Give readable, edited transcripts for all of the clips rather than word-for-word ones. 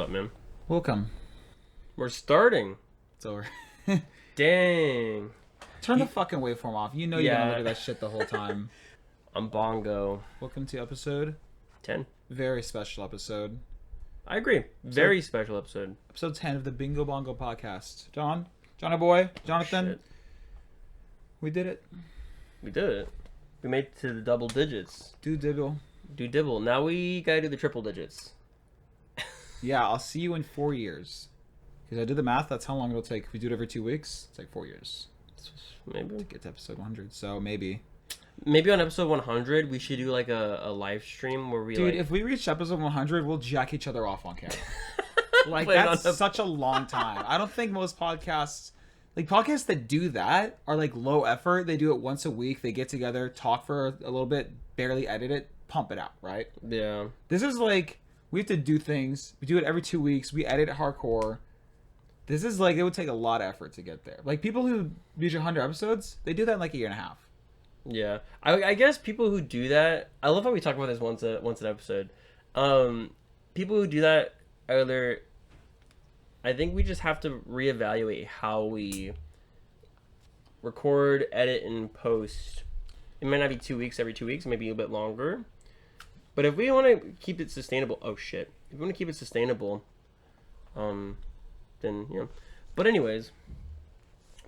up, man? Welcome. We're starting. It's over. Dang. Turn the fucking waveform off. You know you're gonna look at that shit the whole time. I'm bongo. Welcome to episode 10. very special episode. I agree. Very special episode. Episode 10 of the Bingo Bongo podcast. Johnny boy, Jonathan. Shit. We did it. We did it. We made it to the double digits. Do dibble. Do dibble. Now we gotta do the triple digits. Yeah, I'll see you in 4 years. Because I did the math, that's how long it'll take. If we do it every 2 weeks, it's like 4 years. Maybe. To get to episode 100, so maybe. Maybe on episode 100, we should do like a live stream where we Dude, if we reach episode 100, we'll jack each other off on camera. Like, that's such a long time. I don't think most podcasts... Like, podcasts that do that are, like, low effort. They do it once a week. They get together, talk for a little bit, barely edit it, pump it out, right? Yeah. This is, like, we have to do things. We do it every 2 weeks. We edit it hardcore. This is, like, it would take a lot of effort to get there. Like, people who reach 100 episodes, they do that in, like, a year and a half. Yeah. I guess people who do that... I love how we talk about this once an episode. People who do that either... I think we just have to reevaluate how we record, edit, and post. It might not be 2 weeks every 2 weeks, maybe a bit longer. But if we want to keep it sustainable, if we want to keep it sustainable, then But anyways,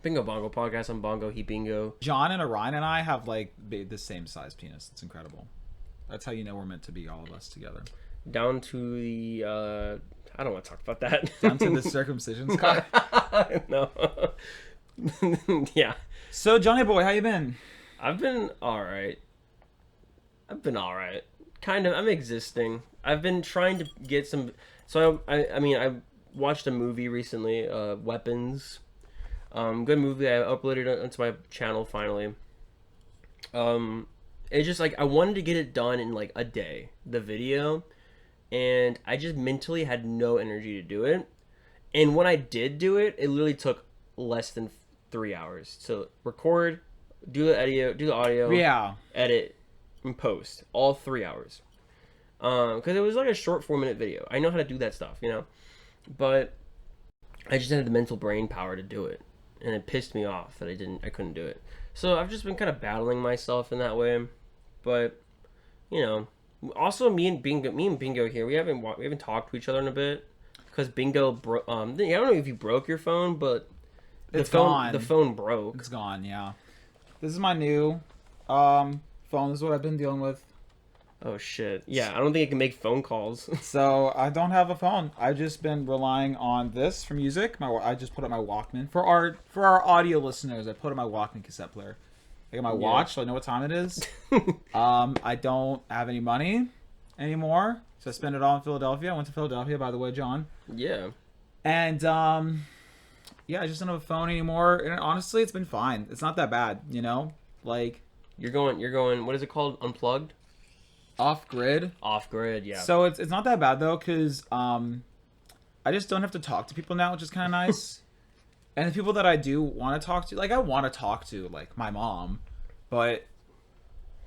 Bingo Bongo podcast. I'm Bongo. He Bingo. John and Orion and I have like the same size penis. It's incredible. That's how you know we're meant to be, all of us together. Down to the I don't want to talk about that. Down to the circumcision scar. No. Yeah. So Johnny boy, how you been? I've been all right. Kind of. I'm existing. I've been trying to get some. So I watched a movie recently, Weapons. Good movie. I uploaded it onto my channel finally. It's just like I wanted to get it done in like a day, the video, and I just mentally had no energy to do it. And when I did do it, it literally took less than 3 hours to record, do the audio, Yeah, edit, and post. All 3 hours. Because it was like a short 4-minute video. I know how to do that stuff, but I just had the mental brain power to do it, and it pissed me off that I couldn't do it. So I've just been kind of battling myself in that way, but also me and Bingo here, we haven't talked to each other in a bit because Bingo I don't know if you broke your phone, but the phone broke. It's gone. Yeah, this is my new phone. This is what I've been dealing with. Oh shit! Yeah, I don't think it can make phone calls. So I don't have a phone. I've just been relying on this for music. I just put up my Walkman for our audio listeners. I put up my Walkman cassette player. I got my watch, so I know what time it is. I don't have any money anymore, so I spend it all in Philadelphia. I went to Philadelphia, by the way, John. Yeah. And I just don't have a phone anymore. And honestly, it's been fine. It's not that bad, Like You're going. What is it called? Unplugged. Off grid, yeah. So it's not that bad though, because I just don't have to talk to people now, which is kind of nice. And the people that I do want to talk to, like I want to talk to, like my mom, but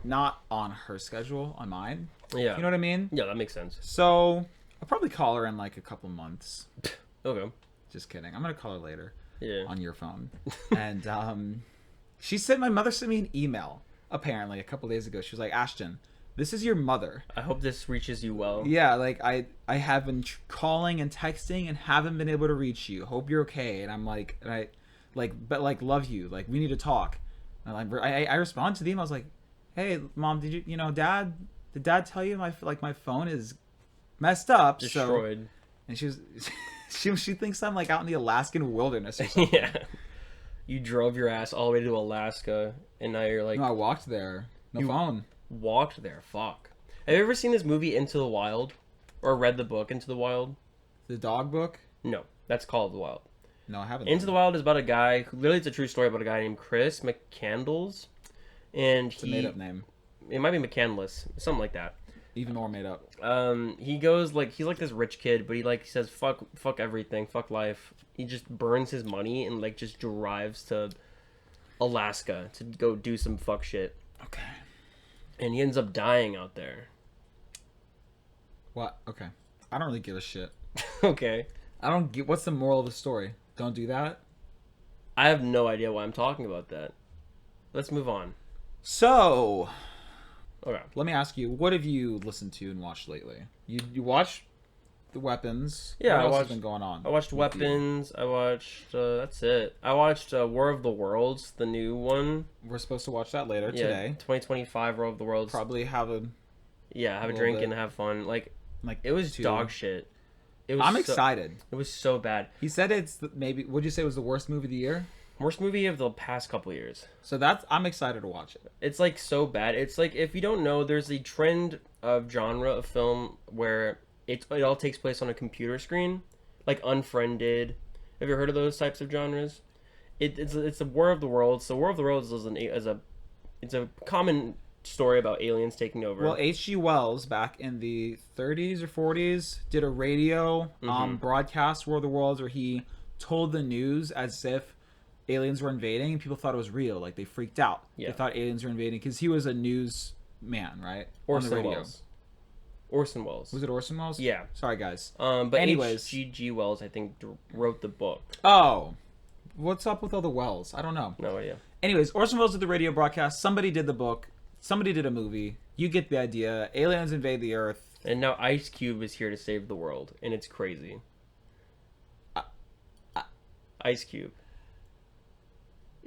not on her schedule, on mine. Yeah, you know what I mean? Yeah, that makes sense. So I'll probably call her in like a couple months. Okay. Just kidding. I'm gonna call her later. Yeah. On your phone. And my mother sent me an email apparently a couple days ago. She was like, Ashton, this is your mother. I hope this reaches you well. Yeah, like I have been calling and texting and haven't been able to reach you. Hope you're okay. And I'm like, but love you. Like we need to talk. And I responded to the email. I was like, hey mom, did dad tell you my phone is messed up, destroyed? And she was, she thinks I'm like out in the Alaskan wilderness or something. Yeah. You drove your ass all the way to Alaska, and now you're like, no, I walked there. No phone. Walked there. Fuck. Have you ever seen this movie Into the Wild, or read the book Into the Wild? The dog book? No, that's Call of the Wild. No, I haven't. Into the Wild is about a guy who, literally, it's a true story about a guy named Chris McCandless, and it's a made up name. It might be McCandless, something like that. Even more made up. He goes he's like this rich kid, but he says fuck everything, fuck life. He just burns his money and just drives to Alaska to go do some fuck shit. Okay. And he ends up dying out there. What? Okay. I don't really give a shit. Okay. I don't get what's the moral of the story. Don't do that. I have no idea why I'm talking about that. Let's move on. So, Okay. let me ask you, what have you listened to and watched lately? You watched The Weapons. Yeah, What I else has watched. been going on? I watched with you? Weapons. I watched. That's it. I watched War of the Worlds, the new one. We're supposed to watch that later Yeah, today. 2025 War of the Worlds. Probably have a Yeah, have a little drink bit. and have fun. like It was two. dog shit. It was. I'm so, excited. It was so bad. He said maybe. Would you say it was the worst movie of the year? Worst movie of the past couple years. So I'm excited to watch it. It's like so bad. It's like if you don't know, there's a trend of genre of film where it all takes place on a computer screen, like Unfriended. Have you heard of those types of genres? It's a War of the Worlds. So War of the Worlds it's a common story about aliens taking over. Well, H.G. Wells back in the 30s or 40s did a radio broadcast, War of the Worlds, where he told the news as if aliens were invading, and people thought it was real. Like, they freaked out. Yeah. They thought aliens were invading because he was a news man, right? Orson On the radio. Welles. Orson Welles. Was it Orson Welles? Yeah. Sorry, guys. But Anyways. H.G. Wells, I think, wrote the book. Oh, what's up with all the Wells? I don't know. No idea. Anyways, Orson Welles did the radio broadcast. Somebody did the book. Somebody did a movie. You get the idea. Aliens invade the Earth. And now Ice Cube is here to save the world, and it's crazy. Ice Cube.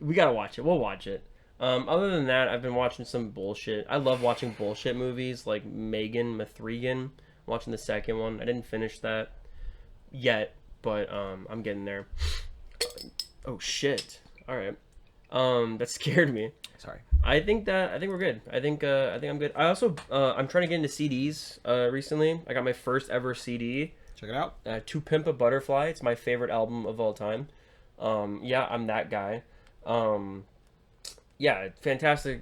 We gotta watch it. We'll watch it. Other than that, I've been watching some bullshit. I love watching bullshit movies like Megan Mathregan. Watching the second one. I didn't finish that yet, but I'm getting there. Oh shit! All right. That scared me. Sorry. I think we're good. I think I'm good. I also I'm trying to get into CDs recently. I got my first ever CD. Check it out. To Pimp a Butterfly. It's my favorite album of all time. Yeah, I'm that guy. Yeah, fantastic.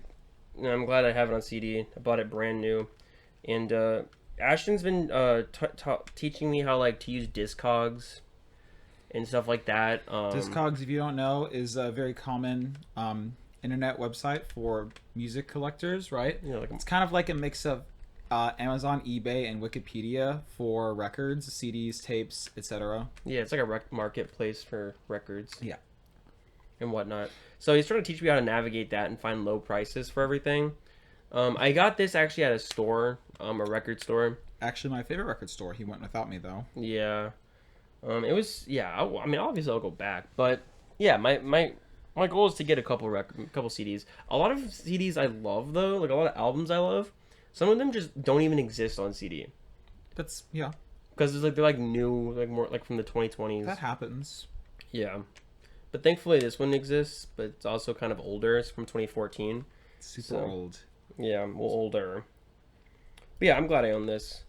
I'm glad I have it on CD. I bought it brand new, and Ashton's been teaching me how to use Discogs and stuff like that. Discogs, if you don't know, is a very common internet website for music collectors, right? It's kind of like a mix of Amazon, eBay, and Wikipedia for records, CDs, tapes, etc. Yeah, it's like a marketplace for records. Yeah. And whatnot. So he's trying to teach me how to navigate that and find low prices for everything. I got this actually at a store, a record store. Actually, my favorite record store. He went without me, though. Yeah. It was, yeah, I mean, obviously I'll go back. But, yeah, my goal is to get a couple CDs. A lot of CDs I love, though. Like, a lot of albums I love. Some of them just don't even exist on CD. That's, yeah. Because they're new, more from the 2020s. That happens. Yeah. But thankfully this one exists, but it's also kind of older. It's from 2014. Super old. Yeah, well, older. But yeah, I'm glad I own this.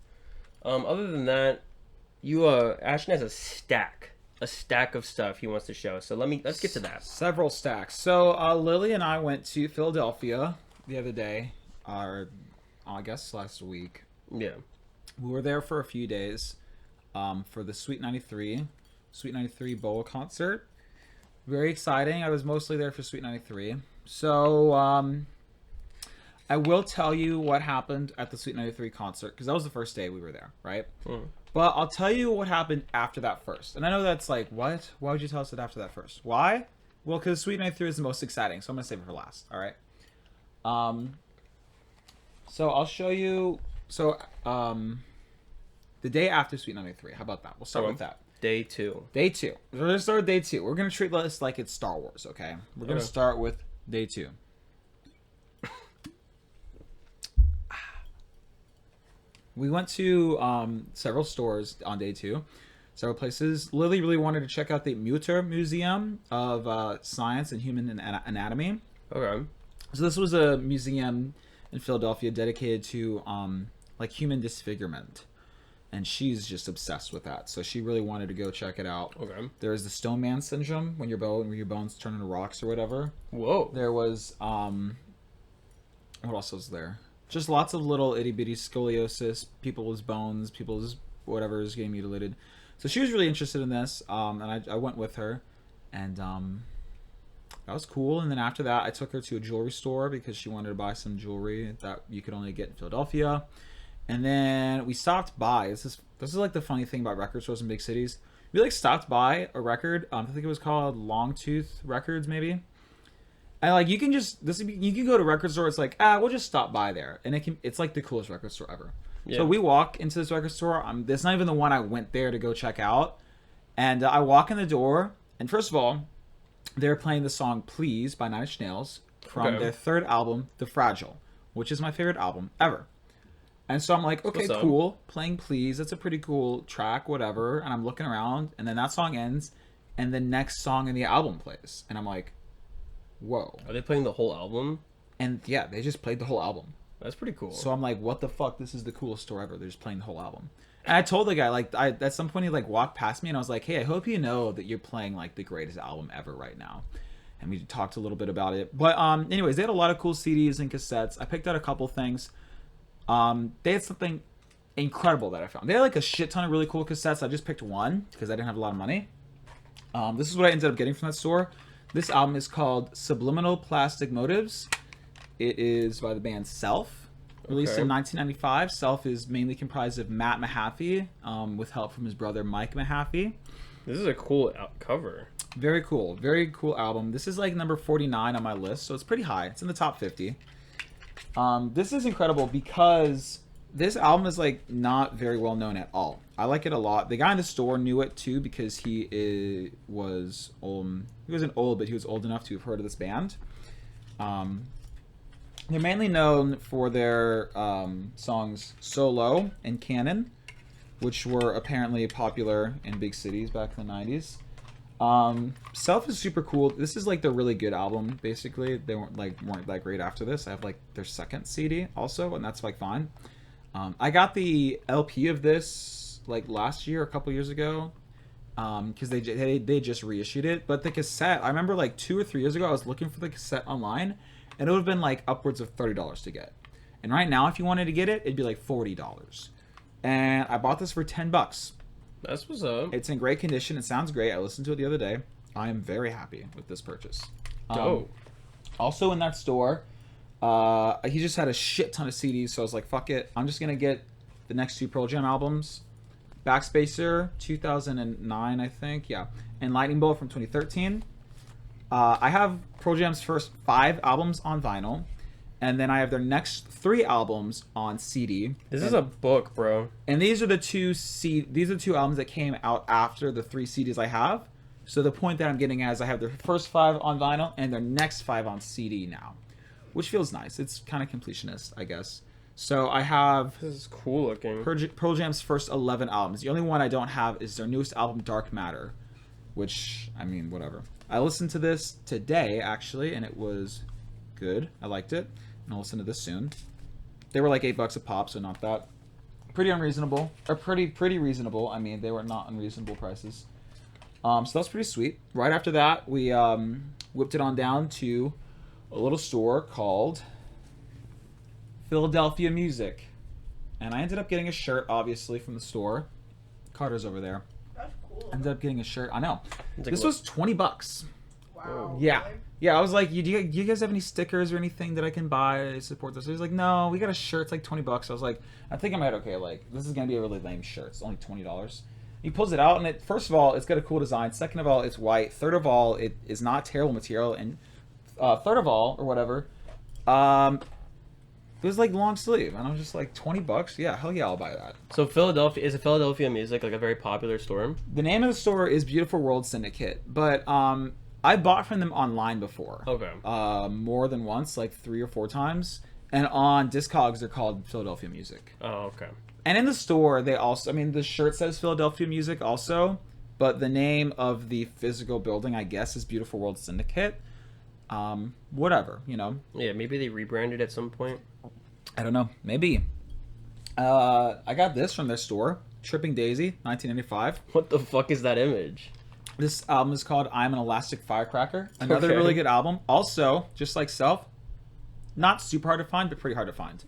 Other than that, Ashton has a stack of stuff he wants to show. So let's get to that. Several stacks. So Lily and I went to Philadelphia the other day, or I guess last week. Yeah. We were there for a few days for the Sweet93 BOA concert. Very exciting. I was mostly there for Sweet93. So I will tell you what happened at the Sweet93 concert, because that was the first day we were there, right? But I'll tell you what happened after that first. And I know that's like, what? Why would you tell us that after that first? Why? Well, because Sweet93 is the most exciting, so I'm going to save it for last, all right? So I'll show you. So the day after Sweet93, how about that? We'll start with that. Day 2. Day 2. We're going to start with day 2. We're going to treat this like it's Star Wars, okay? We're going to start with day 2. We went to several stores on day 2. Several places. Lily really wanted to check out the Mutter Museum of Science and Human Anatomy. Okay. So this was a museum in Philadelphia dedicated to human disfigurement. And she's just obsessed with that. So she really wanted to go check it out. Okay. There is the Stone Man syndrome, when your bones turn into rocks or whatever. Whoa. There was what else was there? Just lots of little itty bitty scoliosis, people's bones, people's whatever is getting mutilated. So she was really interested in this, and I went with her, and that was cool. And then after that, I took her to a jewelry store because she wanted to buy some jewelry that you could only get in Philadelphia. And then we stopped by. This is like the funny thing about record stores in big cities. We like stopped by a record. I think it was called Longtooth Records, maybe. And like you can go to a record store. It's like we'll just stop by there, and it's like the coolest record store ever. Yeah. So we walk into this record store. That's not even the one I went there to go check out. And I walk in the door, and first of all, they're playing the song "Please" by Nine Inch Nails from their third album, The Fragile, which is my favorite album ever. And so I'm like, okay, cool, playing Please. That's a pretty cool track, whatever. And I'm looking around, and then that song ends, and the next song in the album plays. And I'm like, whoa. Are they playing the whole album? And yeah, they just played the whole album. That's pretty cool. So I'm like, what the fuck? This is the coolest store ever. They're just playing the whole album. And I told the guy, like, at some point he like walked past me, and I was like, hey, I hope you know that you're playing like the greatest album ever right now. And we talked a little bit about it. But anyways, they had a lot of cool CDs and cassettes. I picked out a couple things. They had something incredible that I found. They had like a shit ton of really cool cassettes. I just picked one because I didn't have a lot of money. This is what I ended up getting from that store. This album is called Subliminal Plastic Motives. It is by the band Self, released in 1995. Self is mainly comprised of Matt Mahaffey, with help from his brother Mike Mahaffey. This is a cool cover. Very cool album. This is like number 49 on my list, so it's pretty high. It's in the top 50. This is incredible because this album is like not very well known at all. I like it a lot. The guy in the store knew it too because he was old. He wasn't old, but he was old enough to have heard of this band. They're mainly known for their songs Solo and Canon, which were apparently popular in big cities back in the 90s. Self is super cool. This is like the really good album. Basically, they weren't that great after this. I have like their second CD also, and that's like fine. I got the LP of this like last year, a couple years ago, because they just reissued it. But the cassette, I remember like 2 or 3 years ago, I was looking for the cassette online, and it would have been like upwards of $30 to get. And right now, if you wanted to get it, it'd be like $40. And I bought this for $10. That's what's up. It's in great condition. It sounds great. I listened to it the other day. I am very happy with this purchase. Also in that store, he just had a shit ton of CDs, so I was like, fuck it. I'm just going to get the next 2 Pearl Jam albums. Backspacer, 2009, I think. Yeah. And Lightning Bolt from 2013. I have Pearl Jam's first 5 albums on vinyl. And then I have their next 3 albums on CD. This is a book, bro. And these are the 2 albums that came out after the 3 CDs I have. So the point that I'm getting at is I have their first 5 on vinyl and their next 5 on CD now, which feels nice. It's kind of completionist, I guess. So I have this is cool looking. Pearl Jam's first 11 albums. The only one I don't have is their newest album, Dark Matter, which, I mean, whatever. I listened to this today, actually, and it was good. I liked it. And I'll listen to this soon. They were like $8 a pop, so not that. Pretty unreasonable. Or pretty reasonable. I mean, they were not unreasonable prices. So that was pretty sweet. Right after that, we whipped it on down to a little store called Philadelphia Music. And I ended up getting a shirt, obviously, from the store. Carter's over there. That's cool. Ended up getting a shirt. I know. This was $20. Wow. Yeah. Really? Yeah, I was like, do you guys have any stickers or anything that I can buy to support this? He was like, no, we got a shirt. It's like $20. I was like, I think I might, okay, like, this is going to be a really lame shirt. It's only $20. He pulls it out, and first of all, it's got a cool design. Second of all, it's white. Third of all, it is not terrible material. And third of all, or whatever, it was like long sleeve. And I was just like, $20? Yeah, hell yeah, I'll buy that. So Philadelphia Music like a very popular store? The name of the store is Beautiful World Syndicate, but I bought from them online before. Okay. More than once, like 3 or 4 times. And on Discogs, they're called Philadelphia Music. Oh, okay. And in the store, they also, I mean, the shirt says Philadelphia Music also, but the name of the physical building, I guess, is Beautiful World Syndicate. Whatever, you know. Yeah, maybe they rebranded at some point. I don't know. Maybe. I got this from their store, Tripping Daisy, 1995. What the fuck is that image? This album is called I'm an Elastic Firecracker. Another really good album. Also, just like Self, not super hard to find, but pretty hard to find.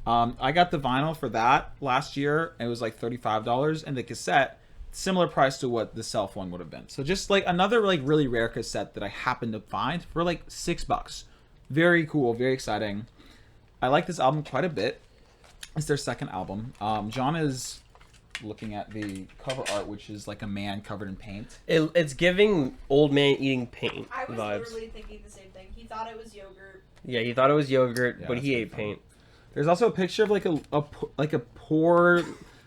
I got the vinyl for that last year. It was like $35, and the cassette, similar price to what the Self one would have been. So just like another like really rare cassette that I happened to find for like $6. Very cool, very exciting. I like this album quite a bit. It's their second album. John is looking at the cover art, which is like a man covered in paint. It's giving old man eating paint I was vibes. literally thinking the same thing. He thought it was yogurt. Yeah, he thought it was yogurt, Yeah, but that's he pretty ate funny. paint. There's also a picture of like a poor,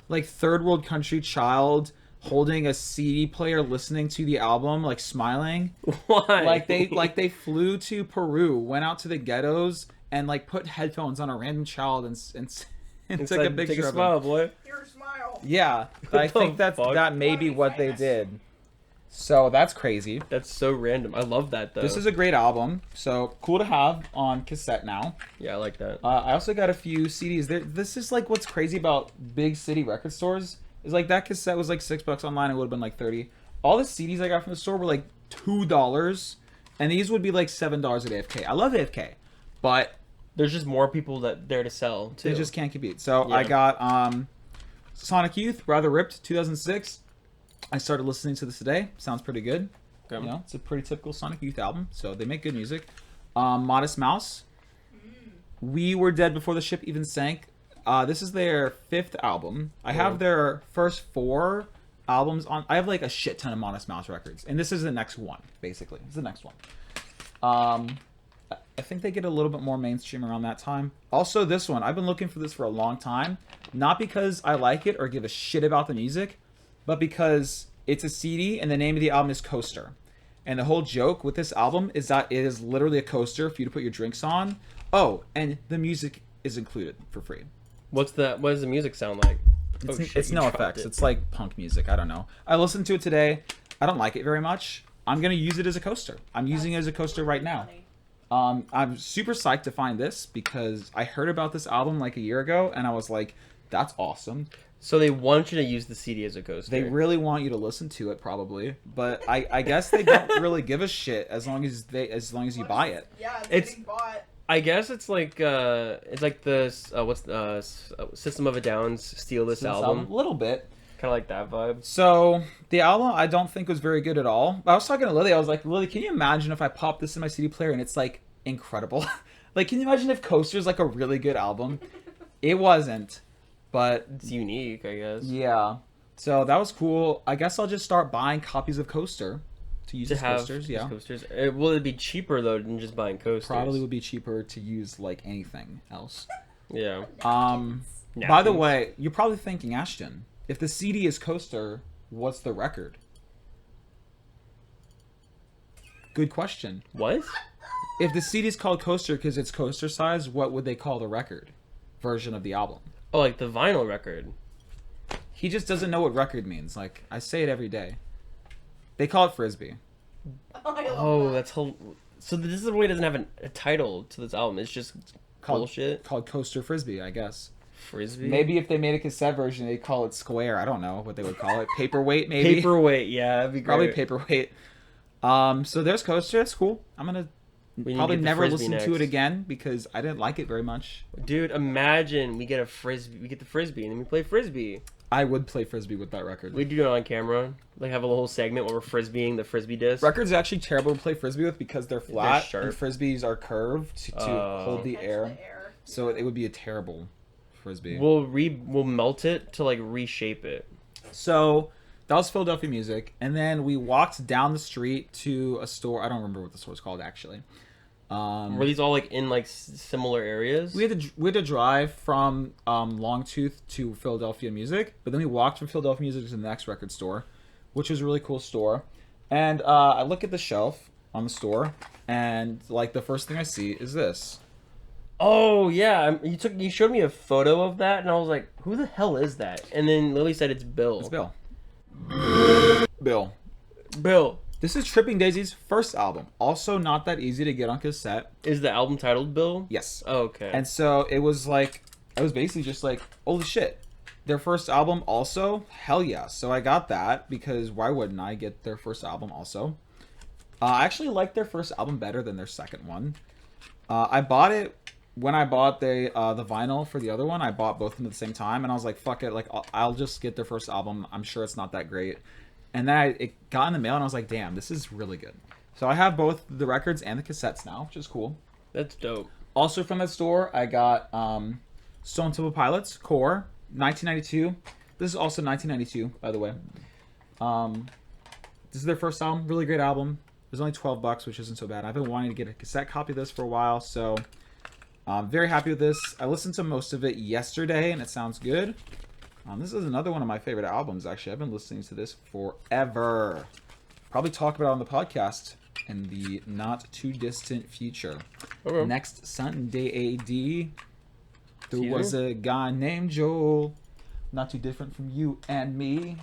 like third world country child holding a CD player, listening to the album, like smiling. Why? Like they flew to Peru, went out to the ghettos, and like put headphones on a random child and It's took like, a picture take a of smile, him. boy. Your smile. Yeah, I What the think fuck? that may be what they did. So that's crazy. That's so random. I love that though. This is a great album, so cool to have on cassette now. Yeah, I like that. I also got a few CDs. This is like what's crazy about big city record stores is like that cassette was like $6 online. It would have been like 30. All the CDs I got from the store were like $2, and these would be like $7 at AFK. I love AFK, but There's just more people that there to sell too. they just can't compete. So Yeah. I got Sonic Youth, Rather Ripped, 2006. I started listening to this today. Sounds pretty good. Okay. You know, it's a pretty typical Sonic Youth album, so they make good music. Modest Mouse. We Were Dead Before the Ship Even Sank. This is their 5th album. I have their first 4 albums on. I have like a shit ton of Modest Mouse records, and this is the next one, basically. It's the next one. I think they get a little bit more mainstream around that time. Also, this one, I've been looking for this for a long time. Not because I like it or give a shit about the music, but because it's a CD and the name of the album is Coaster. And the whole joke with this album is that it is literally a coaster for you to put your drinks on. Oh, and the music is included for free. What does the music sound like? It's no effects. It's like punk music. I don't know. I listened to it today. I don't like it very much. I'm going to use it as a coaster. I'm using it as a coaster right now. I'm super psyched to find this because I heard about this album like a year ago and I was like, that's awesome. So they want you to use the CD as a coaster. They really want you to listen to it probably, but I guess they don't really give a shit as long as you buy it. Yeah, It's- getting bought. I guess it's like the System of a Down's Steal This Album. A little bit. Kind of like that vibe. So the album I don't think was very good at all. I was talking to Lily. I was like, Lily, can you imagine if I pop this in my CD player and it's like incredible? Like, can you imagine if Coaster's like a really good album? It wasn't, but It's unique, I guess. yeah. So that was cool. I guess I'll just start buying copies of Coaster to use To as have coasters. these Yeah, coasters. Will it be cheaper though than just buying coasters? probably would be cheaper to use like anything else. Yeah. By the way, you're probably thinking, Ashton, if the CD is Coaster, what's the record? Good question. What? If the CD is called Coaster because it's coaster size, what would they call the record version of the album? Oh, like the vinyl record. He just doesn't know what record means. Like, I say it every day. They call it Frisbee. I love Oh, that. that's whole. So this is why it doesn't have a title to this album. It's just bullshit. Called Coaster Frisbee, I guess. Frisbee. Maybe if they made a cassette version, they'd call it Square. I don't know what they would call it. Paperweight, maybe? Paperweight. Yeah, that'd be great. Probably Paperweight. So there's Coaster. It's cool. I'm going to We need to probably get the never Frisbee listen to it next. again because I didn't like it very much. Dude, imagine we get a frisbee. We get the frisbee and then we play frisbee. I would play Frisbee with that record. We do it on camera. Like have a little segment where we're frisbeeing the frisbee disc. Records are actually terrible to play Frisbee with because they're flat sharp. and Frisbees are curved to hold the Catch air. the air. So it would be a terrible Frisbee. We'll melt it to like reshape it. So that was Philadelphia music, and then we walked down the street to a store. I don't remember what the store's called actually. Were these all like in like similar areas? We had to drive from Longtooth to Philadelphia Music, but then we walked from Philadelphia Music to the next record store, which was a really cool store. And I look at the shelf on the store, and like the first thing I see is this. Oh yeah, you showed me a photo of that, and I was like, "Who the hell is that?" And then Lily said it's Bill. It's Bill. Bill. Bill. This is Tripping Daisy's first album. Also not that easy to get on cassette. Is the album titled Bill? Yes. Oh, okay. And so it was basically just like, holy shit. Their first album also? Hell yeah. So I got that because why wouldn't I get their first album also? I actually like their first album better than their second one. I bought it when I bought the vinyl for the other one. I bought both of them at the same time and I was like, fuck it. Like I'll just get their first album. I'm sure it's not that great. And then it got in the mail and I was like, damn, this is really good. So I have both the records and the cassettes now, which is cool. That's dope. Also from that store, I got Stone Temple Pilots, Core, 1992. This is also 1992, by the way. This is their first album. Really great album. It was only $12, which isn't so bad. I've been wanting to get a cassette copy of this for a while, so I'm very happy with this. I listened to most of it yesterday, and it sounds good. This is another one of my favorite albums, actually. I've been listening to this forever. Probably talk about it on the podcast in the not too distant future. Okay. Next Sunday AD, there was a guy named Joel, not too different from you and me.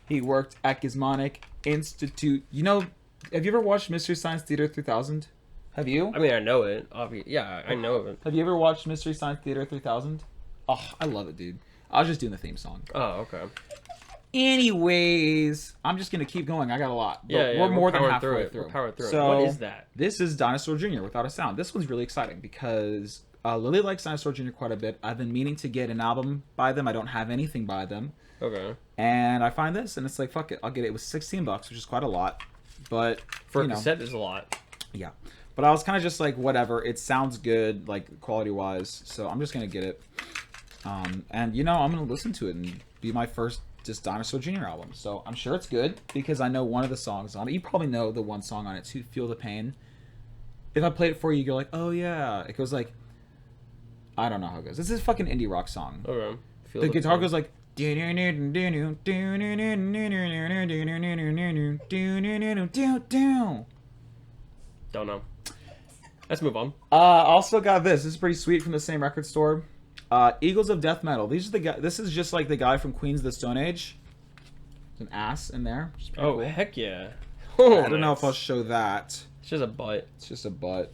He worked at Gizmonic Institute. You know, have you ever watched Mystery Science Theater 3000? Have you? I mean, I know it. Yeah, I know it. Have you ever watched Mystery Science Theater 3000? Oh, I love it, dude. I was just doing the theme song. Oh, okay. Anyways, I'm just going to keep going. I got a lot. But Yeah, we're more than powering halfway it. through. We're powering through it. So, What is that? This is Dinosaur Jr. without a sound. This one's really exciting because Lily likes Dinosaur Jr. quite a bit. I've been meaning to get an album by them. I don't have anything by them. Okay. And I find this, and it's like, fuck it. I'll get it. It was $16, which is quite a lot. But, For a cassette, is a lot. Yeah. But I was kind of just like, whatever. It sounds good, like, quality-wise. So I'm just going to get it. And, you know, I'm going to listen to it and be my first just Dinosaur Jr. album. So I'm sure it's good because I know one of the songs on it. You probably know the one song on it too, Feel the Pain. If I play it for you, you're like, oh, yeah. It goes like, I don't know how it goes. This is a fucking indie rock song. Okay. The guitar goes like, don't know. Let's move on. Also got this. This is pretty sweet from the same record store. Eagles of Death Metal. These are the guy. This is just like the guy from Queens of the Stone Age. There's an ass in there. Oh, cool. heck yeah. I don't know if I'll show that. It's just a butt. It's just a butt.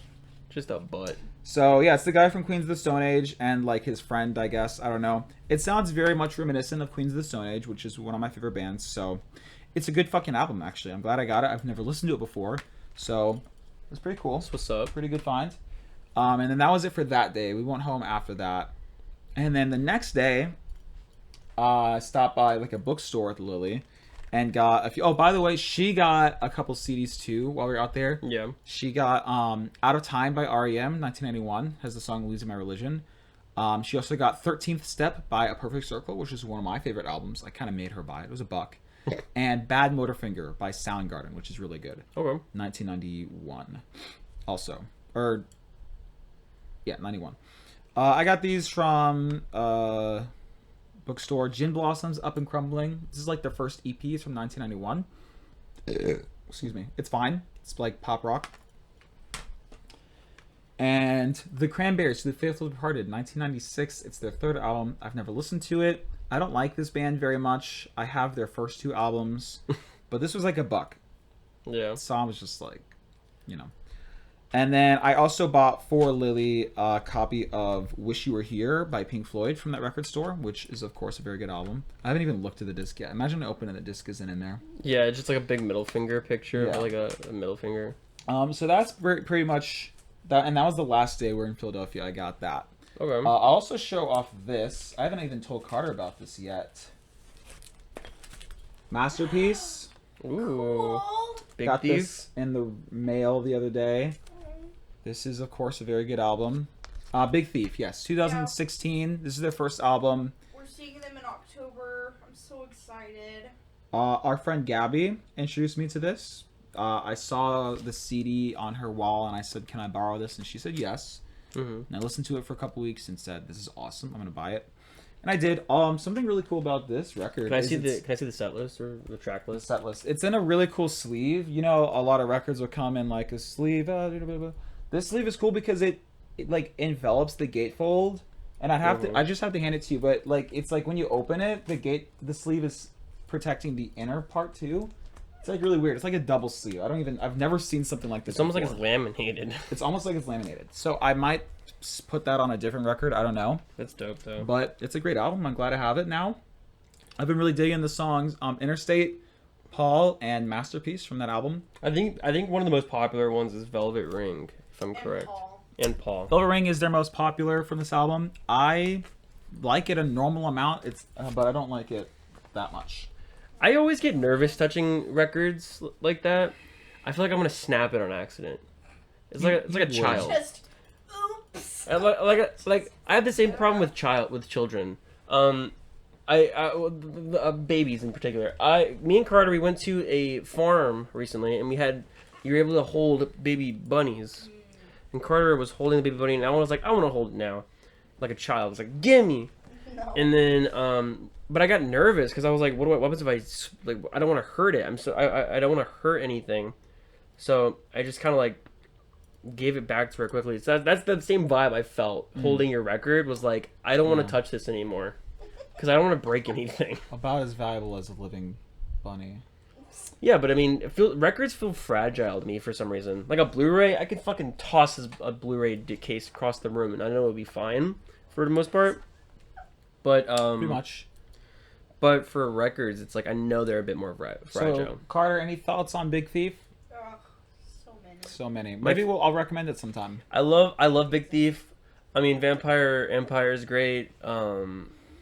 Just a butt. So yeah, it's the guy from Queens of the Stone Age and like his friend, I guess. I don't know. It sounds very much reminiscent of Queens of the Stone Age, which is one of my favorite bands. So it's a good fucking album, actually. I'm glad I got it. I've never listened to it before, so it's pretty cool. That's what's up. Pretty good find. And then that was it for that day. We went home after that, and then the next day, I stopped by like a bookstore with Lily, and got a few. Oh, by the way, she got a couple CDs too while we were out there. Yeah. She got Out of Time by REM, 1991, has the song Losing My Religion. She also got 13th Step by A Perfect Circle, which is one of my favorite albums. I kind of made her buy it. It was $1. And Bad Motorfinger by Soundgarden, which is really good. Okay. 1991 also. Or, yeah, 91. I got these from bookstore Gin Blossoms Up and Crumbling. This is like their first EP. It's from 1991. Excuse me. It's fine. It's like pop rock. And The Cranberries, The Faithful Departed, 1996. It's their third album. I've never listened to it. I don't like this band very much. I have their first 2 albums, but this was like $1. Yeah. So I was just like, you know. And then I also bought for Lily a copy of Wish You Were Here by Pink Floyd from that record store, which is, of course, a very good album. I haven't even looked at the disc yet. Imagine opening the disc isn't in there. Yeah, just like a big middle finger picture. Yeah. Or like a middle finger. So that's pretty much that. And that was the last day we're in Philadelphia. I got that. Okay. I'll also show off this. I haven't even told Carter about this yet. Masterpiece. Ooh. Cool. Big Got Thief. this in the mail the other day. This is, of course, a very good album. Big Thief, yes. 2016. Yeah. This is their first album. We're seeing them in October. I'm so excited. Our friend Gabby introduced me to this. I saw the CD on her wall, and I said, can I borrow this? And she said yes. Mm-hmm. And I listened to it for a couple weeks and said, this is awesome. I'm going to buy it. And I did. Something really cool about this record. Can I see the set list or the track list? Set list. It's in a really cool sleeve. You know, a lot of records will come in like a sleeve. This sleeve is cool because it like envelops the gatefold, and I just have to hand it to you. But like, it's like when you open it, the sleeve is protecting the inner part too. It's like really weird. It's like a double sleeve. I've never seen something like this. It's almost like before. it's laminated. It's almost like it's laminated. So I might put that on a different record. I don't know. That's dope though. But it's a great album. I'm glad I have it now. I've been really digging the songs Interstate, Paul, and Masterpiece from that album. I think one of the most popular ones is Velvet Ring, if I'm correct. And Paul. Velvet Ring is their most popular from this album. I like it a normal amount. But I don't like it that much. I always get nervous touching records like that. I feel like I'm gonna snap it on accident. It's like a child. Just, oops. I have the same problem with children. Babies in particular. Me and Carter, we went to a farm recently, and you were able to hold baby bunnies, and Carter was holding the baby bunny, and I was like, I want to hold it now, like a child. I was like, gimme. No. And then but I got nervous because I was like, what happens if I don't want to hurt it? I don't want to hurt anything, so I just kind of like gave it back to her quickly. So that's the same vibe I felt holding your record. Was like, I don't want to touch this anymore because I don't want to break anything. About as valuable as a living bunny. Yeah, but I mean, records feel fragile to me for some reason. Like a Blu-ray, I could fucking toss a Blu-ray case across the room and I know it would be fine for the most part. But Pretty much. But for records, it's like I know they're a bit more fragile. So, Carter, any thoughts on Big Thief? Ugh, so many. So many. Maybe I'll recommend it sometime. I love Big Thief. I mean, Vampire Empire is great.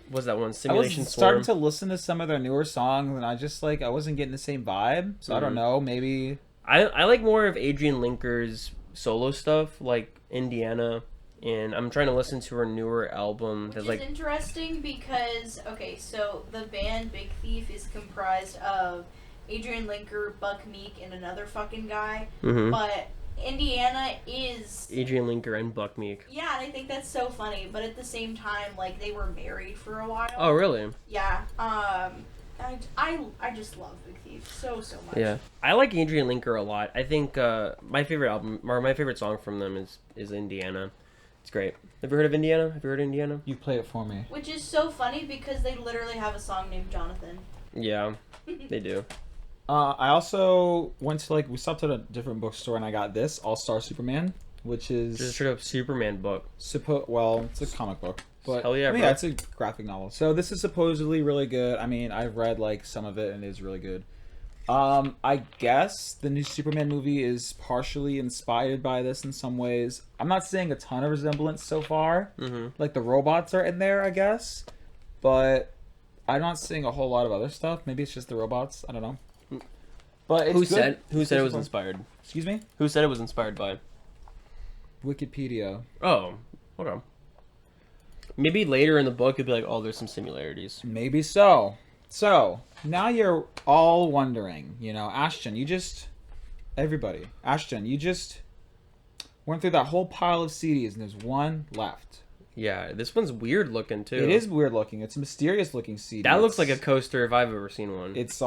What's that one? Simulation I was starting Swarm. to listen to some of their newer songs, and I wasn't getting the same vibe. So I don't know. Maybe I like more of Adrian Linker's solo stuff, like Indiana, and I'm trying to listen to her newer album. Which is interesting because, okay, so the band Big Thief is comprised of Adrian Linker, Buck Meek, and another fucking guy. Mm-hmm. But Indiana is... Adrian Linker and Buck Meek. Yeah, and I think that's so funny. But at the same time, like, they were married for a while. Oh, really? Yeah. I just love Big Thief so much. Yeah, I like Adrian Linker a lot. I think my favorite album or my favorite song from them is Indiana. It's great. Have you heard of Indiana? Have you heard of Indiana? you played it for me. Which is so funny because they literally have a song named Jonathan. Yeah, they do. I also went to we stopped at a different bookstore and I got this All-Star Superman, which is Just a straight up Superman book. it's a comic book, but Hell yeah, bro. yeah, it's a graphic novel. So this is supposedly really good. I mean, I've read some of it and it is really good. I guess the new Superman movie is partially inspired by this in some ways. I'm not seeing a ton of resemblance so far. Mm-hmm. Like the robots are in there, I guess, but I'm not seeing a whole lot of other stuff. Maybe it's just the robots. I don't know. But it's Who good. said it was inspired? Excuse me? Who said it was inspired by? Wikipedia. Oh, okay. Maybe later in the book it'd be like, oh, there's some similarities. Maybe so. So, now you're all wondering, Ashton, Ashton, you just went through that whole pile of CDs and there's one left. Yeah, this one's weird looking too. It is weird looking. It's a mysterious looking CD. That looks like a coaster if I've ever seen one. It's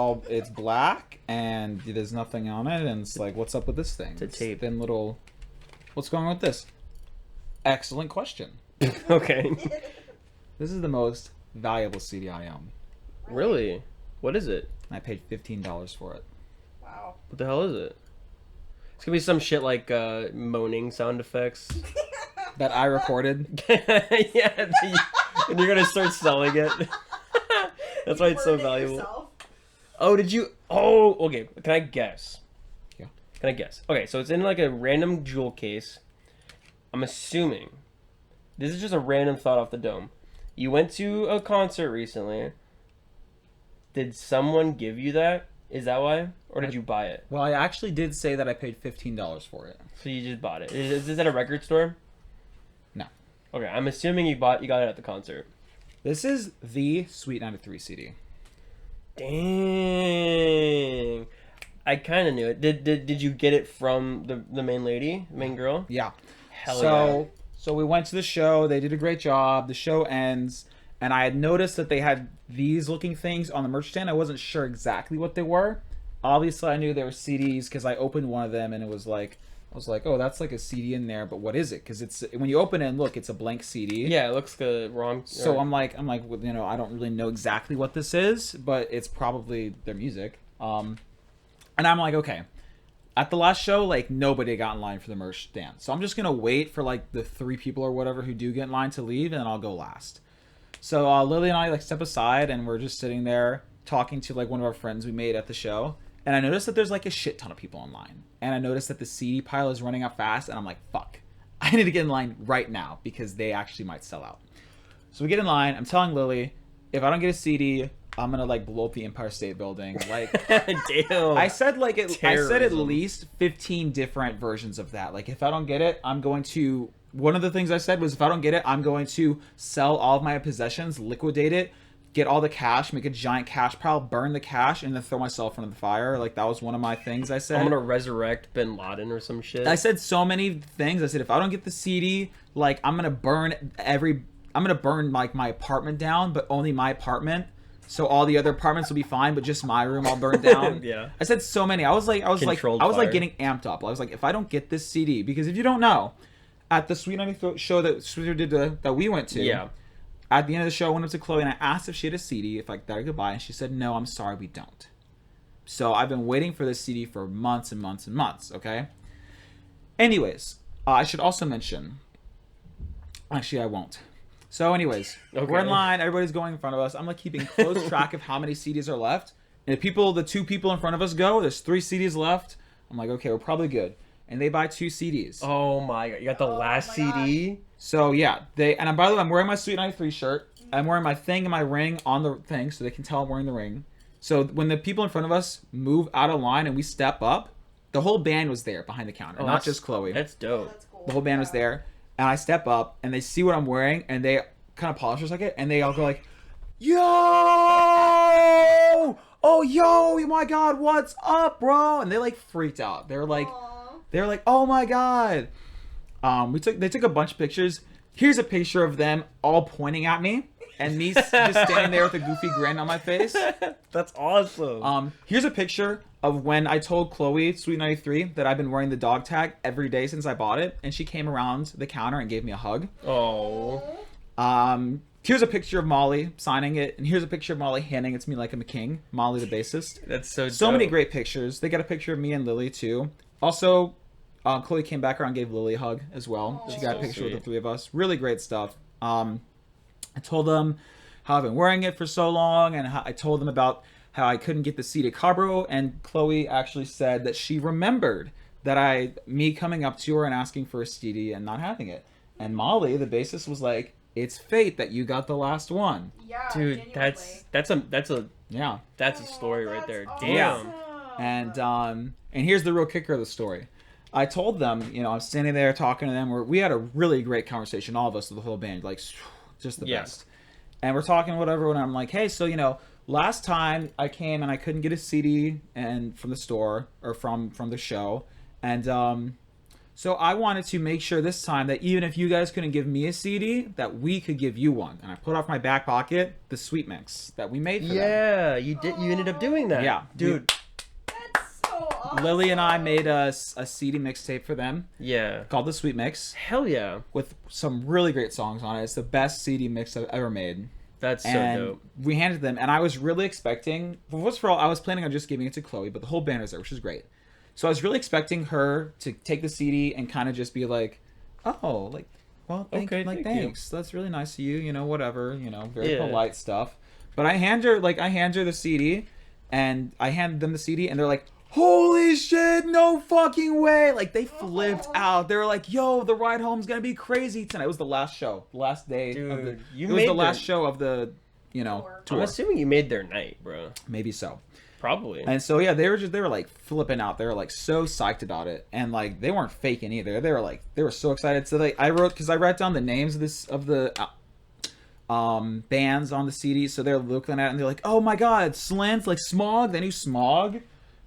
black and there's nothing on it and it's like, what's up with this thing? It's a tape. Then what's going on with this? Excellent question. Okay. This is the most valuable CD I own. Really? What is it? I paid $15 for it. Wow. What the hell is it? It's gonna be some shit like moaning sound effects. That I recorded. Yeah, and you're gonna start selling it. That's why it's so valuable. Yourself. Oh, did you? Oh, okay. Can I guess? Yeah. Can I guess? Okay, so it's in like a random jewel case. I'm assuming. This is just a random thought off the dome. You went to a concert recently. Did someone give you that? Is that why? Or did you buy it? Well, I actually did say that I paid $15 for it. So you just bought it. Is this at a record store? No. Okay, I'm assuming you got it at the concert. This is the Sweet93 CD. Dang. I kind of knew it. Did you get it from the main lady, the main girl? Yeah. Hell yeah. So we went to the show. They did a great job. The show ends. And I had noticed that they had these looking things on the merch stand. I wasn't sure exactly what they were. Obviously, I knew they were CDs because I opened one of them and it was like, I was like, oh, that's like a CD in there, but what is it? Because it's when you open it and look, it's a blank CD. Yeah, it looks wrong. So I'm like, well, I don't really know exactly what this is, but it's probably their music. And I'm like, okay. At the last show, nobody got in line for the merch stand. So I'm just gonna wait for the 3 people or whatever who do get in line to leave, and then I'll go last. So Lily and I step aside, and we're just sitting there talking to one of our friends we made at the show. And I noticed that there's a shit ton of people in line. And I noticed that the CD pile is running out fast, and I'm like, fuck. I need to get in line right now because they actually might sell out. So we get in line. I'm telling Lily, if I don't get a CD, I'm gonna blow up the Empire State Building. Damn. I said I said at Terrorism. least 15 different versions of that. If I don't get it, I'm going to one of the things I said was, if I don't get it, I'm going to sell all of my possessions, liquidate it, get all the cash, make a giant cash pile, burn the cash, and then throw myself into the fire. Like, that was one of my things I said. I'm gonna resurrect Bin Laden or some shit. I said so many things. I said, if I don't get the CD, like, I'm gonna burn like my apartment down, but only my apartment. So all the other apartments will be fine, but just my room I'll burn down. Yeah. I said so many. I was like fire. getting amped up. I was like, if I don't get this CD, because if you don't know, at the Sweet93 show that we went to, Yeah. at the end of the show, I went up to Chloe and I asked if she had a CD, if I could goodbye, and she said, no, I'm sorry, we don't. So I've been waiting for this CD for months and months and months, okay? Anyways, I should also mention, actually I won't. So anyways, we're in line, everybody's going in front of us. I'm like keeping close track of how many CDs are left. And the 2 people in front of us go, there's 3 CDs left. I'm like, okay, we're probably good. And they buy 2 CDs. Oh my god, you got the last CD? So yeah, and by the way, I'm wearing my Sweet93 shirt. I'm wearing my thing and my ring on the thing, so they can tell I'm wearing the ring. So when the people in front of us move out of line and we step up, the whole band was there behind the counter, not just Chloe. That's dope. That's cool. The whole band was there, and I step up, and they see what I'm wearing, and they kind of pause for a second, and they all go like, "Yo! Oh, yo! My God, what's up, bro?" And they like freaked out. They were like, "Oh my God!" They took a bunch of pictures. Here's a picture of them all pointing at me, and me just standing there with a goofy grin on my face. That's awesome. Here's a picture of when I told Chloe, Sweet93, that I've been wearing the dog tag every day since I bought it, and she came around the counter and gave me a hug. Oh. Here's a picture of Molly signing it, and here's a picture of Molly handing it to me like I'm a king. Molly, the bassist. That's so So dope. many great pictures. They got a picture of me and Lily, too. Also, Chloe came back around and gave Lily a hug as well. Aww. She got a So picture with the sweet. 3 of us. Really great stuff. I told them how I've been wearing it for so long, and I told them about how I couldn't get the CD Cabro, and Chloe actually said that she remembered me coming up to her and asking for a CD and not having it. And Molly, the bassist, was like, "It's fate that you got the last one." Yeah, Dude, genuinely. Yeah. that's a story right That's there. awesome. Damn. And here's the real kicker of the story. I told them, I'm standing there talking to them. We had a really great conversation, all of us, the whole band, like just the best. And we're talking whatever, and I'm like, hey, so last time I came and I couldn't get a CD from the store or from the show, and so I wanted to make sure this time that even if you guys couldn't give me a CD, that we could give you one. And I put off my back pocket the Sweet Mix that we made for them. Yeah, you did. You ended up doing that. Yeah, dude. That's so awesome. Lily and I made a CD mixtape for them Yeah. called the Sweet Mix Hell yeah. with some really great songs on it. It's the best CD mix I've ever made. That's so And dope. we handed them, and I was really expecting. Well, first of all, I was planning on just giving it to Chloe, but the whole band was there, which is great. So I was really expecting her to take the CD and kind of just be like, "Oh, like, well, Thank thanks. That's really nice of you. Whatever. Very Yeah. polite stuff." But I hand her the CD, and I handed them the CD, and they're like, "Holy shit! No fucking way!" Like, they flipped out. They were like, "Yo, the ride home's gonna be crazy tonight." It was the last show, the last day of the. Dude, you It was made the last their- show of the, I'm tour. assuming you made their night, bro. Maybe so. Probably. And so yeah, they were like flipping out. They were like so psyched about it, and like they weren't faking either. They were so excited. So I wrote down the names of the bands on the CD. So they're looking at it and they're like, "Oh my God, Slint, like Smog." They knew Smog.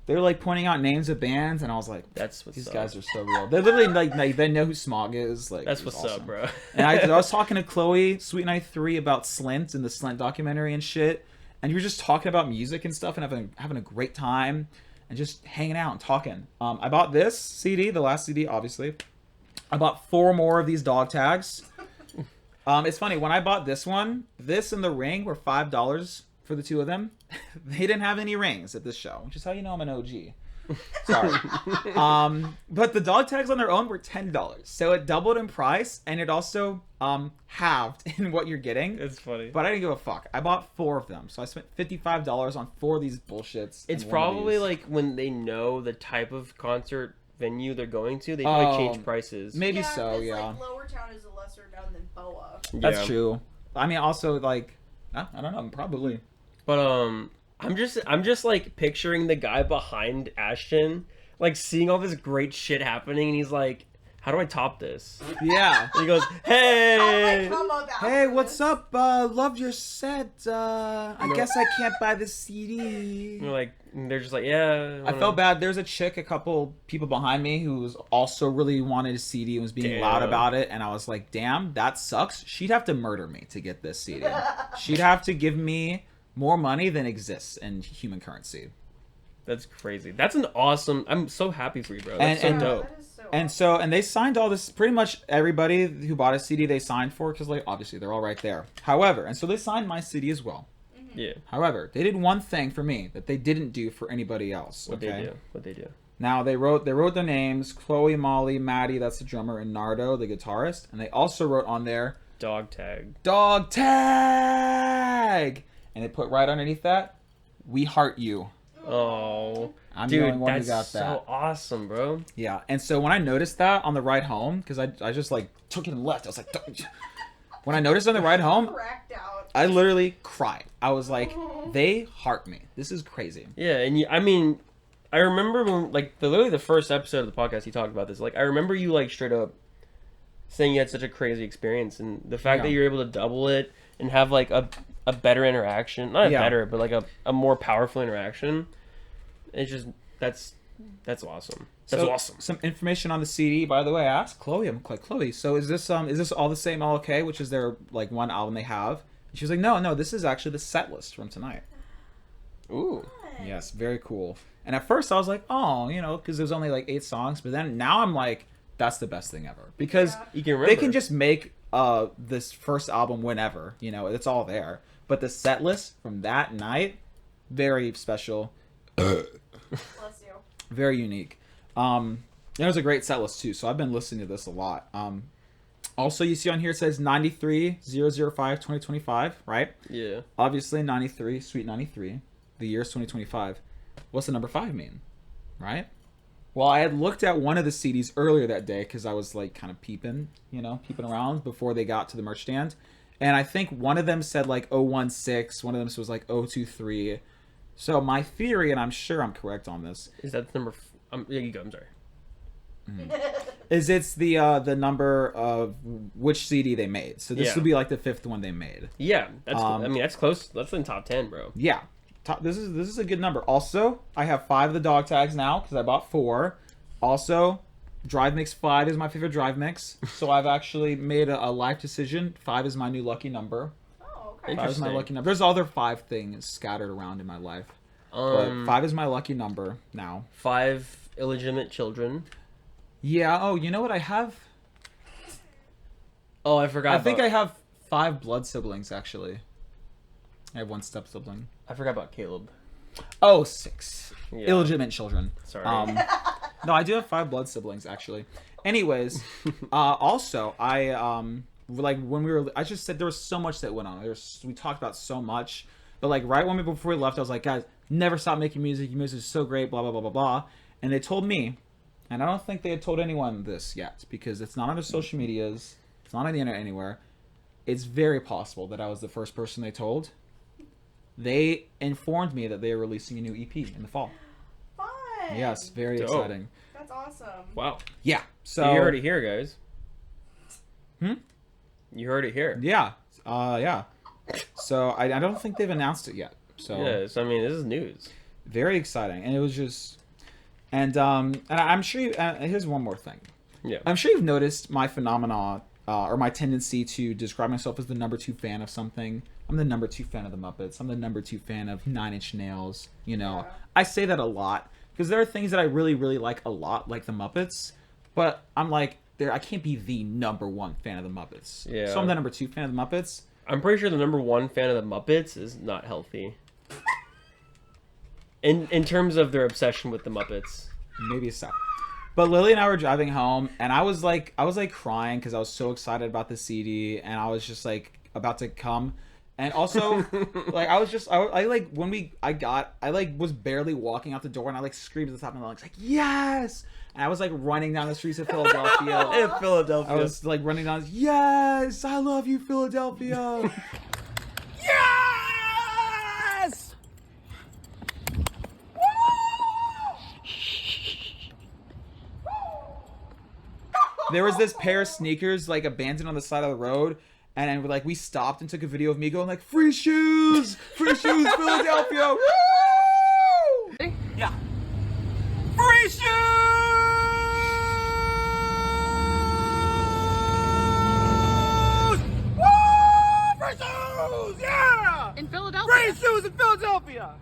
They were like pointing out names of bands, and I was like, That's what's "These up. guys are so real." They literally like they know who Smog is. Like, That's it was what's awesome. up, bro. And I was talking to Chloe, Sweet93, about Slint and the Slint documentary and shit. And you were just talking about music and stuff and having a great time and just hanging out and talking. I bought this CD, the last CD, obviously. I bought 4 more of these dog tags. It's funny, when I bought this one, this and the ring were $5 for the 2 of them. They didn't have any rings at this show, which is how you know I'm an OG. Sorry. But the dog tags on their own were $10. So it doubled in price, and it also halved in what you're getting. It's funny. But I didn't give a fuck. I bought 4 of them. So I spent $55 on 4 of these bullshits. It's and one of probably these. like when they know the type of concert venue they're going to, they probably change prices. Maybe Yeah, so, 'cause, yeah. Like, Lower Town is a lesser known than Boa. That's Yeah. true. I mean, also, like, I don't know, probably. But I'm just like picturing the guy behind Ashton, like seeing all this great shit happening, and he's like how do I top this? Yeah. And he goes, How do I hey. come about Hey, what's this? up? Loved your set. I guess I can't buy the CD. And they're just like, yeah. I felt bad. There's a chick, a couple people behind me who was also really wanted a CD and was being loud about it. And I was like, damn, that sucks. She'd have to murder me to get this CD. She'd have to give me more money than exists in human currency. That's crazy. That's an awesome. I'm so happy for you, bro. That's so dope. That is so awesome. And they signed all this, pretty much everybody who bought a CD they signed for, because like obviously they're all right there. However, and so they signed my CD as well. Yeah. However, they did one thing for me that they didn't do for anybody else. What they do? Now they wrote their names: Chloe, Molly, Maddie, that's the drummer, and Nardo, the guitarist. And they also wrote on there Dog tag. dog tag, and they put right underneath that, "We heart you." Oh, I'm the dude, only one who that's got so that. awesome, bro. Yeah, and so when I noticed that on the ride home, because I just like took it and left, I was like, "Don't." When I noticed on the ride home, Cracked out. I literally cried. I was like, they heart me. This is crazy. Yeah, and I mean, I remember when literally the first episode of the podcast he talked about this. Like, I remember you like straight up saying you had such a crazy experience, and the fact that you're able to double it and have like a better interaction, not a better, but like a more powerful interaction. It's just that's awesome. That's awesome. Some information on the CD, by the way. I asked Chloe. I'm like, Chloe, so is this all the same All Okay, which is their like one album they have? And she was like, no, this is actually the set list from tonight. Ooh. Yes, very cool. And at first I was like, oh, because there's only like 8 songs, but then now I'm like, that's the best thing ever, because You can remember. they can just make this first album whenever, it's all there. But the set list from that night, very special. Bless you. Very unique. It was a great set list too, so I've been listening to this a lot. Also, you see on here it says 93-005-2025, right? Yeah. Obviously 93, Sweet 93. The year's 2025. What's the number 5 mean? Right? Well, I had looked at one of the CDs earlier that day because I was like kind of peeping around before they got to the merch stand. And I think one of them said like 016, one of them was like 023. So my theory, and I'm sure I'm correct on this, Is that the number? Yeah, you go. I'm sorry. is it's the number of which CD they made. So this will be like the 5th one they made. Yeah, that's. I mean, that's close. That's in top 10, bro. Yeah, this is a good number. Also, I have 5 of the dog tags now because I bought 4. Also, Drive Mix 5 is my favorite Drive Mix. So I've actually made a life decision. 5 is my new lucky number. Oh, okay. 5 is my lucky number. There's other 5 things scattered around in my life. But 5 is my lucky number now. 5 illegitimate children. Yeah. Oh, you know what I have? Oh, I forgot. I think I have 5 blood siblings actually. I have 1 step sibling. I forgot about Caleb. Oh, 6 Yeah. illegitimate children. Sorry. No, I do have 5 blood siblings actually. Anyways, also I like when we were, I just said there was so much that went on. We talked about so much, but like right before we left, I was like, guys, never stop making music. Your music is so great. Blah blah blah blah blah. And they told me, and I don't think they had told anyone this yet because it's not on the social medias. It's not on the internet anywhere. It's very possible that I was the first person they told. They informed me that they are releasing a new EP in the fall. Fun. Yes, very Dope. exciting. That's awesome. Wow. Yeah. So You heard it here, guys. Hmm? You heard it here. Yeah. Yeah. So I don't think they've announced it yet. So Yes, I mean, this is news. very exciting, and it was just, and I'm sure you. Here's one more thing. Yeah. I'm sure you've noticed my phenomena or my tendency to describe myself as the number 2 fan of something. I'm the number 2 fan of the Muppets. I'm the number 2 fan of 9 Inch Nails. Yeah. I say that a lot because there are things that I really, really like a lot, like the Muppets. But I'm like, I can't be the number 1 fan of the Muppets. Yeah. So I'm the number 2 fan of the Muppets. I'm pretty sure the number 1 fan of the Muppets is not healthy. In terms of their obsession with the Muppets. Maybe so. But Lily and I were driving home, and I was like crying because I was so excited about the CD, and I was just like about to come. And also, like, I was barely walking out the door, and I like screamed at the top of my lungs, like, yes! And I was like running down the streets of Philadelphia. In Philadelphia. I was like running down, yes! I love you, Philadelphia! Yes! there was this pair of sneakers like abandoned on the side of the road, and then like we stopped and took a video of me going like, free shoes, Philadelphia. Woo! Yeah. Free shoes! Woo! Free shoes! Yeah! In Philadelphia. Free shoes in Philadelphia!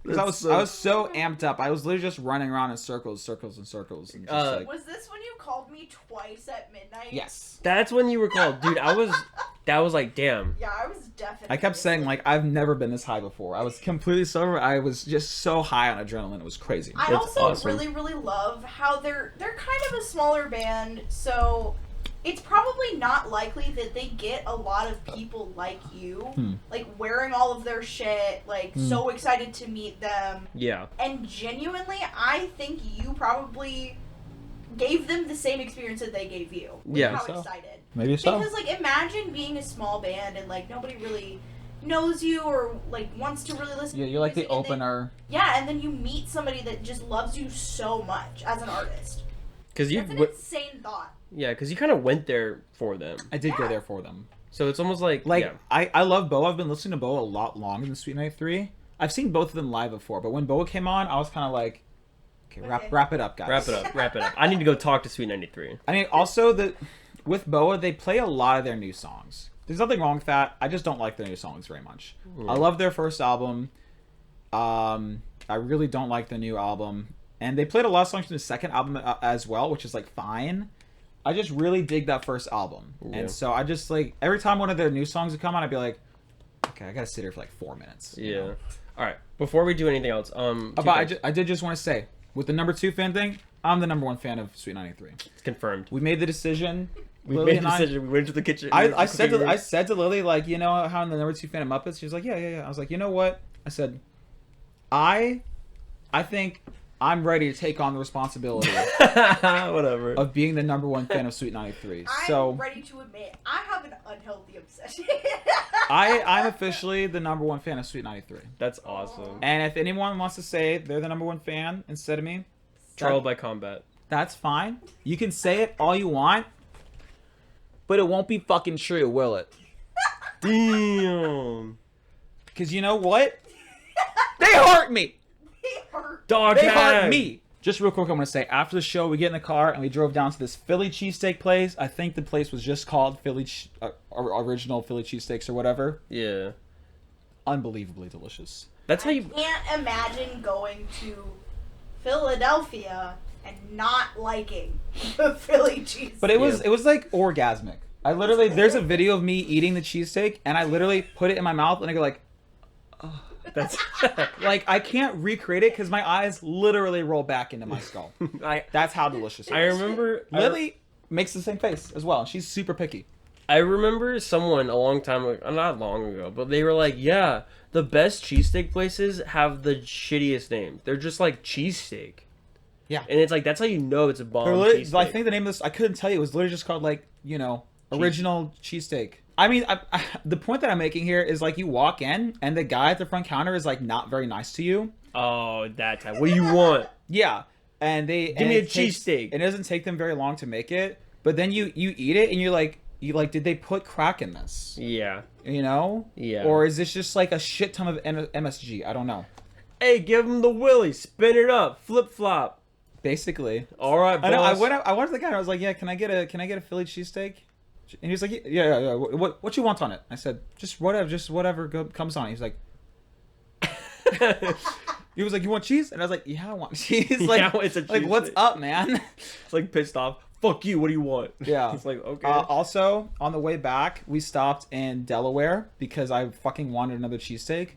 Because I was so amped up. I was literally just running around in circles. And just like, Was this when you called me twice at midnight? yes. That's when you were called, dude. That was like, damn. Yeah, I was definitely. I kept saying like, I've never been this high before. I was completely sober. I was just so high on adrenaline. It was crazy. I That's also awesome. really love how they're kind of a smaller band, so it's probably not likely that they get a lot of people like you, like wearing all of their shit, like so excited to meet them. Yeah. And genuinely, I think you probably gave them the same experience that they gave you. With Yeah. How So. excited. Maybe so. Because like imagine being a small band and like nobody really knows you or like wants to really listen Yeah, to you're like the music, and then- opener. yeah, and then you meet somebody that just loves you so much as an artist. Because you, That's an insane thought. yeah, because you kind of went there for them. I did go Yeah. there for them. So it's almost like, Like yeah. I love Boa. I've been listening to Boa a lot longer than Sweet93. I've seen both of them live before, but when Boa came on, I was kind of like, okay, wrap it up, guys. Wrap it up. I need to go talk to Sweet93. I mean, also with Boa, they play a lot of their new songs. There's nothing wrong with that. I just don't like their new songs very much. I love their first album. I really don't like the new album, and they played a lot of songs from the second album as well, which is like fine. I just really dig that first album, Yeah. and so I just like every time one of their new songs would come on, I'd be like, okay, I gotta sit here for like 4 minutes. you Yeah. know? All right. Before we do anything else, two But things. I did just want to say, with the number 2 fan thing, I'm the number 1 fan of Sweet93. It's confirmed. We made the decision. We Lily made and the I- decision. We went to the kitchen. I said to Lily, like, you know how I'm the number 2 fan of Muppets? She was like, yeah. I was like, you know what? I said, I think I'm ready to take on the responsibility Whatever. of being the number 1 fan of Sweet93. I'm So ready to admit I have an unhealthy obsession. I'm officially the number 1 fan of Sweet93. That's awesome. And if anyone wants to say they're the number 1 fan instead of me, Trial by combat. that's fine. You can say it all you want, but it won't be fucking true, will it? Damn. Because you know what? They hurt me. It hurt. Dog They tag. hurt me. Just real quick, I'm going to say, after the show, we get in the car and we drove down to this Philly cheesesteak place. I think the place was just called Original Philly Cheesesteaks or whatever. Yeah. Unbelievably delicious. That's how I you. can't imagine going to Philadelphia and not liking the Philly cheese. But it was like orgasmic. I literally, there's a video of me eating the cheesesteak and I literally put it in my mouth and I go like, That's. like I can't recreate it because my eyes literally roll back into my skull. That's how delicious it I is. remember. Lily makes the same face as well. She's super picky. I remember someone a long time ago, not long ago, but they were like, yeah, the best cheesesteak places have the shittiest name. They're just like cheesesteak. Yeah. And it's like, that's how you know it's a bomb cheesesteak. I think the name of this, I couldn't tell you. It was literally just called like, you know, original cheesesteak. I mean, the point that I'm making here is like you walk in and the guy at the front counter is like not very nice to you. Oh, that time. What do you want? Yeah. And Give me a cheesesteak. It doesn't take them very long to make it. But then you eat it and you're like, did they put crack in this? Yeah. You know? Yeah. Or is this just like a shit ton of MSG? I don't know. Hey, give him the willy. Spin it up. Flip flop. Basically. All right, boss. I know. I went to the guy and I was like, yeah, can I get a Philly cheesesteak? And he was like, yeah. What you want on it? I said, just whatever comes on it. He's like, he was like, you want cheese? And I was like, yeah, I want cheese. Like, Yeah, it's a like what's cheesesteak. up, man? It's like pissed off. Fuck you. What do you want? Yeah. It's like, okay. Also, on the way back, we stopped in Delaware because I fucking wanted another cheesesteak,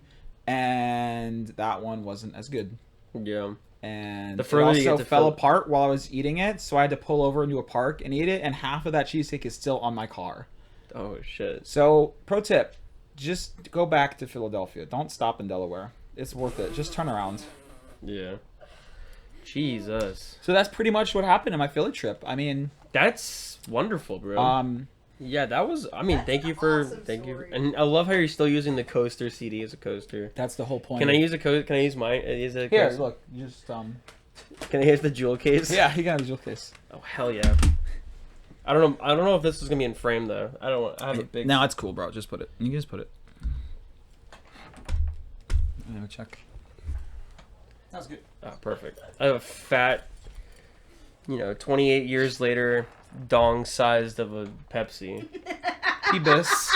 and that one wasn't as good. Yeah. And The it further you also get to fell Phil- apart while I was eating it, so I had to pull over into a park and eat it, and half of that cheesesteak is still on my car. Oh, shit. So, pro tip, just go back to Philadelphia. Don't stop in Delaware. It's worth it. Just turn around. Yeah. Jesus. So that's pretty much what happened in my Philly trip. I mean, That's wonderful, bro. Yeah, that was. I mean, That's thank an you for awesome thank you, story. and I love how you're still using the coaster CD as a coaster. that's the whole point. Can I use a coaster? Can I use mine? Is it a Here, coaster? look. You just Can I use the jewel case? Yeah, you got a jewel case. Oh hell yeah. I don't know. I don't know if this is gonna be in frame though. I don't. Want, I have a big. No, it's cool, bro. Just put it. You can just put it. Let me check. That was good. Oh, perfect. I have a fat, 28 years later, dong sized of a Pepsi. T-bis.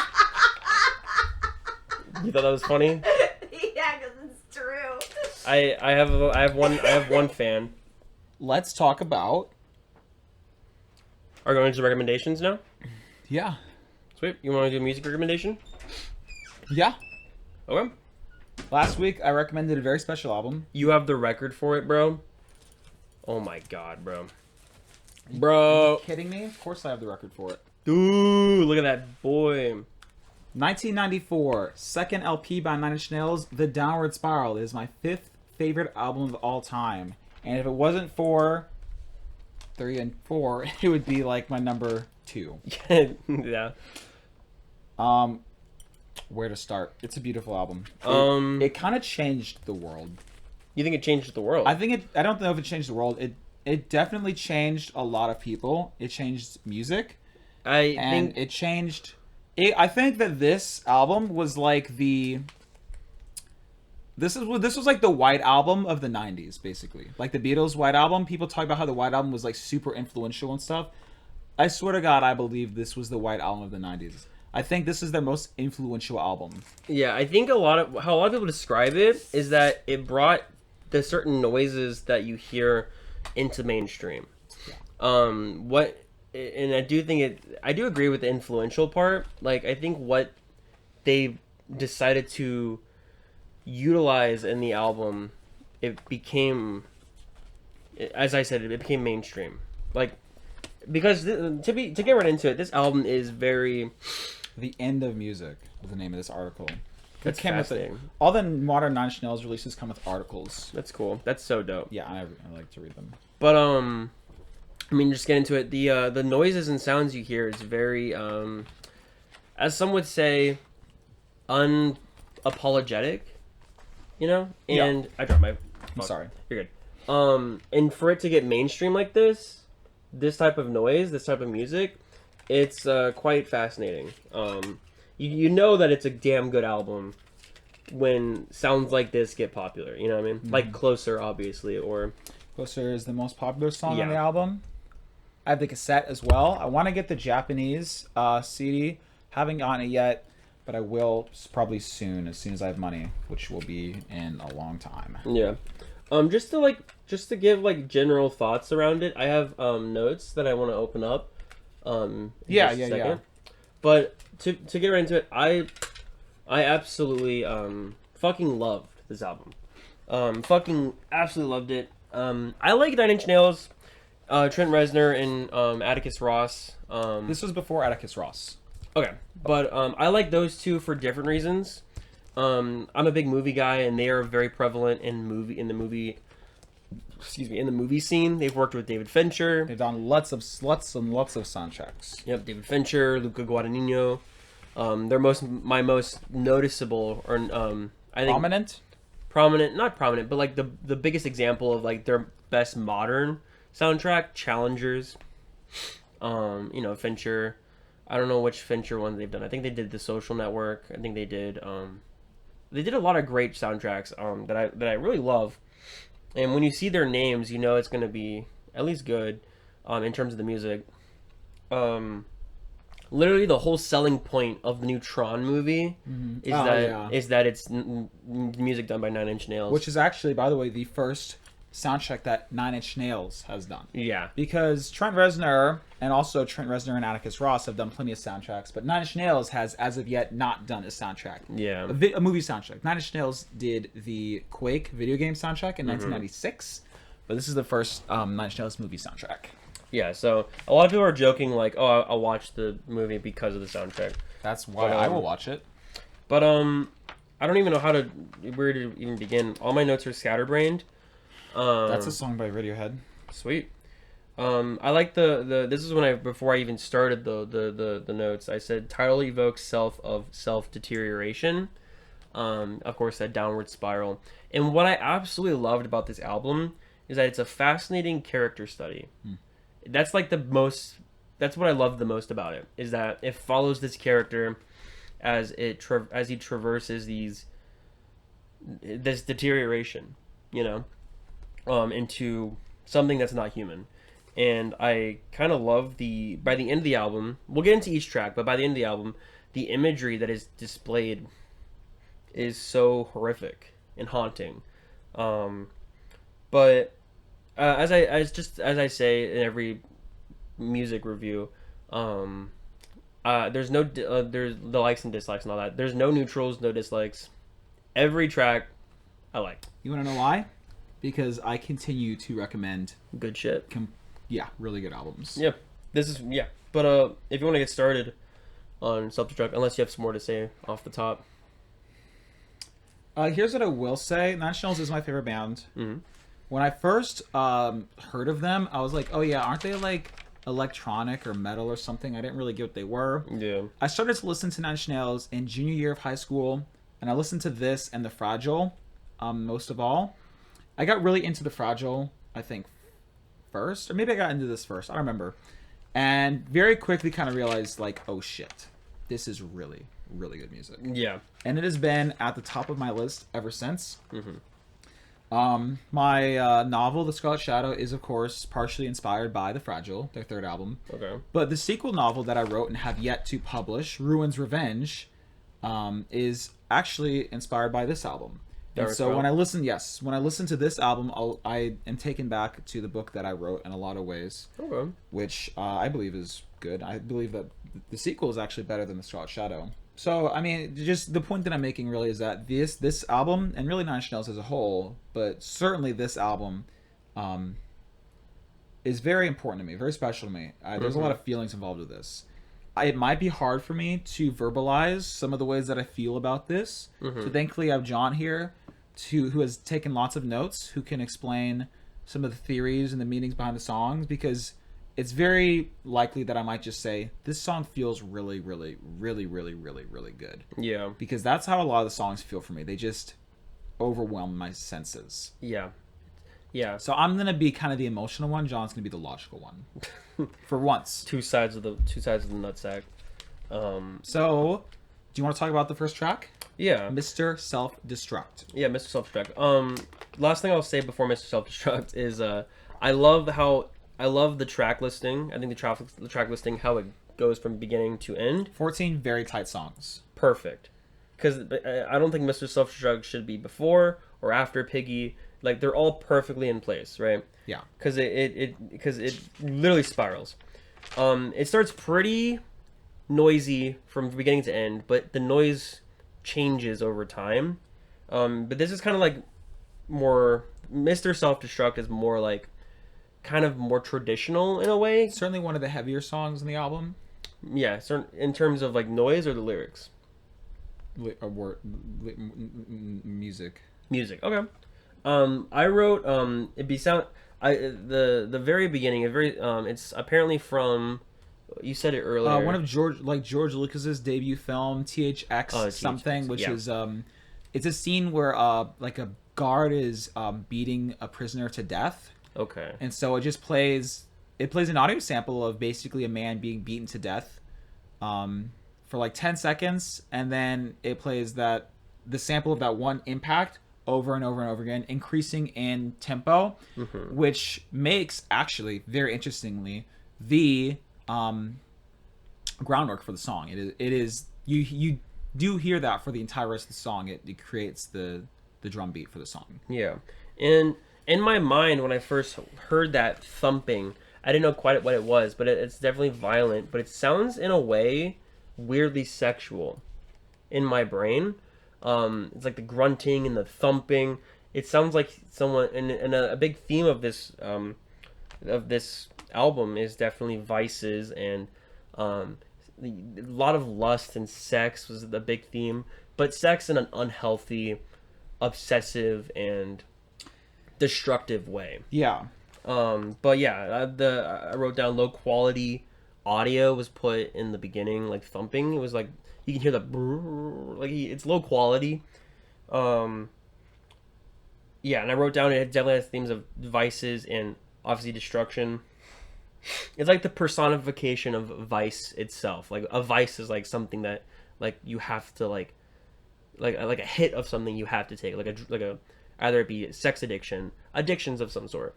You thought that was funny? Yeah, because it's true. I have one fan. Let's talk about. Are we going to recommendations now? Yeah. Sweet. You want to do a music recommendation? Yeah. Okay. Last week I recommended a very special album. You have the record for it, bro. Oh my god, bro. Bro. Are you kidding me? Of course I have the record for it. Dude, look at that boy. 1994, second LP by Nine Inch Nails, The Downward Spiral is my 5th favorite album of all time. And if it wasn't for 3 and 4, it would be like my number 2. Yeah. Where to start? It's a beautiful album. It kind of changed the world. You think it changed the world? I don't know if it changed the world. It definitely changed a lot of people. It changed music. I think that this album was like this was like the White Album of the 90s, basically. Like the Beatles' White Album. People talk about how the White Album was like super influential and stuff. I swear to God, I believe this was the White Album of the 90s. I think this is their most influential album. Yeah, I think how a lot of people describe it is that it brought the certain noises that you hear into mainstream. Yeah. And I do think I do agree with the influential part. Like, I think what they decided to utilize in the album, it became, as I said, it became mainstream. Like, because to get right into it, this album is very... The End of Music was the name of this article. That's fascinating. All the modern Nine Inch Nails releases come with articles. That's cool. That's so dope. Yeah, I like to read them. But I mean, just get into it. The noises and sounds you hear is very, as some would say, unapologetic. And Yeah. I dropped my. I'm sorry. You're good. And for it to get mainstream like this type of noise, this type of music, it's quite fascinating. You know that it's a damn good album when sounds like this get popular. You know what I mean? Mm-hmm. Like Closer, obviously, or Closer is the most popular song on Yeah. the album. I have the cassette as well. I want to get the Japanese CD. Haven't gotten it yet, but I will probably soon, as soon as I have money, which will be in a long time. Yeah. Just to give like general thoughts around it, I have notes that I want to open up. Yeah. But to get right into it, I absolutely fucking loved this album. Fucking absolutely loved it. I like Nine Inch Nails, Trent Reznor and Atticus Ross. This was before Atticus Ross. Okay, but I like those two for different reasons. I'm a big movie guy, and they are very prevalent in the movie scene. They've worked with David Fincher. They've done lots of soundtracks. Yep, David Fincher, Luca Guadagnino. They're my most noticeable, or I think not prominent, but like the biggest example of like their best modern soundtrack, Challengers. Fincher. I don't know which Fincher one they've done. I think they did The Social Network. I think they did a lot of great soundtracks that I really love. And when you see their names, you know it's going to be at least good in terms of the music. Literally the whole selling point of the new Tron movie is that it's music done by Nine Inch Nails. Which is actually, by the way, the first soundtrack that Nine Inch Nails has done. Yeah. Because Trent Reznor and Atticus Ross have done plenty of soundtracks, but Nine Inch Nails has, as of yet, not done a soundtrack. Yeah. A movie soundtrack. Nine Inch Nails did the Quake video game soundtrack in 1996, but this is the first Nine Inch Nails movie soundtrack. Yeah, so a lot of people are joking like, oh, I'll watch the movie because of the soundtrack. That's why I will watch it. But I don't even know where to even begin. All my notes are scatterbrained. That's a song by Radiohead. Sweet. I like this is when before I even started the notes, I said title evokes self deterioration. Of course, that downward spiral. And what I absolutely loved about this album is that it's a fascinating character study. That's like the most that's what I love the most about it, is that it follows this character as as he traverses this deterioration, you know, into something that's not human. And I kind of love by the end of the album, we'll get into each track, but by the end of the album, the imagery that is displayed is so horrific and haunting. But as I say in every music review, there's the likes and dislikes and all that. There's no neutrals, no dislikes. Every track I like. You want to know why? Because I continue to recommend Good shit. really good albums. Yeah, But if you want to get started on Self-Destruct, unless you have some more to say off the top. Here's what I will say. Nine Inch Nails is my favorite band. Mm-hmm. When I first heard of them, I was like, oh yeah, aren't they like electronic or metal or something? I didn't really get what they were. Yeah. I started to listen to Nine Inch Nails in junior year of high school, and I listened to this and The Fragile most of all. I got really into The Fragile, I think, first. Or maybe I got into this first. I don't remember. And very quickly kind of realized, like, oh shit, this is really, really good music. Yeah. And it has been at the top of my list ever since. Mm-hmm. My novel, The Scarlet Shadow, is of course partially inspired by The Fragile, their third album. Okay. But the sequel novel that I wrote and have yet to publish, Ruin's Revenge, is actually inspired by this album. And so when I listen to this album, I am taken back to the book that I wrote in a lot of ways, Okay. which I believe is good. I believe that the sequel is actually better than The Scarlet Shadow. So, I mean, just the point that I'm making really is that this album, and really Nine Inch Nails as a whole, but certainly this album, is very important to me, very special to me. There's a lot of feelings involved with this. It might be hard for me to verbalize some of the ways that I feel about this. So thankfully I have John here, who has taken lots of notes, who can explain some of the theories and the meanings behind the songs, because it's very likely that I might just say, this song feels really, really, really, really, really, really good. Yeah. Because that's how a lot of the songs feel for me. They just overwhelm my senses. Yeah. Yeah. So I'm going to be kind of the emotional one. John's going to be the logical one. For once. Two sides of the nutsack. So, do you want to talk about the first track? Yeah. Mr. Self-Destruct. Yeah, Mr. Self-Destruct. Last thing I'll say before Mr. Self-Destruct is I love the track listing. I think the track listing, how it goes from beginning to end. 14 very tight songs. Perfect. Because I don't think Mr. Self-Destruct should be before or after Piggy. Like, they're all perfectly in place, right? Yeah. Because it literally spirals. It starts pretty noisy from beginning to end, but the noise changes over time. But this is kind of like more... Mr. Self-Destruct is more like kind of more traditional in a way. Certainly one of the heavier songs in the album. Yeah, in terms of like noise or the lyrics. Music. Music. Okay. I wrote the very beginning. It's apparently from. You said it earlier. One of George Lucas's debut film, THX something, which is it's a scene where like a guard is beating a prisoner to death. Okay. And so it just plays an audio sample of basically a man being beaten to death for like 10 seconds, and then it plays the sample of that one impact over and over and over again, increasing in tempo, which makes, actually, very interestingly, the groundwork for the song. It is you do hear that for the entire rest of the song. It creates the drum beat for the song. Yeah. And in my mind, when I first heard that thumping, I didn't know quite what it was, but it's definitely violent. But it sounds, in a way, weirdly sexual in my brain. It's like the grunting and the thumping. It sounds like someone, and a big theme of this album is definitely vices, and a lot of lust and sex was the big theme. But sex in an unhealthy, obsessive, and destructive way. Yeah. But yeah, I wrote down low quality audio was put in the beginning, like thumping. It was like you can hear the brrr, like it's low quality. Yeah, and I wrote down it definitely has themes of vices and obviously destruction. it's like the personification of vice itself. Like a vice is like something that like you have to like a hit of something you have to take, like a either it be sex addiction, addictions of some sort,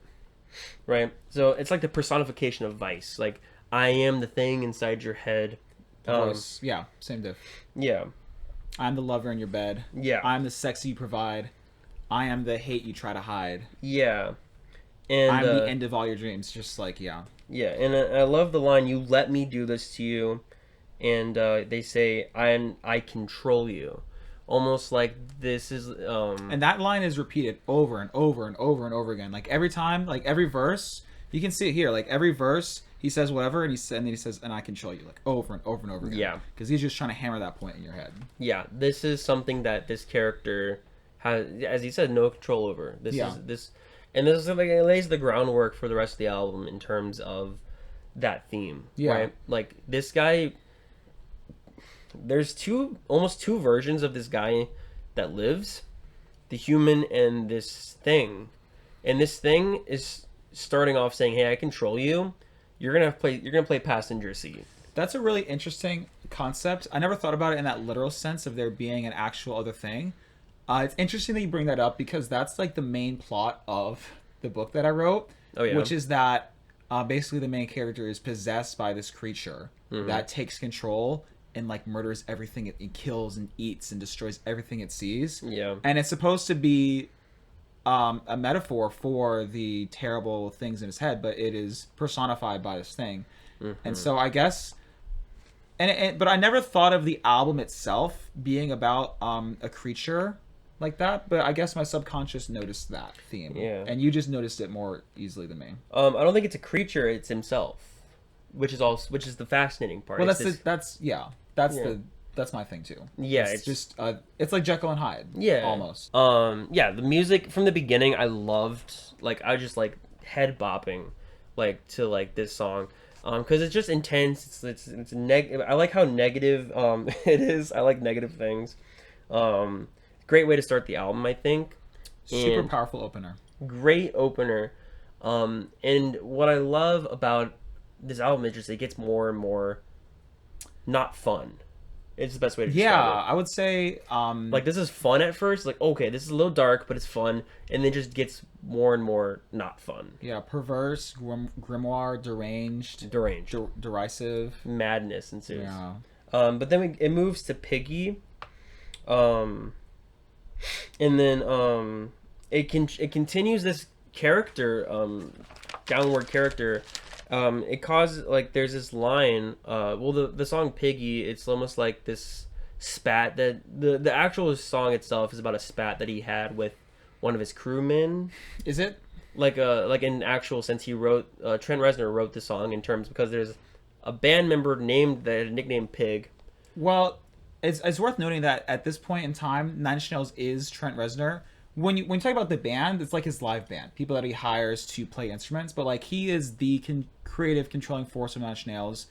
right? So it's like the personification of vice. Like I am the thing inside your head. Yeah, same diff. Yeah, I'm the lover in your bed. Yeah. I'm the sex you provide. I am the hate you try to hide. yeah, and I'm the end of all your dreams. Just like, yeah. yeah, and I love the line, "You let me do this to you," and they say, "I control you." Almost like this is And that line is repeated over and over and over and over again. Like every time, like every verse, you can see it here. Like every verse, he says whatever, and then he says, "And I control you," like over and over and over again. Yeah. Because he's just trying to hammer that point in your head. yeah, this is something that this character has, as he said, no control over. This Yeah. is this, and this is like it lays the groundwork for the rest of the album in terms of that theme. Yeah. Right? Like this guy, there's almost two versions of this guy that lives, the human and this thing, and this thing is starting off saying, "Hey, I control you. You're gonna play passenger seat." That's a really interesting concept. I never thought about it in that literal sense of there being an actual other thing. It's interesting that you bring that up because that's like the main plot of the book that I wrote. Oh, yeah. Which is that basically the main character is possessed by this creature that takes control and like murders everything it kills and eats and destroys everything it sees. Yeah. And it's supposed to be a metaphor for the terrible things in his head, but it is personified by this thing. And so I guess, but I never thought of the album itself being about a creature like that. But I guess my subconscious noticed that theme. Yeah. And you just noticed it more easily than me. I don't think it's a creature; it's himself, which is the fascinating part. Well, It's that's my thing too. Yeah, it's just it's like Jekyll and Hyde. Yeah. Almost. Yeah, the music from the beginning I loved. Like I was just like head bopping like to like this song. Cuz it's just intense. It's I like how negative it is. I like negative things. Great way to start the album, I think. Super And powerful opener. great opener. And what I love about this album is just it gets more and more not fun. It's the best way to describe Yeah, it. I would say Like this is fun at first, like okay, this is a little dark, but it's fun, and then just gets more and more not fun. yeah, perverse, grimoire, deranged, Deranged. derisive. Madness ensues. Yeah. But then it moves to Piggy. And then it continues this character, downward character. It causes like there's this line. Well, the song Piggy, it's almost like this spat that the actual song itself is about a spat that he had with one of his crewmen. Is it? Like in actual sense, he wrote Trent Reznor wrote the song in terms because there's a band member named that had a nickname Pig. Well, it's worth noting that at this point in time, Nine Inch Nails is Trent Reznor. When you talk about the band, it's like his live band, people that he hires to play instruments. But like he is the creative controlling force of Nine Inch Nails.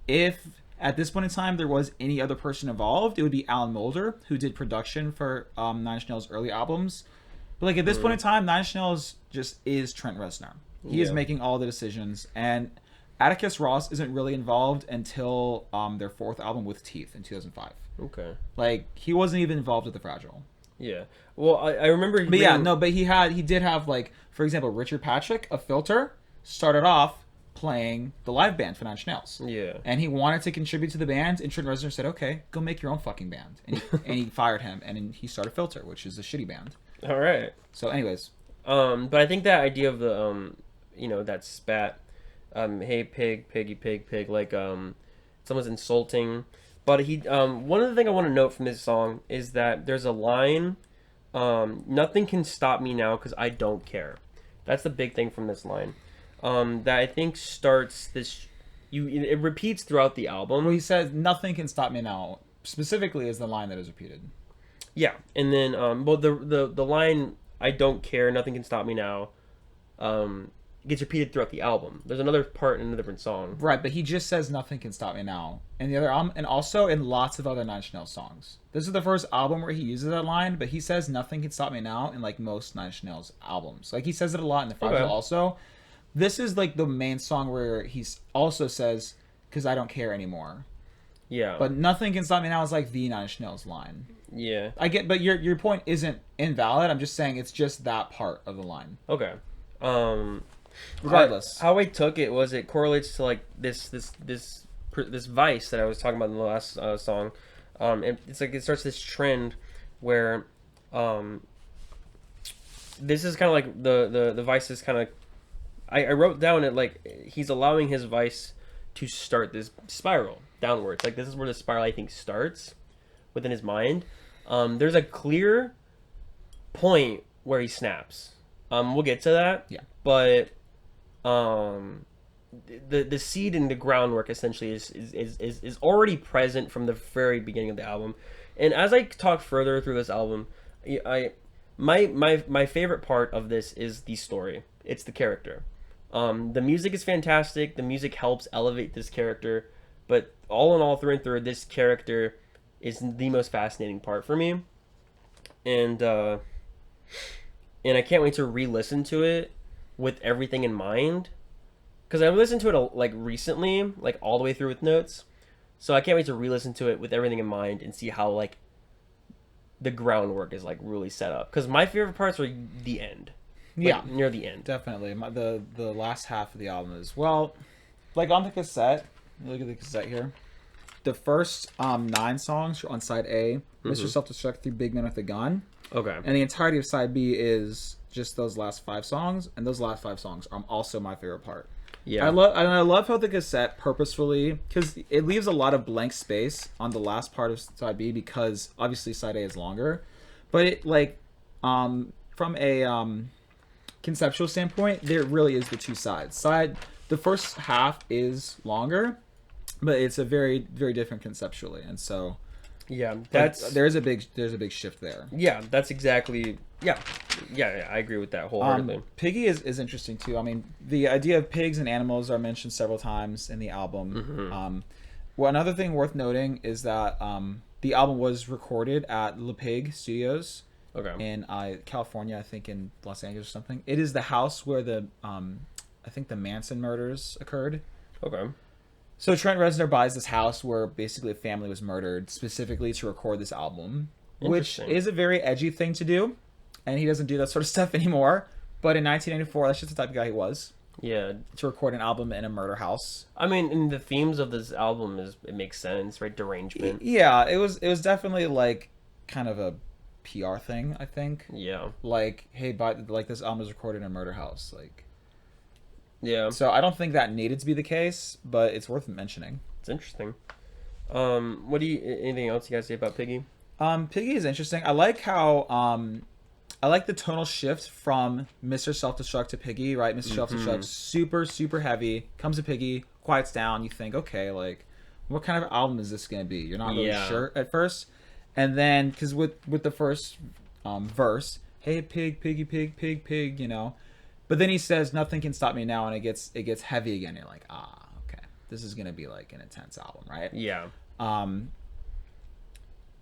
If at this point in time there was any other person involved, it would be Alan Moulder, who did production for Nine Inch Nails' early albums. But like at this point in time, Nine Inch Nails just is Trent Reznor. He is Yeah. making all the decisions, and Atticus Ross isn't really involved until their fourth album with Teeth in 2005. Okay. Like he wasn't even involved with the Fragile. Yeah. Well, I remember. But yeah, no, but he did have, like, for example, Richard Patrick of Filter started off playing the live band for Nine Inch Nails. Yeah. And he wanted to contribute to the band, and Trent Reznor said, "Okay, go make your own fucking band." And he fired him, and then he started Filter, which is a shitty band. All right. So, anyways, But I think that idea of the that spat, hey pig, piggy, pig, like someone's insulting. But he one of the things I want to note from this song is that there's a line, nothing can stop me now because I don't care. That's the big thing from this line. That I think starts this. It repeats throughout the album. well, he says, "Nothing can stop me now." Specifically, is the line that is repeated. Yeah, and then well the line I don't care, nothing can stop me now, gets repeated throughout the album. There's another part in a different song. Right, but he just says "Nothing can stop me now" in the other album, and also in lots of other Nine Inch Nails songs. This is the first album where he uses that line, but he says "Nothing can stop me now" in like most Nine Inch Nails albums. Like he says it a lot in the Fragile Okay. also. This is like the main song where he also says, "Cause I don't care anymore." Yeah. But Nothing Can Stop Me Now is like the Nine Inch Nails line. Yeah. I get, but your point isn't invalid. I'm just saying it's just that part of the line. Okay. Regardless, how I took it was it correlates to like this vice that I was talking about in the last song. It's like it starts this trend where this is kind of like the vice is kind of. I wrote down it like he's allowing his vice to start this spiral downwards. Like this is where the spiral I think starts within his mind. There's a clear point where he snaps. We'll get to that. Yeah. But the seed and the groundwork essentially is already present from the very beginning of the album. And as I talk further through this album, my favorite part of this is the story. It's the character. The music is fantastic. The music helps elevate this character, but all in all, through and through, this character is the most fascinating part for me. And I can't wait to re-listen to it with everything in mind, because I listened to it like recently, like all the way through with notes. So I can't wait to re-listen to it with everything in mind and see how like the groundwork is like really set up. Because my favorite parts are the end. yeah, Near the end. definitely. The last half of the album is, well, like on the cassette. Look at the cassette here. The first 9 songs are on side A, Mr. Self-Destruct, Through Big Men with a Gun. Okay. And the entirety of side B is just those last 5 songs, and those last 5 songs are also my favorite part. Yeah. I love how the cassette purposefully, because it leaves a lot of blank space on the last part of side B, because obviously side A is longer, but it like from a conceptual standpoint, there really is the two sides. The first half is longer, but it's a very, very different conceptually, and so Yeah, there's a big shift there. Yeah, that's exactly. Yeah, I agree with that wholeheartedly. Piggy is interesting too. I mean, the idea of pigs and animals are mentioned several times in the album. Well, another thing worth noting is that the album was recorded at Le Pig Studios in California, I think in Los Angeles or something. It is the house where the I think the Manson murders occurred. Okay. So Trent Reznor buys this house where basically a family was murdered specifically to record this album, which is a very edgy thing to do, and he doesn't do that sort of stuff anymore. But in 1994, that's just the type of guy he was. Yeah. To record an album in a murder house. I mean, and the themes of this album it makes sense, right? Derangement. Yeah, it was definitely like kind of a PR thing, I think. Yeah. Like, hey, like this album is recorded in a murder house, like. Yeah. So I don't think that needed to be the case, but it's worth mentioning. It's interesting. Anything else you guys say about Piggy? Piggy is interesting. I like how I like the tonal shift from Mr. Self-Destruct to Piggy, right? Mr. Self-Destruct, super, super heavy. Comes to Piggy, quiets down. You think, okay, like, what kind of album is this going to be? You're not really sure at first. And then, because with the first verse, hey, pig, piggy, pig, pig, pig, you know. But then he says, nothing can stop me now, and it gets heavy again. You're like, okay. This is going to be, like, an intense album, right? Yeah.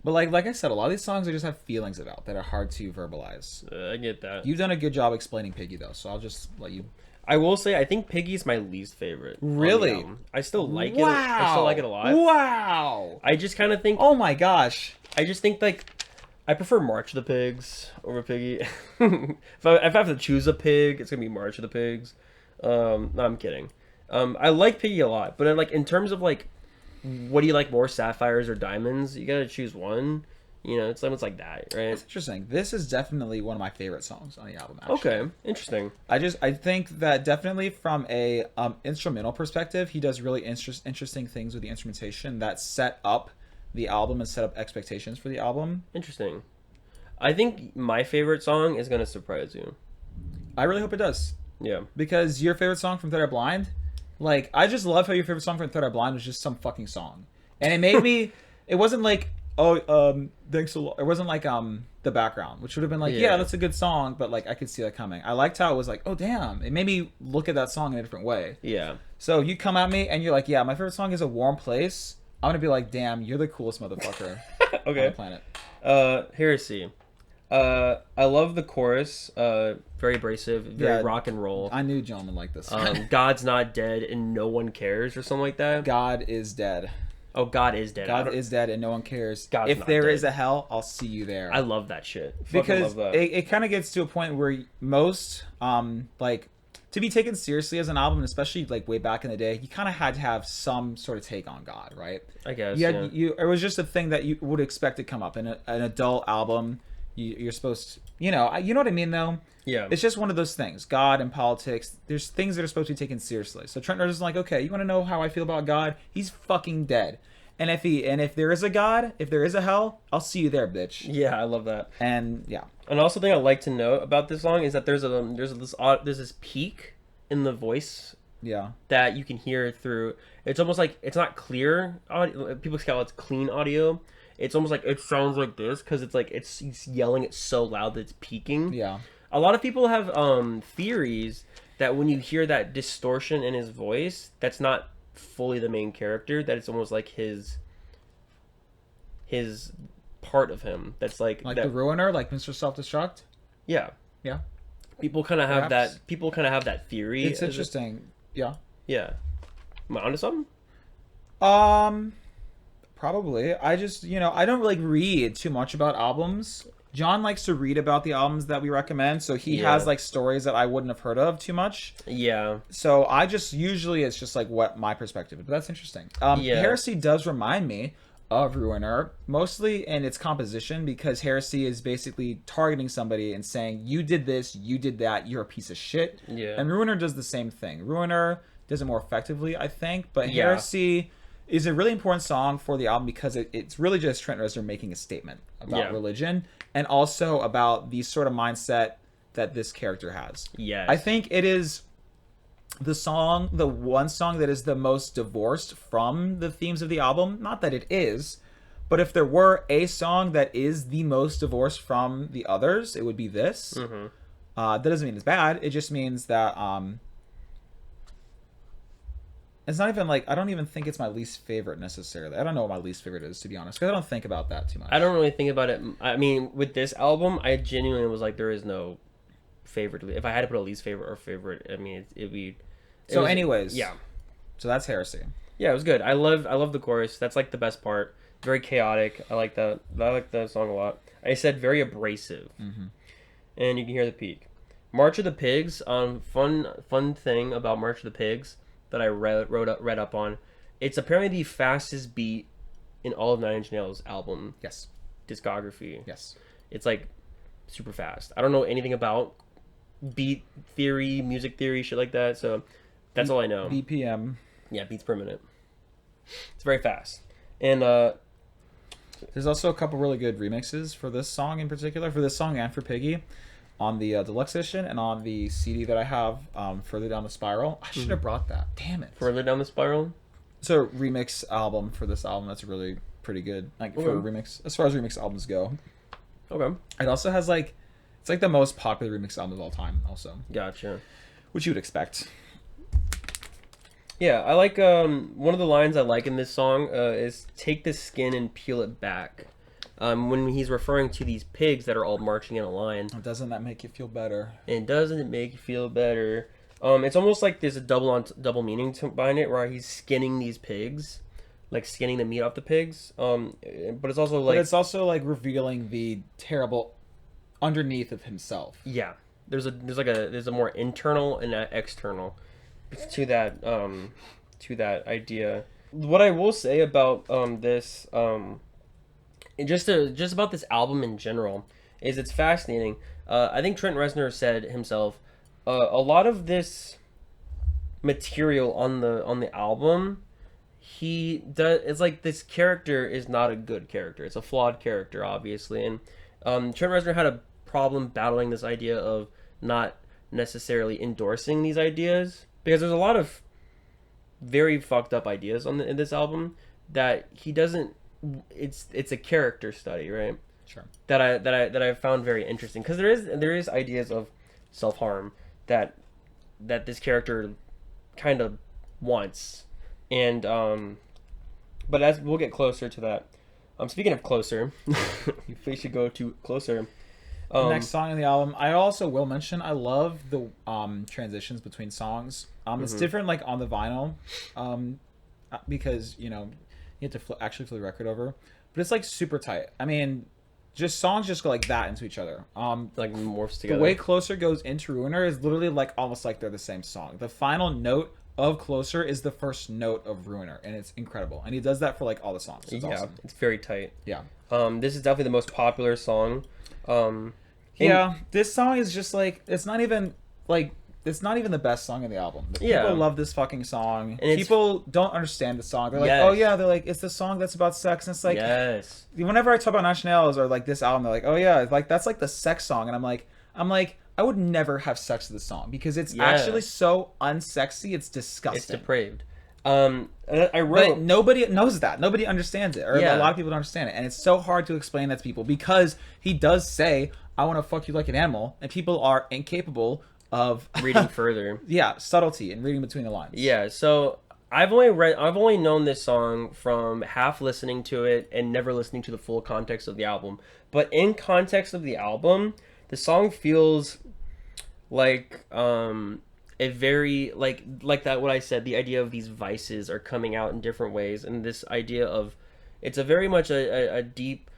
But like I said, a lot of these songs I just have feelings about that are hard to verbalize. I get that. You've done a good job explaining Piggy, though, so I'll just let you... I will say, I think Piggy's my least favorite. Really? I still like it. I still like it a lot. Wow! I just kind of think... Oh my gosh. I just think, like... I prefer March of the Pigs over Piggy. if I have to choose a pig, it's going to be March of the Pigs. No, I'm kidding. I like Piggy a lot, but like in terms of like, what do you like more, Sapphires or Diamonds? You got to choose one. You know, it's almost like that, right? That's interesting. This is definitely one of my favorite songs on the album, actually. Okay, interesting. I think that definitely from a instrumental perspective, he does really interesting things with the instrumentation that set up the album and set up expectations for the album. Interesting. I think my favorite song is going to surprise you. I really hope it does. Yeah. Because your favorite song from Third Eye Blind, like, I just love how your favorite song from Third Eye Blind was just some fucking song. And it made me, it wasn't like, thanks a lot. It wasn't like, The Background, which would have been like, yeah, that's a good song, but like, I could see that coming. I liked how it was like, oh, damn. It made me look at that song in a different way. Yeah. So you come at me and you're like, yeah, my favorite song is A Warm Place. I'm going to be like, damn, you're the coolest motherfucker okay. on the planet. Heresy. I love the chorus. Very abrasive, very Yeah. rock and roll. I knew John would like this. God's not dead and no one cares, or something like that. God is dead. Oh, God is dead. God is dead and no one cares. God's If not there dead. is a hell, I'll see you there. I love that shit. Fucking Because love that. it kind of gets to a point where most like to be taken seriously as an album, especially like way back in the day, you kind of had to have some sort of take on God, right? I guess. It was just a thing that you would expect to come up in an adult album. You're supposed to, you know what I mean though. Yeah. It's just one of those things. God and politics. There's things that are supposed to be taken seriously. So Trent Reznor's like, okay, you want to know how I feel about God? He's fucking dead. And if there is a God, if there is a hell, I'll see you there, bitch. Yeah, I love that. And yeah. And also, thing I like to note about this song is that there's this peak in the voice Yeah. that you can hear through. It's almost like it's not clear audio. People call it clean audio. It's almost like it sounds like this because it's like it's yelling it so loud that it's peaking. Yeah. A lot of people have theories that when you hear that distortion in his voice, that's not fully the main character. That it's almost like his part of him. That's like Like that, the Ruiner, like Mr. Self-Destruct. yeah. Yeah. People kind of have Perhaps. that. People kind of have that theory. It's interesting. Yeah. Yeah. Am I onto something? Probably. I just, I don't like read too much about albums. John likes to read about the albums that we recommend, so he Yeah. has like stories that I wouldn't have heard of too much. Yeah. So I just usually it's just like what my perspective is, but that's interesting. Yeah. Heresy does remind me of Ruiner, mostly in its composition, because Heresy is basically targeting somebody and saying, you did this, you did that, you're a piece of shit. Yeah. And Ruiner does the same thing. Ruiner does it more effectively, I think, but Yeah. Heresy is a really important song for the album because it's really just Trent Reznor making a statement about Yeah. religion and also about the sort of mindset that this character has. Yes. I think it is the one song that is the most divorced from the themes of the album. Not that it is, but if there were a song that is the most divorced from the others, it would be this. Mm-hmm. That doesn't mean it's bad. It just means that it's not even like, I don't even think it's my least favorite necessarily. I don't know what my least favorite is, to be honest, because I don't think about that too much. I don't really think about it. I mean, with this album, I genuinely was like, there is no favorite. If I had to put a least favorite or favorite, I mean, it'd be. So anyways. Yeah. So that's Heresy. Yeah, it was good. I love the chorus. That's like the best part. Very chaotic. I like that. I like the song a lot. I said very abrasive, and you can hear the peak. March of the Pigs. Fun thing about March of the Pigs that I read up on. It's apparently the fastest beat in all of Nine Inch Nails' album Yes. discography. Yes. It's like super fast. I don't know anything about beat theory, music theory, shit like that. So that's all I know. BPM. Yeah, beats per minute. It's very fast. And There's also a couple really good remixes for this song in particular, for this song and for Piggy, on the deluxe edition and on the CD that I have further down the spiral. I should have brought that. Damn it. further down the spiral. It's a remix album for this album that's really pretty good. Like for a Okay. remix, as far as remix albums go. Okay. It also has like, it's like the most popular remix album of all time. Also, Gotcha. which you would expect. Yeah, I like one of the lines I like in this song is "take the skin and peel it back." When he's referring to these pigs that are all marching in a line, Doesn't that make you feel better? and doesn't it make you feel better? It's almost like there's a double meaning behind it, where he's skinning these pigs, like skinning the meat off the pigs. But it's also like But it's also like revealing the terrible underneath of himself. yeah, there's a more internal and an external to that idea. What I will say about this just about this album in general is it's fascinating. I think Trent Reznor said himself, a lot of this material on the album, it's like this character is not a good character. It's a flawed character, obviously, and Trent Reznor had a problem battling this idea of not necessarily endorsing these ideas, because there's a lot of very fucked up ideas in this album that he doesn't. It's a character study, right? Sure. That I found very interesting, because there is ideas of self-harm that this character kind of wants, and but as we'll get closer to that. Speaking of closer, we should go to closer. The next song on the album, I also will mention, I love the transitions between songs. It's different like on the vinyl, because you have to actually flip the record over, but it's like super tight. I mean, just songs just go like that into each other. Like morphs together. The way Closer goes into Ruiner is literally like almost like they're the same song. The final note of Closer is the first note of Ruiner, and it's incredible. And he does that for like all the songs. It's awesome. It's very tight. Yeah. This is definitely the most popular song. This song is just like it's not even the best song in the album. But people love this fucking song. And people don't understand the song. They're like, oh yeah, they're like, it's the song that's about sex. And it's like, yes. Whenever I talk about Nationals or like this album, they're like, oh yeah, like that's like the sex song. And I'm like, I would never have sex with this song because it's actually so unsexy. It's disgusting. It's depraved. I wrote. But nobody knows that. Nobody understands it, or a lot of people don't understand it, and it's so hard to explain that to people because he does say, "I want to fuck you like an animal," and people are incapable of reading further. Subtlety and reading between the lines. Yeah. So I've only known this song from half listening to it and never listening to the full context of the album. But in context of the album, the song feels like a very like that what I said, the idea of these vices are coming out in different ways, and this idea of it's a very much a deep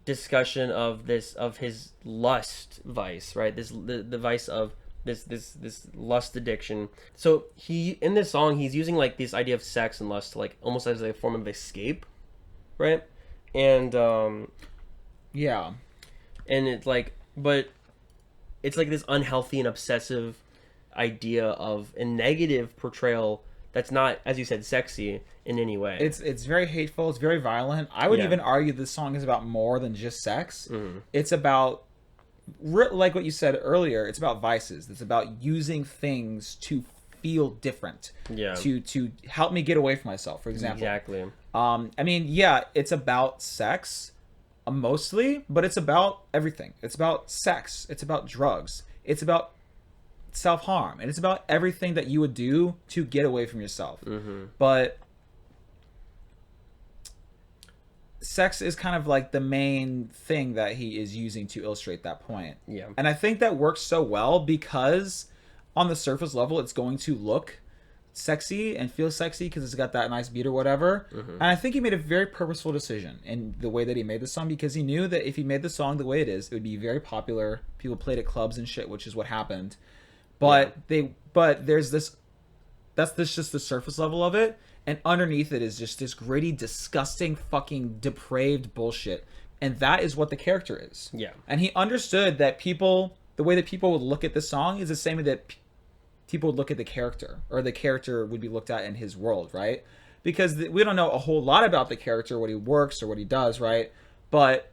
discussion of his lust vice, right? The vice of this lust addiction. So in this song he's using like this idea of sex and lust like almost as a form of escape, right? And and it's like, but it's like this unhealthy and obsessive idea of a negative portrayal that's not, as you said, sexy in any way. It's very hateful. It's very violent. I would even argue this song is about more than just sex. It's about, like what you said earlier, it's about vices. It's about using things to feel different. Yeah. To help me get away from myself, for example. Exactly. I mean, it's about sex mostly, but it's about everything. It's about sex. It's about drugs. It's about self-harm, and it's about everything that you would do to get away from yourself. But sex is kind of like the main thing that he is using to illustrate that point. And I think that works so well because on the surface level it's going to look sexy and feel sexy because it's got that nice beat or whatever. And I think he made a very purposeful decision in the way that he made the song, because he knew that if he made the song the way it is, it would be very popular. People played at clubs and shit, which is what happened. But there's this, just the surface level of it, and underneath it is just this gritty, disgusting, fucking depraved bullshit, and that is what the character is. And he understood that the way that people would look at the song is the same way that people would look at the character, or the character would be looked at in his world, right? Because we don't know a whole lot about the character, what he works or what he does, right? But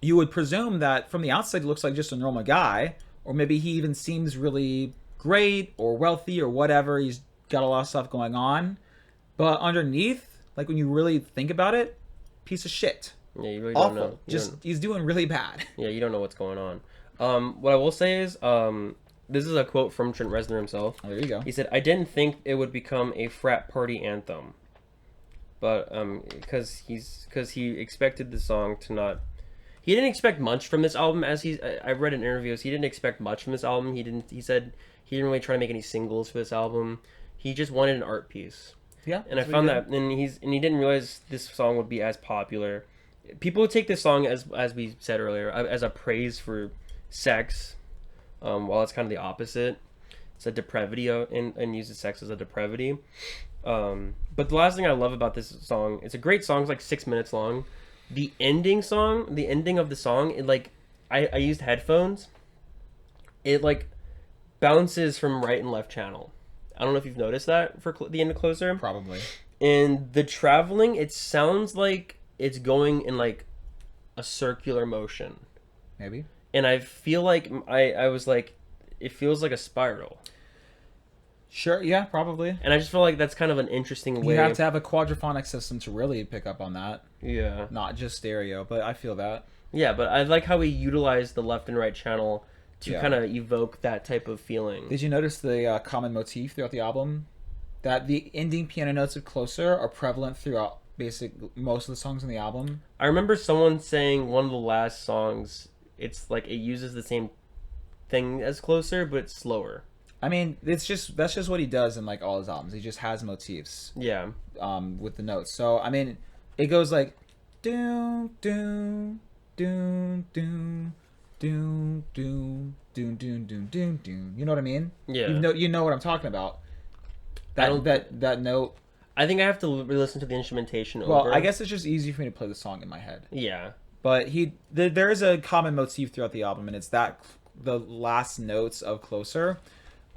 you would presume that from the outside he looks like just a normal guy. Or maybe he even seems really great or wealthy or whatever. He's got a lot of stuff going on. But underneath, like when you really think about it, piece of shit. Yeah, you really awful. Don't know. He's doing really bad. Yeah, you don't know what's going on. What I will say is, this is a quote from Trent Reznor himself. Oh, there you go. He said, "I didn't think it would become a frat party anthem, but because he expected the song to not." He didn't expect much from this album, I've read in interviews. He didn't expect much from this album. He said he didn't really try to make any singles for this album. He just wanted an art piece. Yeah. And I found that, and he didn't realize this song would be as popular. People would take this song as we said earlier, as a praise for sex, while it's kind of the opposite. It's a depravity and uses sex as a depravity. But the last thing I love about this song, it's a great song. It's like 6 minutes long. The ending of the song, it like, I used headphones. It like bounces from right and left channel. I don't know if you've noticed that for the end of Closer. Probably. And the traveling, it sounds like it's going in like a circular motion. Maybe. And I feel like I was like, it feels like a spiral. Sure, yeah, probably. And I just feel like that's kind of an interesting way. You have to have a quadraphonic system to really pick up on that. Yeah. Not just stereo, but I feel that. Yeah, but I like how we utilize the left and right channel to kind of evoke that type of feeling. Did you notice the common motif throughout the album? That the ending piano notes of Closer are prevalent throughout most of the songs on the album. I remember someone saying one of the last songs it's like it uses the same thing as Closer, but it's slower. I mean, that's just what he does in like all his albums. He just has motifs. Yeah. With the notes. So I mean, it goes like, doom doom doom doom doom doom doom doom doom doom doom. You know what I mean? Yeah. You know what I'm talking about. That note. I think I have to re-listen to the instrumentation over. Well, I guess it's just easy for me to play the song in my head. Yeah. But there is a common motif throughout the album, and it's that the last notes of Closer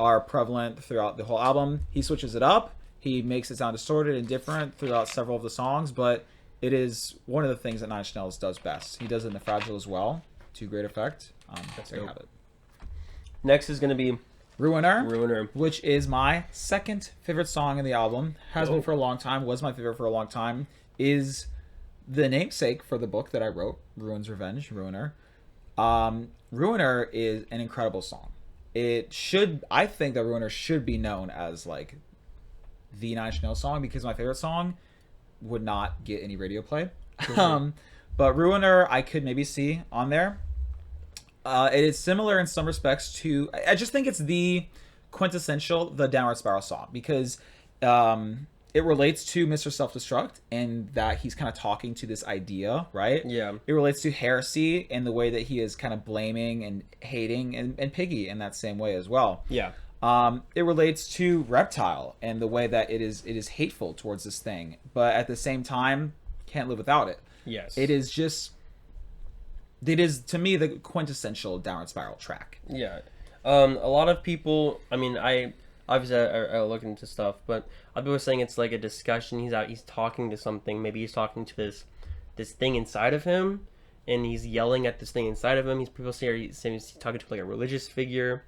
are prevalent throughout the whole album. He switches it up. He makes it sound distorted and different throughout several of the songs, but it is one of the things that Nine Inch Nails does best. He does it in the Fragile as well, to great effect. There you have it. Next is going to be Ruiner, which is my second favorite song in the album. Has been for a long time, was my favorite for a long time, is the namesake for the book that I wrote, Ruin's Revenge, Ruiner. Ruiner is an incredible song. I think that Ruiner should be known as like the Nine Inch Nails song, because my favorite song would not get any radio play. Mm-hmm. But Ruiner I could maybe see on there. It is similar in some respects to, I just think it's the quintessential The Downward Spiral song, because it relates to Mr. Self-Destruct and that he's kind of talking to this idea, right? Yeah. It relates to Heresy in the way that he is kind of blaming and hating, and Piggy in that same way as well. Yeah. It relates to Reptile and the way that it is hateful towards this thing, but at the same time can't live without it. Yes. It is to me the quintessential Downward Spiral track. Yeah. A lot of people, I mean, I look into stuff, but a lot of people are saying it's like a discussion. He's talking to something. Maybe he's talking to this thing inside of him, and he's yelling at this thing inside of him. People say he's talking to like a religious figure.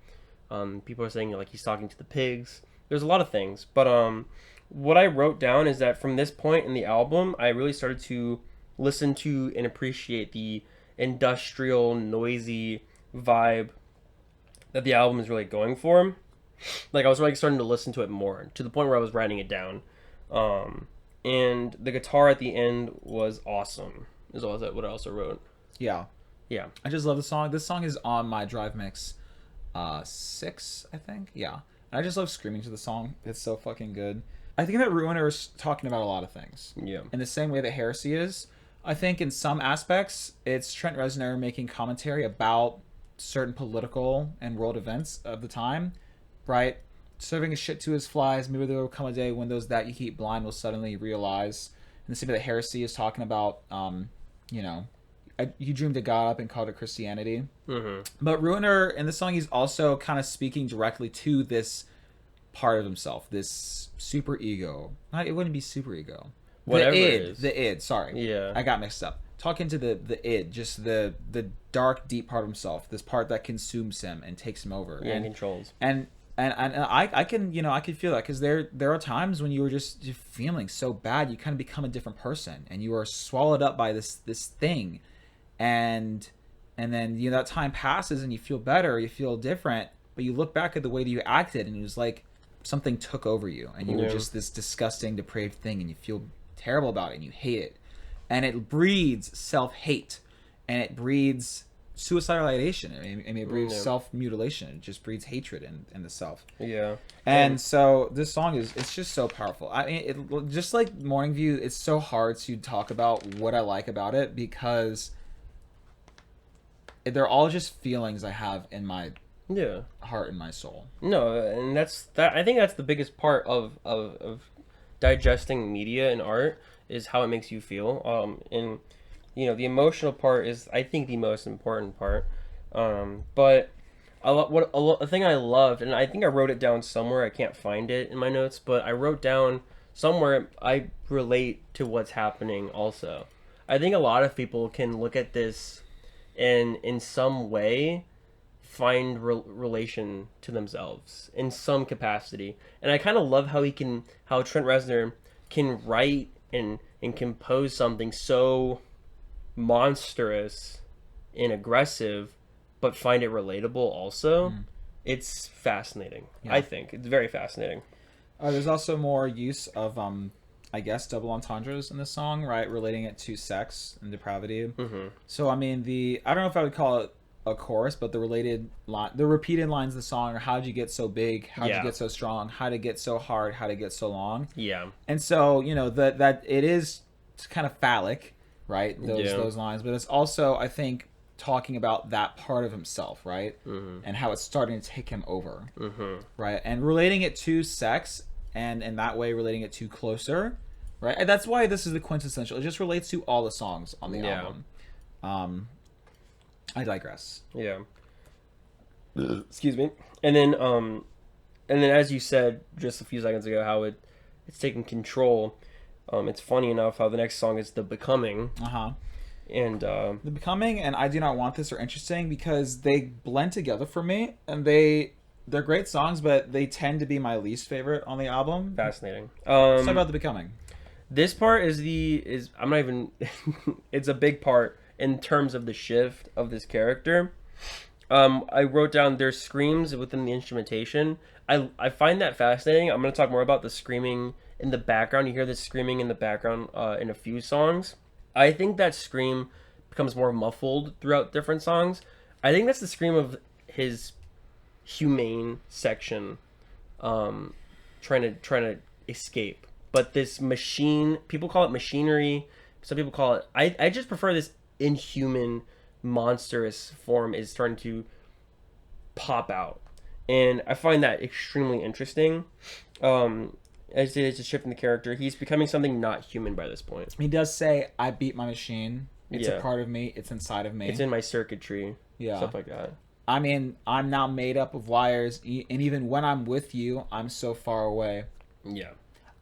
People are saying like he's talking to the pigs. There's a lot of things, but what I wrote down is that from this point in the album, I really started to listen to and appreciate the industrial, noisy vibe that the album is really going for. Like I was really starting to listen to it more, to the point where I was writing it down. And the guitar at the end was awesome. Is what I also wrote. Yeah. Yeah. I just love the song. This song is on my Drive Mix 6, I think. Yeah. And I just love screaming to the song. It's so fucking good. I think that Ruiner is talking about a lot of things. Yeah. In the same way that Heresy is. I think in some aspects, it's Trent Reznor making commentary about certain political and world events of the time, right? Serving a shit to his flies. Maybe there will come a day when those that you keep blind will suddenly realize. And the same way that Heresy is talking about, you dreamed a god up and called it Christianity. Mm-hmm. But Ruiner, in the song, he's also kind of speaking directly to this part of himself, this super ego. It wouldn't be super ego. Whatever the it is. The id, sorry. Yeah. I got mixed up. Talking to the id, just the dark, deep part of himself, this part that consumes him and takes him over. Yeah, and controls. And I can feel that, because there are times when you were just feeling so bad, you kind of become a different person, and you are swallowed up by this thing, and then that time passes and you feel better, you feel different, but you look back at the way that you acted, and it was like something took over you, and you were just this disgusting, depraved thing, and you feel terrible about it, and you hate it, and it breeds self-hate, and it breeds suicidal ideation. I mean, it breeds self-mutilation. It just breeds hatred in the self. Yeah. And so this song it's just so powerful. I mean, it just like Morning View, it's so hard to talk about what I like about it, because they're all just feelings I have in my heart and my soul. No, and I think that's the biggest part of digesting media and art, is how it makes you feel. And the emotional part is, I think, the most important part. But a thing I loved, and I think I wrote it down somewhere, I can't find it in my notes, but I wrote down somewhere I relate to what's happening also. I think a lot of people can look at this and in some way find relation to themselves in some capacity. And I kind of love how Trent Reznor can write and compose something so monstrous and aggressive, but find it relatable also. It's fascinating. I think it's very fascinating. There's also more use of I guess double entendres in the song, right, relating it to sex and depravity. So I mean, I don't know if I would call it a chorus, but the repeated lines of the song are how'd you get so big, how'd you get so strong, how'd it get so hard, how'd it get so long. Yeah. And so, you know, that it is kind of phallic, right? Those lines, but it's also, I think, talking about that part of himself, right? And how it's starting to take him over, right? And relating it to sex, and in that way relating it to Closer, right? And that's why this is the quintessential. It just relates to all the songs on the album. I digress. Yeah. Excuse me. And then as you said just a few seconds ago, how it's taking control. It's funny enough how the next song is The Becoming. And The Becoming and I Do Not Want This are interesting because they blend together for me, and they're great songs, but they tend to be my least favorite on the album. Fascinating. Let's talk about The Becoming. This part is I'm not even it's a big part in terms of the shift of this character. I wrote down there's screams within the instrumentation. I find that fascinating. I'm going to talk more about the screaming in the background. You hear this screaming in the background in a few songs. I think that scream becomes more muffled throughout different songs. I think that's the scream of his humane section trying to escape. But this machine, people call it machinery, some people call it, I just prefer this inhuman, monstrous form is starting to pop out. And I find that extremely interesting. As it is a shift in the character, he's becoming something not human by this point. He does say, I beat my machine. It's a part of me. It's inside of me. It's in my circuitry. Yeah. Stuff like that. I mean, I'm now made up of wires, and even when I'm with you, I'm so far away. Yeah.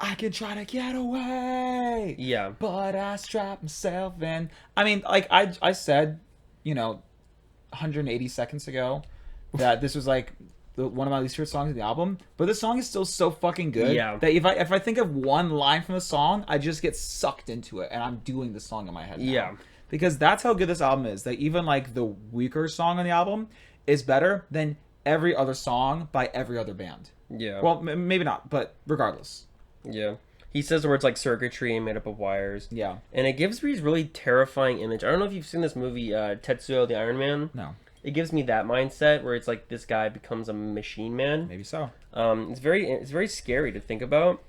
I can try to get away. Yeah. But I strap myself in. I mean, like I said, you know, 180 seconds ago that this was like one of my least favorite songs of the album, but this song is still so fucking good that if I think of one line from the song, I just get sucked into it, and I'm doing the song in my head now. Yeah. Because that's how good this album is. That even like the weaker song on the album is better than every other song by every other band. Yeah. Well, maybe not, but regardless. Yeah. He says the words like circuitry made up of wires. Yeah. And it gives me this really terrifying image. I don't know if you've seen this movie, Tetsuo the Iron Man. No. It gives me that mindset where it's like this guy becomes a machine man. Maybe so. It's very scary to think about.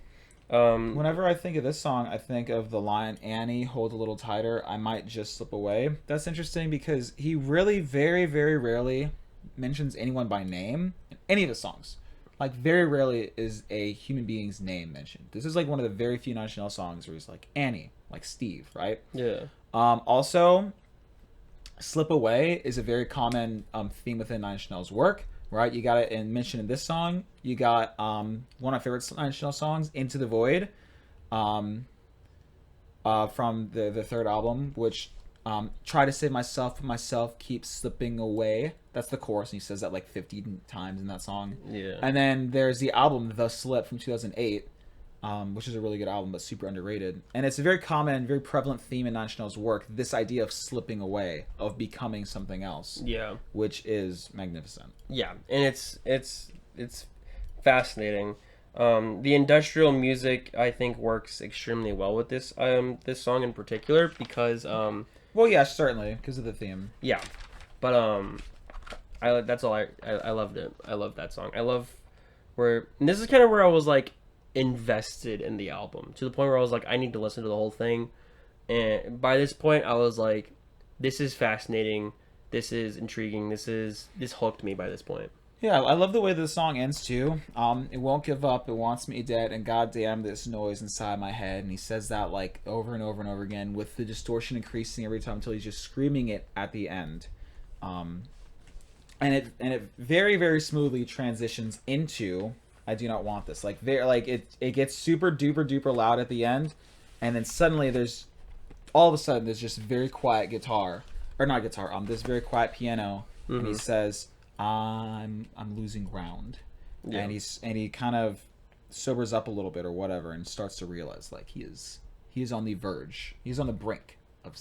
Whenever I think of this song, I think of the line, Annie, hold a little tighter, I might just slip away. That's interesting because he really very, very rarely mentions anyone by name in any of his songs. Like, very rarely is a human being's name mentioned. This is like one of the very few Nine Inch Nails songs where he's like, Annie, like Steve, right? Yeah. Also, Slip Away is a very common theme within Nine Inch Nails' work, right? You got it mentioned in this song. You got one of my favorite Nine Inch Nails songs, Into the Void, from the third album, which try to save myself, but myself keeps slipping away. That's the chorus, and he says that like 50 times in that song. Yeah. And then there's the album, The Slip, from 2008, which is a really good album, but super underrated. And it's a very common, very prevalent theme in Nine Inch Nails' work, this idea of slipping away, of becoming something else. Yeah. Which is magnificent. Yeah, and it's fascinating. The industrial music, I think, works extremely well with this song in particular because well, yeah, certainly because of the theme. Yeah, but that's all I loved it. I love that song. I love and this is kind of where I was like invested in the album to the point where I was like, I need to listen to the whole thing. And by this point, I was like, this is fascinating. This is intriguing. This hooked me by this point. Yeah, I love the way the song ends too. It won't give up, it wants me dead, and goddamn this noise inside my head. And he says that like over and over and over again, with the distortion increasing every time until he's just screaming it at the end. And it very, very smoothly transitions into I Do Not Want This. Like it gets super duper duper loud at the end, and then suddenly there's just very quiet guitar, or not guitar, this very quiet piano, and he says, I'm losing ground. Yeah. And he kind of sobers up a little bit or whatever and starts to realize like he is on the verge. He's on the brink of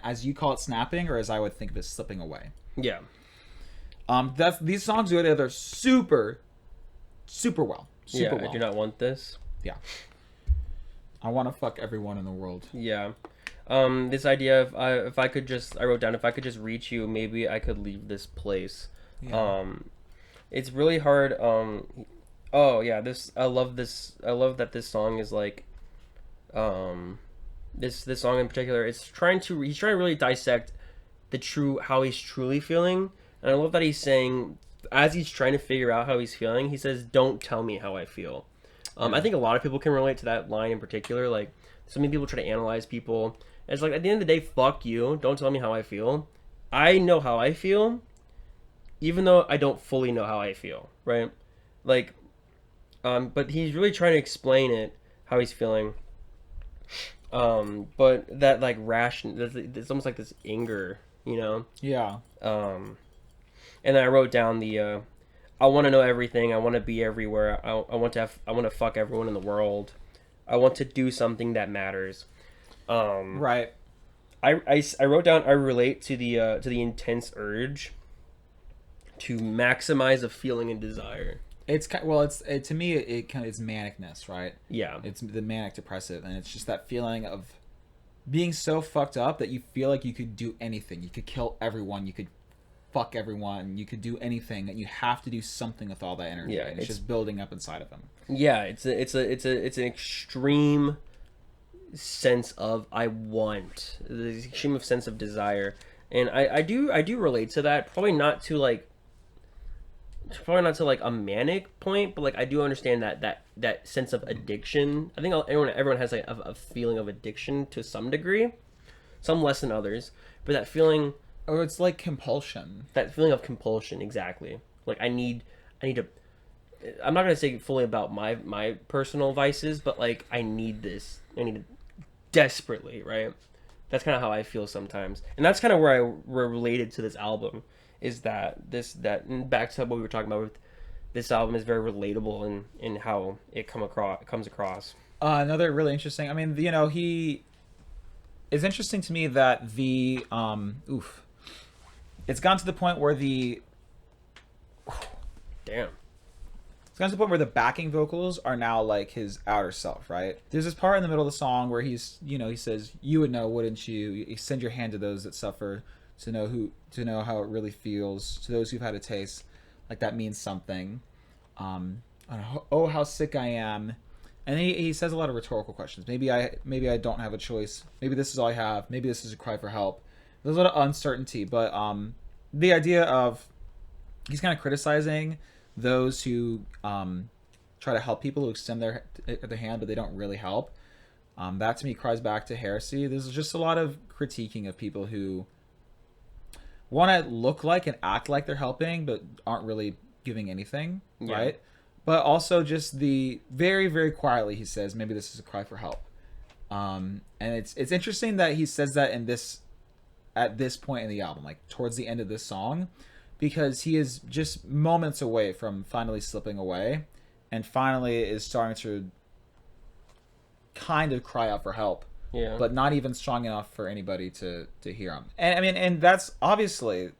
as you call it, snapping, or as I would think of it, slipping away. Yeah. These songs go together super well. Super well. I Do Not Want This. Yeah. I want to fuck everyone in the world. Yeah. This idea of if I could just, I wrote down, if I could just reach you, maybe I could leave this place. Yeah. It's really hard. Oh yeah, I love this. I love that this song is like, this song in particular. He's trying to really dissect how he's truly feeling, and I love that he's saying, as he's trying to figure out how he's feeling, he says, "Don't tell me how I feel." I think a lot of people can relate to that line in particular. Like, so many people try to analyze people. And it's like, at the end of the day, fuck you. Don't tell me how I feel. I know how I feel, even though I don't fully know how I feel, right? Like, but he's really trying to explain how he's feeling. But that, like, it's almost like this anger, you know? Yeah. And then I wrote down I want to know everything. I want to be everywhere. I want to fuck everyone in the world. I want to do something that matters. Right. I wrote down, I relate to the intense urge to maximize a feeling and desire. To me it's manicness, right? Yeah. It's the manic depressive, and it's just that feeling of being so fucked up that you feel like you could do anything. You could kill everyone. You could fuck everyone. You could do anything, and you have to do something with all that energy. Yeah, and it's just building up inside of him. Yeah, it's an extreme sense of the extreme sense of desire, and I do relate to that. Probably not to like a manic point, but like I do understand that sense of addiction. I think everyone has like a feeling of addiction to some degree, some less than others, but that feeling. Or it's like compulsion. That feeling of compulsion, exactly. Like I need to. I'm not gonna say fully about my personal vices, but like I need this. I need it desperately, right? That's kind of how I feel sometimes, and that's kind of where we're related to this album. Is that and back to what we were talking about with this album is very relatable in how it comes across. Another really interesting. I mean, you know, it's interesting to me that it's gone to the point where Damn. It's gotten to the point where the backing vocals are now like his outer self, right? There's this part in the middle of the song where he says, "You would know, wouldn't you? You send your hand to those that suffer, to know how it really feels. To those who've had a taste, like that means something. Oh, how sick I am." And he says a lot of rhetorical questions. Maybe I don't have a choice. Maybe this is all I have. Maybe this is a cry for help. There's a lot of uncertainty, but the idea of he's kind of criticizing those who try to help people, who extend their hand, but they don't really help. That to me cries back to heresy. There's just a lot of critiquing of people who want to look like and act like they're helping, but aren't really giving anything, right? But also just the very, very quietly he says, maybe this is a cry for help. And it's interesting that he says that at this point in the album, like towards the end of this song, because he is just moments away from finally slipping away and finally is starting to kind of cry out for help. Yeah. But not even strong enough for anybody to hear him. And I mean, and that's obviously,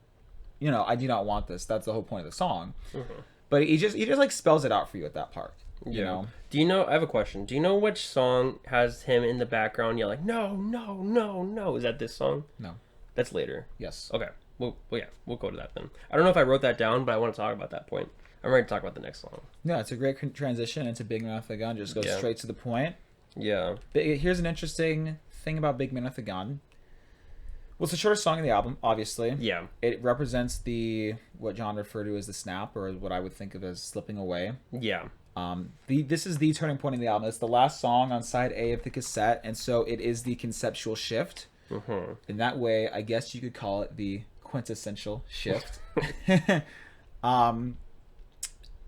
you know, I do not want this. That's the whole point of the song. Mm-hmm. But he just like spells it out for you at that part. You know? Do you know, I have a question. Do you know which song has him in the background yelling, "No, no, no, no"? Is that this song? No. That's later. Yes. Okay. Well, yeah, we'll go to that then. I don't know if I wrote that down, but I want to talk about that point. I'm ready to talk about the next song. Yeah, it's a great transition into Big Man with the Gun. Just goes straight to the point. Yeah. Here's an interesting thing about Big Man with the Gun. Well, it's the shortest song in the album, obviously. Yeah. It represents what John referred to as the snap, or what I would think of as slipping away. Yeah. This is the turning point in the album. It's the last song on side A of the cassette, and so it is the conceptual shift. Mm-hmm. In that way, I guess you could call it the quintessential shift.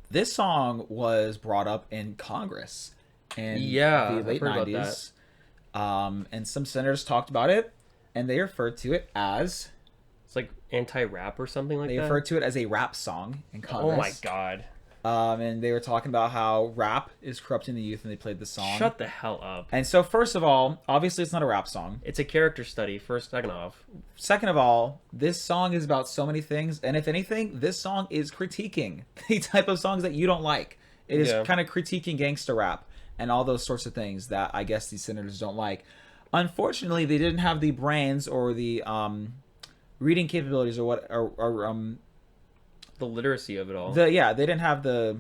This song was brought up in Congress in the late 90s. And some senators talked about it, and they referred to it as... It's like anti-rap or something like that? They referred to it as a rap song in Congress. Oh my god. And they were talking about how rap is corrupting the youth, and they played the song. Shut the hell up. And so, first of all, obviously it's not a rap song. It's a character study, second off. Second of all, this song is about so many things, and if anything, this song is critiquing the type of songs that you don't like. It is kind of critiquing gangster rap and all those sorts of things that I guess these senators don't like. Unfortunately, they didn't have the brains or the reading capabilities or what or The literacy of it all. they didn't have the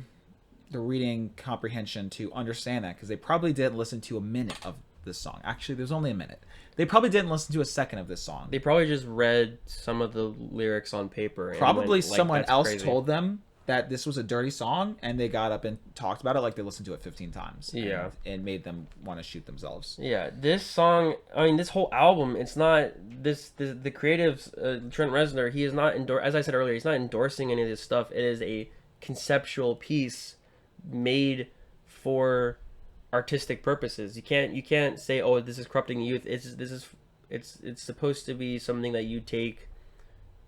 reading comprehension to understand that, because they probably didn't listen to a minute of this song. Actually, there's only a minute. They probably didn't listen to a second of this song. They probably just read some of the lyrics on paper. And Probably went, like, someone "That's else crazy." told them that this was a dirty song, and they got up and talked about it like they listened to it 15 times. Yeah. And made them want to shoot themselves. Yeah, this song. I mean, this whole album. It's not the creatives. Trent Reznor. He is not as I said earlier. He's not endorsing any of this stuff. It is a conceptual piece made for artistic purposes. You can't say, oh, this is corrupting youth. It's supposed to be something that you take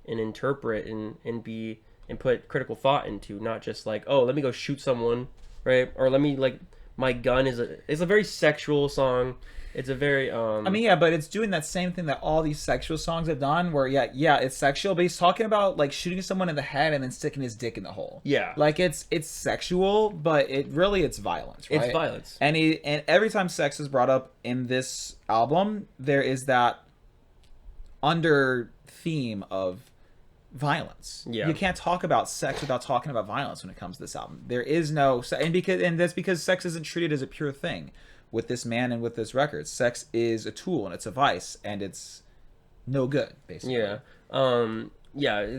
and interpret and put critical thought into, not just like, oh, let me go shoot someone, right? Or let me, like, my gun is a very sexual song. It's a very I mean, yeah, but it's doing that same thing that all these sexual songs have done, where it's sexual, but he's talking about like shooting someone in the head and then sticking his dick in the hole. Yeah. Like it's sexual, but it's violence, right? It's violence. And every time sex is brought up in this album, there is that under theme of violence. Yeah. You can't talk about sex without talking about violence when it comes to this album. There is no, and that's because sex isn't treated as a pure thing with this man and with this record. Sex is a tool and it's a vice and it's no good, basically. Yeah.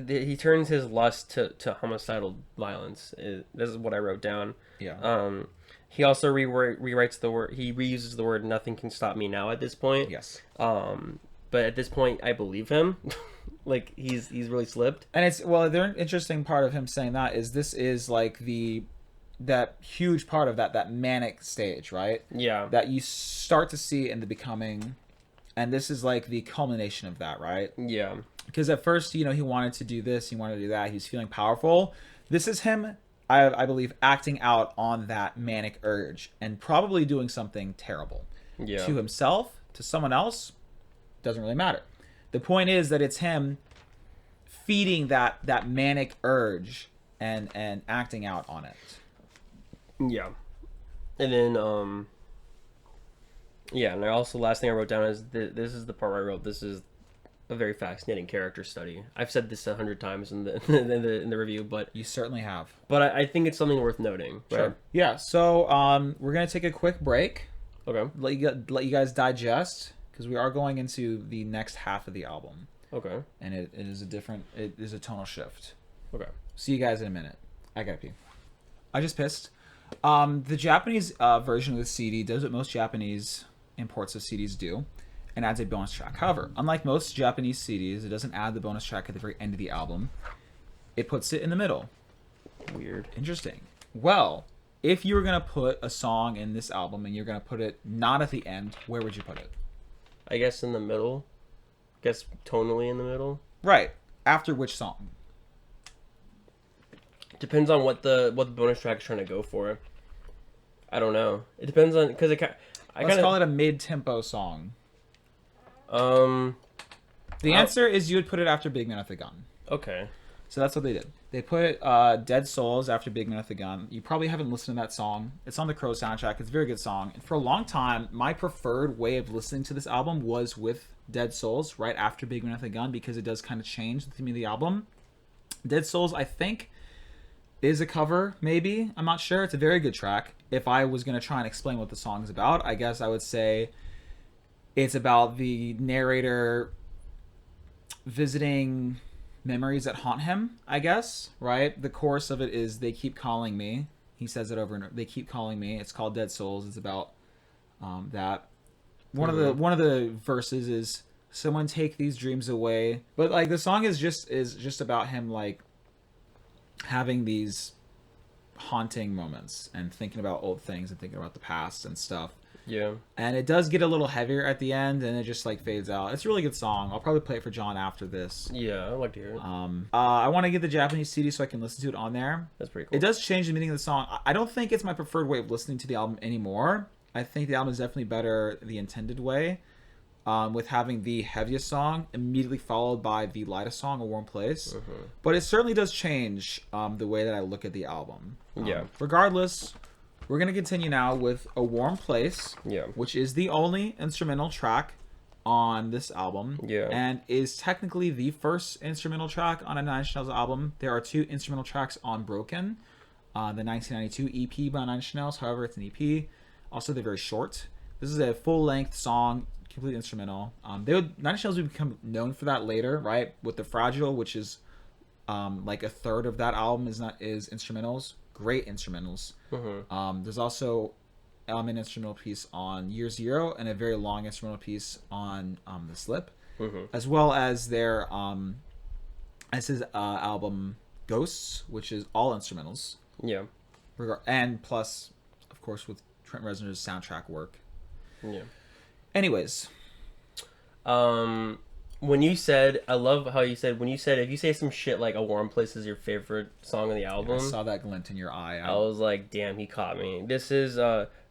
He turns his lust to homicidal violence. This is what I wrote down. Yeah. He also rewrites the word. He reuses the word "nothing can stop me now" at this point. Yes. But at this point, I believe him. Like he's really slipped. And the interesting part of him saying that is this is like that huge part of that manic stage, right? Yeah. That you start to see in the becoming, and this is like the culmination of that, right? Yeah. Because at first, he wanted to do this, he wanted to do that, he was feeling powerful. This is him, I believe, acting out on that manic urge and probably doing something terrible. Yeah. To himself, to someone else, doesn't really matter. The point is that it's him feeding that manic urge and acting out on it. Yeah. And then and also last thing I wrote down is this is the part where I wrote, this is a very fascinating character study. I've said this 100 times in the in the review, but You certainly have. but I think it's something worth noting. Right? Sure. Yeah, so we're going to take a quick break. Okay. Let you guys digest, because we are going into the next half of the album. Okay. And it is a tonal shift. Okay. See you guys in a minute. I gotta pee. I just pissed. The Japanese version of the CD does what most Japanese imports of CDs do, and adds a bonus track. However, unlike most Japanese CDs, it doesn't add the bonus track at the very end of the album. It puts it in the middle. Weird. Interesting. Well, if you were going to put a song in this album and you're going to put it not at the end, where would you put it? I guess in the middle. Guess tonally in the middle. Right. After which song? Depends on what the bonus track is trying to go for. I don't know. It depends on, because Let's call it a mid-tempo song. The The answer is you would put it after Big Man with a Gun. Okay. So that's what they did. They put Dead Souls after Big Man with a Gun. You probably haven't listened to that song. It's on the Crow soundtrack. It's a very good song. And for a long time, my preferred way of listening to this album was with Dead Souls right after Big Man with a Gun, because it does kind of change the theme of the album. Dead Souls, I think, is a cover, maybe. I'm not sure. It's a very good track. If I was going to try and explain what the song is about, I guess I would say it's about the narrator visiting memories that haunt him, I guess, right? The chorus of it is, they keep calling me. He says it over and over. They keep calling me. It's called Dead Souls. It's about that. One of the verses is, someone take these dreams away. But like the song is just about him like having these haunting moments and thinking about old things and thinking about the past and stuff. Yeah. And it does get a little heavier at the end, and it just like fades out. It's a really good song. I'll probably play it for John after this. Yeah, I'd like to hear it. I want to get the Japanese CD so I can listen to it on there. That's pretty cool. It does change the meaning of the song. I don't think it's my preferred way of listening to the album anymore. I think the album is definitely better the intended way, with having the heaviest song immediately followed by the lightest song, A Warm Place. But it certainly does change the way that I look at the album. Yeah. Regardless, We're gonna continue now with A Warm Place, Yeah. which is the only instrumental track on this album, Yeah. and is technically the first instrumental track on a Nine Inch Nails album. There are 2 instrumental tracks on Broken, the 1992 EP by Nine Inch Nails. However, it's an EP. Also, they're very short. This is a full-length song, completely instrumental. Nine Inch Nails would become known for that later, right? With the Fragile, which is like a third of that album is instrumentals. Great instrumentals. There's also element instrumental piece on Year Zero and a very long instrumental piece on The Slip, as well as their his album Ghosts, which is all instrumentals. Yeah. And plus, of course, with Trent Reznor's soundtrack work. Yeah. Anyways, when you said, I love how you said, when you said, if you say some shit like A Warm Place is your favorite song on the album, I saw that glint in your eye. I was like, damn, he caught me. This is,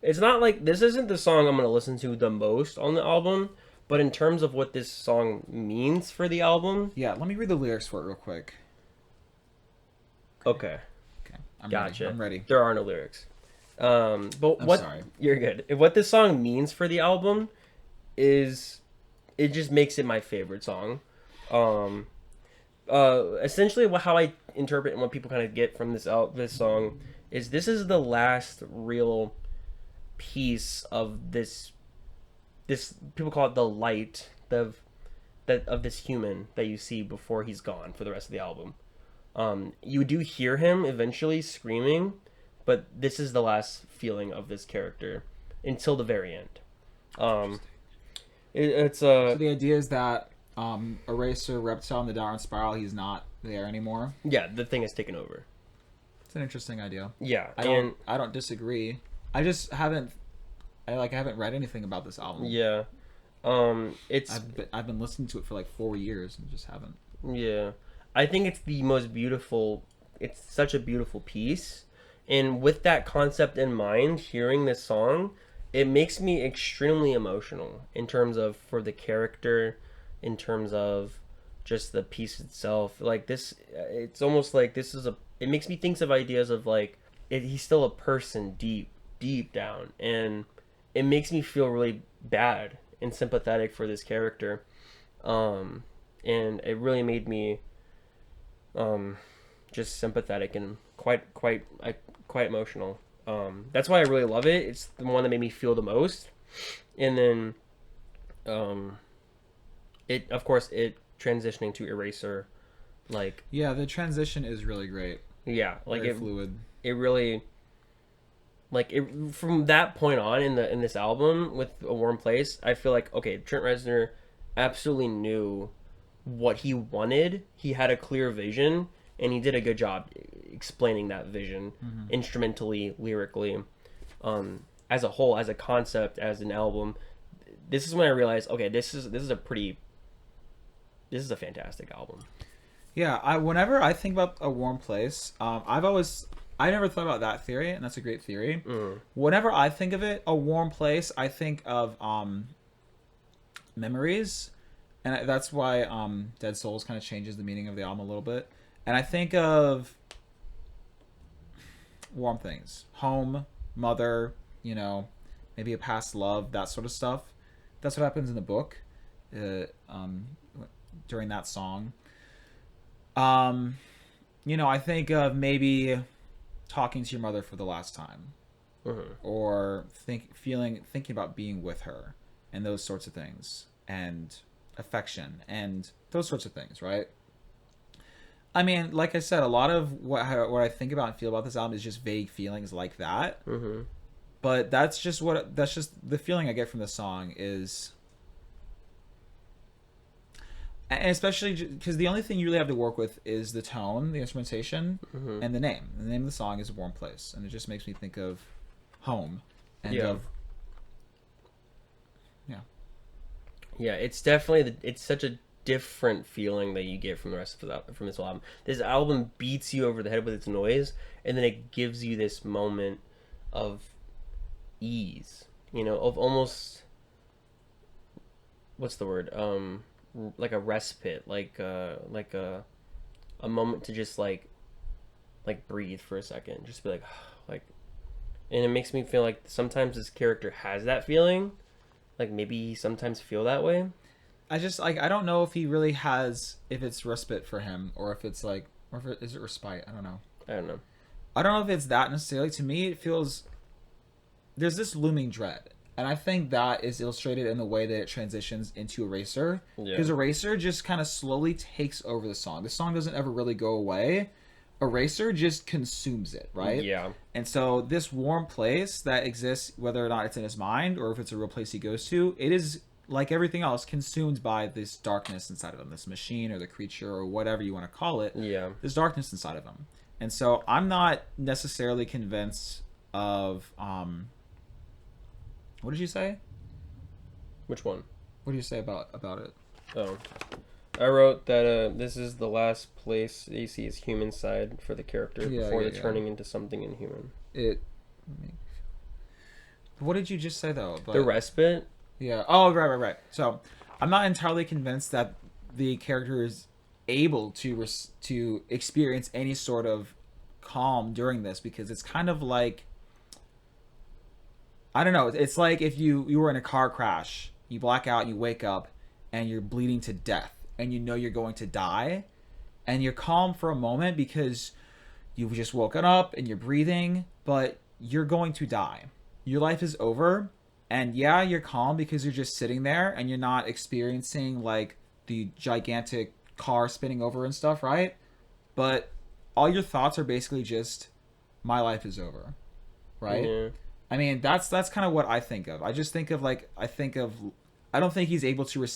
it's not like, this isn't the song I'm going to listen to the most on the album, but in terms of what this song means for the album. Yeah, let me read the lyrics for it real quick. Okay. Okay, I'm Gotcha. ready. I'm ready. There are no lyrics. But I'm what, sorry. You're good. What this song means for the album is, it just makes it my favorite song. Essentially how I interpret and what people kind of get from this song is this is the last real piece of this people call it the light of this human that you see before he's gone for the rest of the album. You do hear him eventually screaming, but this is the last feeling of this character until the very end. So the idea is that Eraser, Reptile, and the Downward Spiral, he's not there anymore. Yeah, the thing has taken over. It's an interesting idea. Yeah, I don't disagree. I just haven't read anything about this album. Yeah, I've been listening to it for like 4 years and just haven't. Yeah, I think it's the most beautiful. It's such a beautiful piece, and with that concept in mind, hearing this song, it makes me extremely emotional in terms of for the character, in terms of just the piece itself. Like this, it's almost like this is it makes me think of ideas of like he's still a person deep down, and it makes me feel really bad and sympathetic for this character, and it really made me just sympathetic and quite emotional. That's why I really love it. It's the one that made me feel the most. And then it transitioning to Eraser, like, yeah, the transition is really great. Yeah, like very fluid. It really, like, it from that point on in this album with A Warm Place, I feel like, okay, Trent Reznor absolutely knew what he wanted. He had a clear vision, and he did a good job explaining that vision instrumentally, lyrically, as a whole, as a concept, as an album. This is when I realized, okay, this is a fantastic album. Yeah, whenever I think about A Warm Place, I never thought about that theory, and that's a great theory. Whenever I think of it, A Warm Place, I think of memories, and that's why Dead Souls kind of changes the meaning of the album a little bit. And I think of warm things, home, mother, maybe a past love, that sort of stuff. That's what happens in the book during that song. I think of maybe talking to your mother for the last time, or thinking about being with her, and those sorts of things, and affection, and those sorts of things, right? I mean, like I said, a lot of what I think about and feel about this album is just vague feelings like that. But that's just the feeling I get from the song is, and especially because the only thing you really have to work with is the tone, the instrumentation, and the name. The name of the song is A Warm Place, and it just makes me think of home and it's definitely it's such a different feeling that you get from the rest of from this album. This album beats you over the head with its noise, and then it gives you this moment of ease, of almost, what's the word, like a respite, like a moment to just like breathe for a second, just be like and it makes me feel like sometimes this character has that feeling, like maybe he sometimes feel that way. I just like I don't know if he really has if it's respite for him or if it's like or if is it respite. I don't know. I don't know. I don't know if it's that necessarily. To me, it feels there's this looming dread, and I think that is illustrated in the way that it transitions into Eraser. Because Eraser just kind of slowly takes over the song. The song doesn't ever really go away. Eraser just consumes it, right? Yeah. And so this warm place that exists, whether or not it's in his mind or if it's a real place he goes to, it is like everything else consumed by this darkness inside of him, this machine or the creature or whatever you want to call it. Yeah. There's darkness inside of him. And so I'm not necessarily convinced of what did you say? Which one? What do you say about it? Oh, I wrote that this is the last place you see his human side for the character before they're turning into something inhuman. What did you just say though? The respite. Yeah. Oh, right. So I'm not entirely convinced that the character is able to experience any sort of calm during this, because it's kind of like, I don't know, it's like if you were in a car crash, you black out, you wake up and you're bleeding to death and you know you're going to die, and you're calm for a moment because you've just woken up and you're breathing, but you're going to die. Your life is over, and yeah, you're calm because you're just sitting there and you're not experiencing like the gigantic car spinning over and stuff, right? But all your thoughts are basically just, my life is over, right? Yeah. I mean, that's kind of what I think of. I just think of like, I don't think he's able to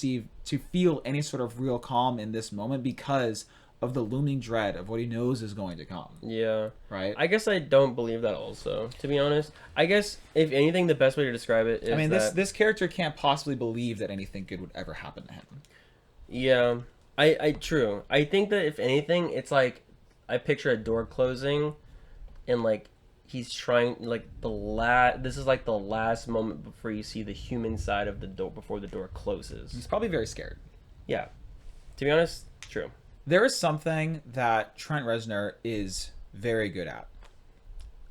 feel any sort of real calm in this moment because of the looming dread of what he knows is going to come. Yeah. Right? I guess I don't believe that also, to be honest. I guess, if anything, the best way to describe it is this character can't possibly believe that anything good would ever happen to him. Yeah. True. I think that if anything, it's like, I picture a door closing, and like, he's trying, like, this is like the last moment before you see the human side of the door, before the door closes. He's probably very scared. Yeah. To be honest, true. There is something that Trent Reznor is very good at.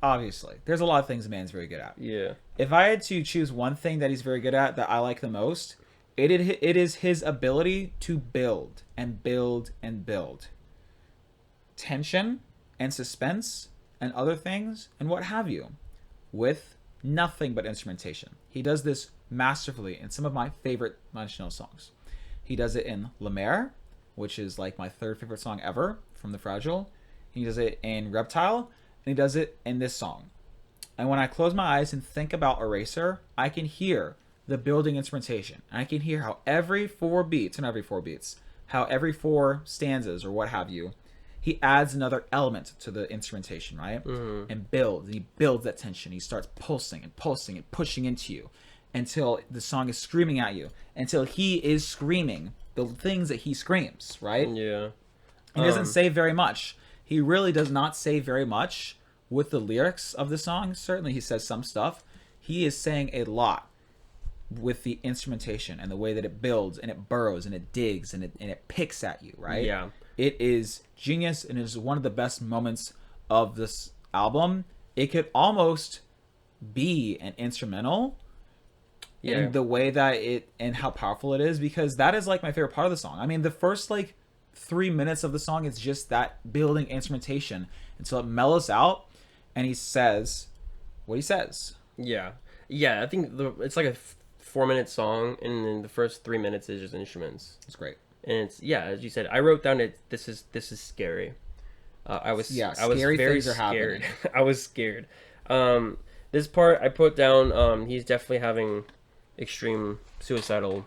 Obviously. There's a lot of things a man's very good at. Yeah. If I had to choose one thing that he's very good at that I like the most, it is his ability to build and build and build tension and suspense and other things and what have you with nothing but instrumentation. He does this masterfully in some of my favorite Nine Inch Nails songs. He does it in La Mer, which is like my third favorite song ever from The Fragile. He does it in Reptile, and he does it in this song. And when I close my eyes and think about Eraser, I can hear the building instrumentation. I can hear how every four stanzas or what have you, he adds another element to the instrumentation, right? Mm-hmm. And he builds that tension. He starts pulsing and pushing into you until the song is screaming at you, until he is screaming the things that he screams, right? Yeah. He doesn't say very much. He really does not say very much with the lyrics of the song. Certainly he says some stuff. He is saying a lot with the instrumentation and the way that it builds and it burrows and it digs and it picks at you, right? Yeah. It is genius and is one of the best moments of this album. It could almost be an instrumental in the way that it and how powerful it is, because that is like my favorite part of the song. I mean, the first like 3 minutes of the song, it's just that building instrumentation until it mellows out and he says what he says. Yeah. I think it's like a 4-minute song, and then the first 3 minutes is just instruments. It's great. And it's, as you said, I wrote down this is scary. I was very things are scared. happening. I was scared. This part I put down. He's definitely having extreme suicidal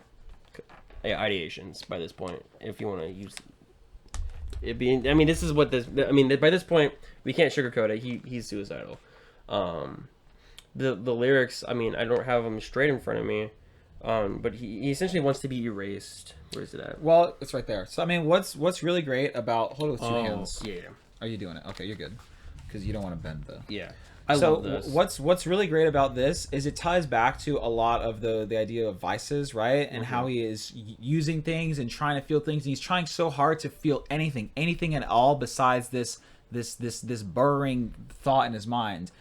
ideations by this point. If you want to use it, this is what this. By this point we can't sugarcoat it. He's suicidal. The lyrics. I don't have them straight in front of me. But he essentially wants to be erased. Where is it at? Well, it's right there. So what's really great about hold it with two hands. Yeah. Are you doing it? Okay, you're good. Because you don't want to bend the. Yeah. I love this. What's really great about this is it ties back to a lot of the idea of vices, right? And how he is using things and trying to feel things. And he's trying so hard to feel anything at all besides this burrowing thought in his mind.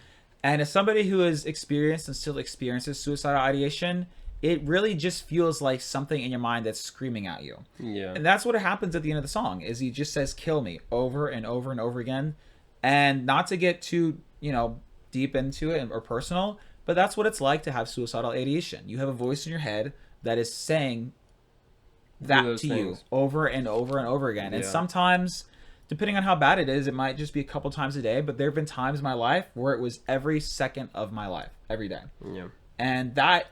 And as somebody who has experienced and still experiences suicidal ideation, it really just feels like something in your mind that's screaming at you. Yeah. And that's what happens at the end of the song, is he just says, kill me, over and over and over again. And not to get too, deep into it or personal, but that's what it's like to have suicidal ideation. You have a voice in your head that is saying that to you over and over and over again. And sometimes, depending on how bad it is, it might just be a couple times a day, but there have been times in my life where it was every second of my life, every day. Yeah. And that,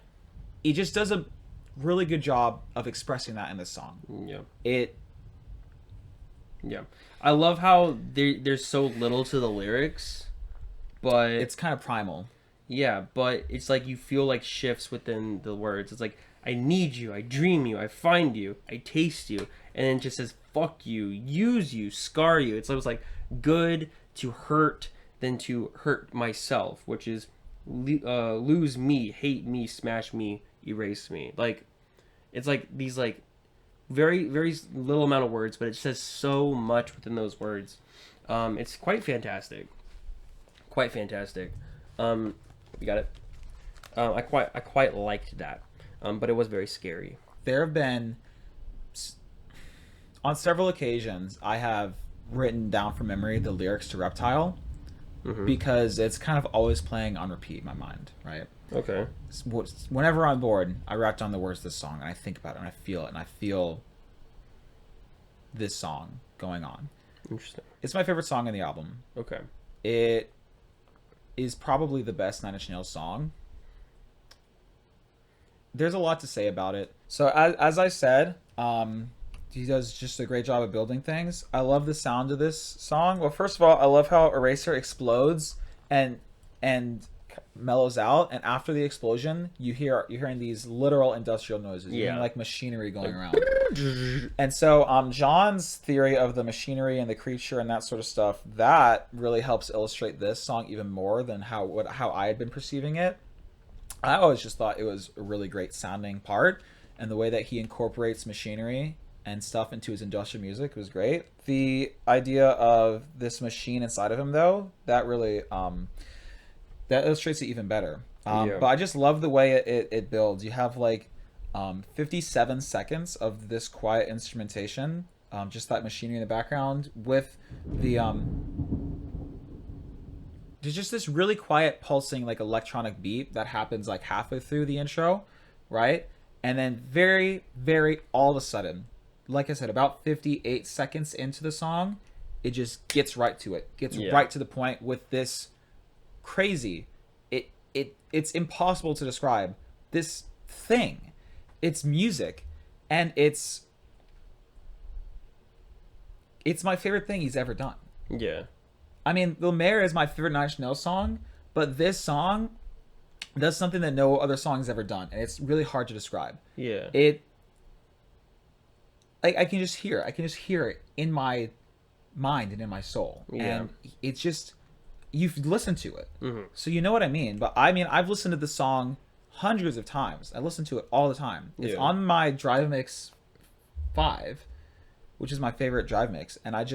he just does a really good job of expressing that in this song. Yeah. I love how there's so little to the lyrics, but it's kind of primal. Yeah, but it's like you feel like shifts within the words. It's like, I need you, I dream you, I find you, I taste you. And then it just says, fuck you, use you, scar you. It's almost like good to hurt than to hurt myself, which is lose me, hate me, smash me, erase me. Like, it's like these like very, very little amount of words, but it says so much within those words. It's quite fantastic. Quite fantastic. You got it? I quite liked that. But it was very scary. There have been, on several occasions, I have written down from memory the lyrics to Reptile, because it's kind of always playing on repeat in my mind, right? Okay. Whenever I'm bored, I write down the words of this song, and I think about it, and I feel it, and I feel this song going on. Interesting. It's my favorite song on the album. Okay. It is probably the best Nine Inch Nails song. There's a lot to say about it. So as I said, he does just a great job of building things. I love the sound of this song. Well, first of all, I love how Eraser explodes and mellows out, and after the explosion, you're hearing these literal industrial noises. You're hearing like machinery going around. And so John's theory of the machinery and the creature and that sort of stuff, that really helps illustrate this song even more than how I had been perceiving it. I always just thought it was a really great sounding part, and the way that he incorporates machinery and stuff into his industrial music was great. The idea of this machine inside of him, though, that really that illustrates it even better. But I just love the way it builds. You have like 57 seconds of this quiet instrumentation, just that machinery in the background with the there's just this really quiet pulsing like electronic beat that happens like halfway through the intro, right? And then very, very all of a sudden, like I said, about 58 seconds into the song, it just gets right to it. Gets right to the point with this crazy, it's impossible to describe this thing. It's music, and it's my favorite thing he's ever done. Yeah. I mean, The Mayor is my favorite Nine Inch Nails song, but this song does something that no other song has ever done, and it's really hard to describe. Yeah. I can just hear it in my mind and in my soul. Yeah. And it's just, you've listened to it, so you know what I mean. But I mean, I've listened to the song hundreds of times. I listen to it all the time. It's on my Drive Mix 5, which is my favorite Drive Mix, and I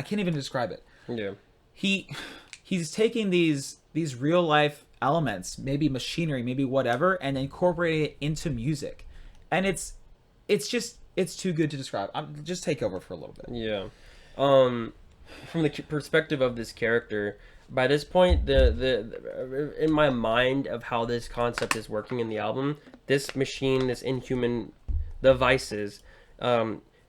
can't even describe it. Yeah. He's taking these real life elements, maybe machinery, maybe whatever, and incorporating it into music. And it's too good to describe. Just take over for a little bit. Yeah. From the perspective of this character, by this point, the in my mind of how this concept is working in the album, this machine, this inhuman, the vices,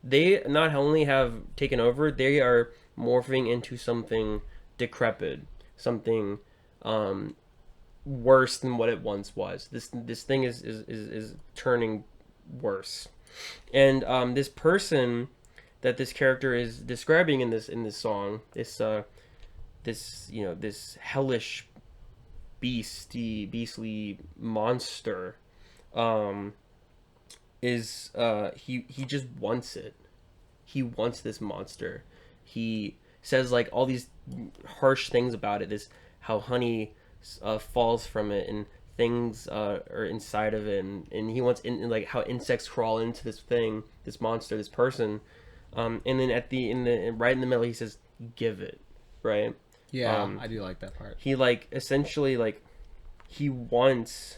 they not only have taken over, they are morphing into something decrepit, something worse than what it once was. This thing is turning worse, and this person that this character is describing in this song, this hellish beastly monster, is he just wants it. He wants this monster. He says like all these harsh things about it. This how honey falls from it and things are inside of it, and he wants like how insects crawl into this thing, this monster, this person. And then right in the middle, he says, "Give it," right? Yeah, I do like that part. He like essentially like he wants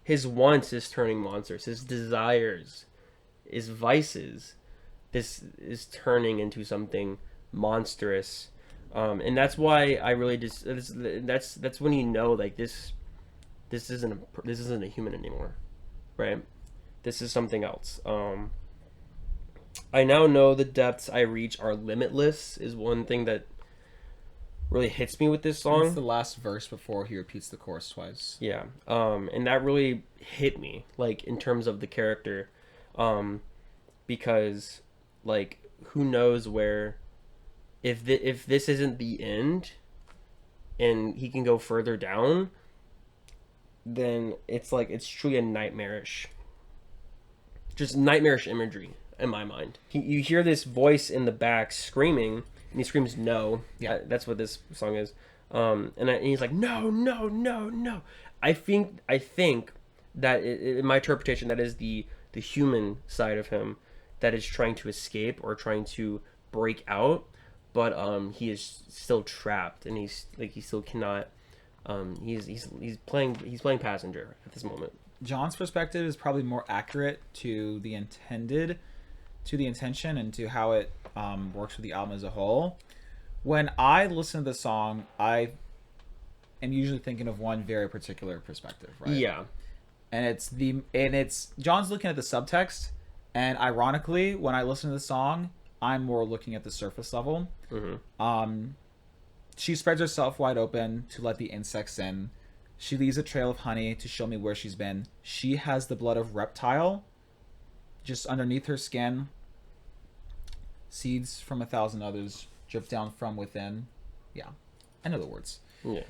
his wants is turning monsters. His desires, his vices, this is turning into something monstrous. And that's why I really just that's when you know like this isn't a human anymore, right? This is something else. I now know the depths I reach are limitless is one thing that really hits me with this song. It's the last verse before he repeats the chorus twice. Yeah. And that really hit me, like, in terms of the character. Because, like, who knows where... If this isn't the end, and he can go further down, then it's, like, it's truly a nightmarish... Just nightmarish imagery, in my mind. You hear this voice in the back screaming, and he screams no. Yeah. That's what this song is. And he's like, no, no, no, no. I think that in my interpretation, that is the human side of him that is trying to escape or trying to break out, but he is still trapped, and he still cannot. He's playing passenger at this moment. John's perspective is probably more accurate to the intention and to how it works with the album as a whole. When I listen to the song, I am usually thinking of one very particular perspective, right? Yeah. And it's John's looking at the subtext, and ironically, when I listen to the song, I'm more looking at the surface level. Mm-hmm. She spreads herself wide open to let the insects in. She leaves a trail of honey to show me where she's been. She has the blood of reptile just underneath her skin. Seeds from 1,000 others drip down from within. Yeah, I know the words. Yeah.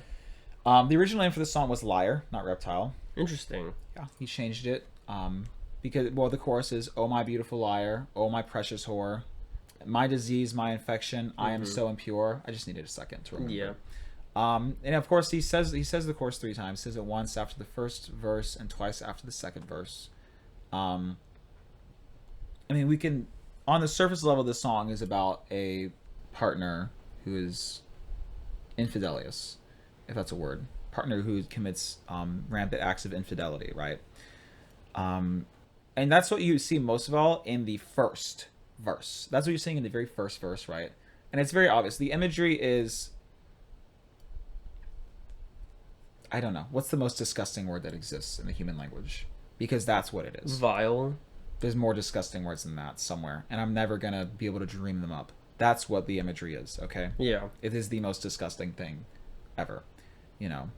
The original name for the song was Liar, not Reptile. Interesting. Yeah, he changed it because, well, the chorus is, oh, my beautiful liar, oh, my precious whore, my disease, my infection, I am so impure. I just needed a second to remember. Yeah. And of course, he says the chorus 3 times. He says it once after the first verse and twice after the second verse. I mean, we can, on the surface level, this song is about a partner who is infidelious, if that's a word. Partner who commits rampant acts of infidelity, right? And that's what you see most of all in the first verse. That's what you're seeing in the very first verse, right? And it's very obvious. The imagery is, I don't know, what's the most disgusting word that exists in the human language? Because that's what it is. Vile. There's more disgusting words than that somewhere, and I'm never gonna be able to dream them up. That's what the imagery is, okay? Yeah. It is the most disgusting thing ever, you know.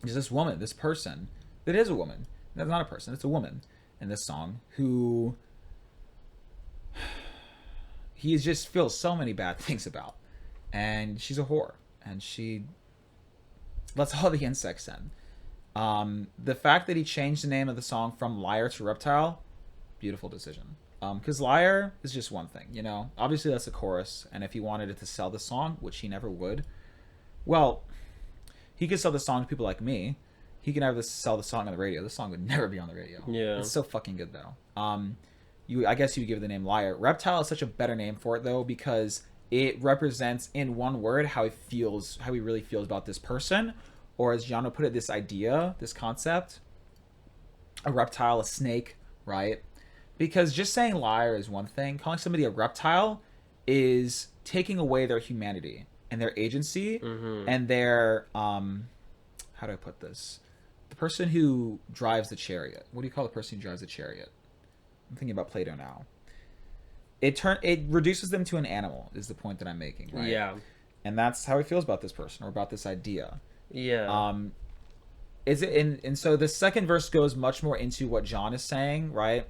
There's this woman, this person, that is a woman. That's not a person, it's a woman in this song who he just feels so many bad things about. And she's a whore, and she lets all the insects in. The fact that he changed the name of the song from Liar to Reptile, beautiful decision. Because Liar is just one thing, you know. Obviously, that's the chorus, and if he wanted it to sell the song, which he never would, well, he could sell the song to people like me. He can never sell the song on the radio. The song would never be on the radio. Yeah. It's so fucking good, though. I guess you would give it the name Liar. Reptile is such a better name for it, though, because it represents in one word how he really feels about this person, or as John would put it, this idea, this concept. A reptile, a snake, right? Because just saying liar is one thing. Calling somebody a reptile is taking away their humanity and their agency and their, how do I put this? The person who drives the chariot. What do you call the person who drives the chariot? I'm thinking about Plato now. It reduces them to an animal, is the point that I'm making, right? Yeah. And that's how he feels about this person or about this idea. Yeah. And so the second verse goes much more into what John is saying, right?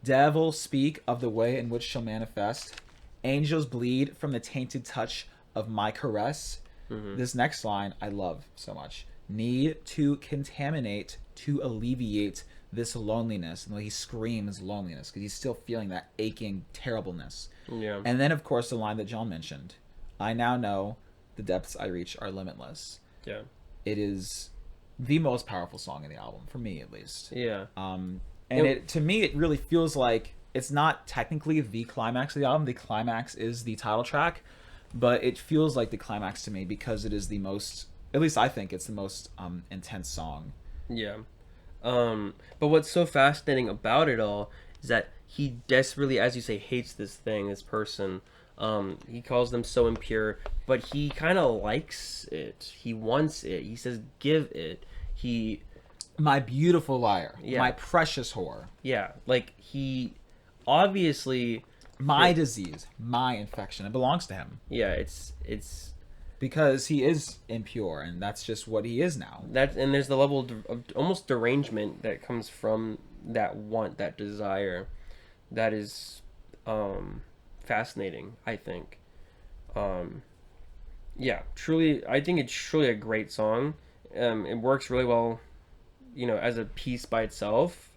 Devil speak of the way in which shall manifest. Angels bleed from the tainted touch of my caress. This next line I love so much. Need to contaminate to alleviate this loneliness. And he screams loneliness because he's still feeling that aching terribleness. Yeah. And then, of course, the line that John mentioned. I now know the depths I reach are limitless. Yeah. It is the most powerful song in the album, for me at least. Yeah. To me, it really feels like it's not technically the climax of the album. The climax is the title track, but it feels like the climax to me because it is the most, at least I think it's the most intense song. Yeah. But what's so fascinating about it all is that he desperately, as you say, hates this person. He calls them so impure, but he kind of likes it. He wants it. He says, "Give it." My beautiful liar, Yeah. my precious whore, Yeah, like he obviously, my disease, my infection. It belongs to him yeah, it's because he is impure, and that's just what he is now. that, and there's the level of almost derangement that comes from that want, that desire, that is fascinating, I think. Yeah, truly, I think it's truly a great song. It works really well, as a piece by itself,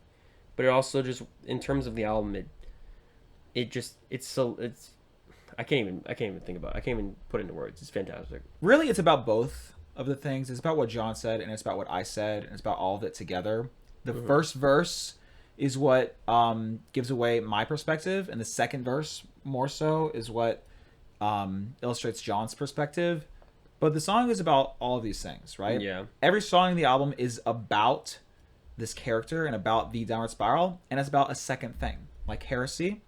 but it also just, in terms of the album, it's I can't even think about it. I can't even put it into words. It's fantastic. Really, it's about both of the things. It's about what John said, and it's about what I said, and it's about all of it together. The first verse is what gives away my perspective, and the second verse more so is what illustrates John's perspective. But the song is about all of these things, right? Yeah. Every song in the album is about this character and about the downward spiral, and it's about a second thing. Like Heresy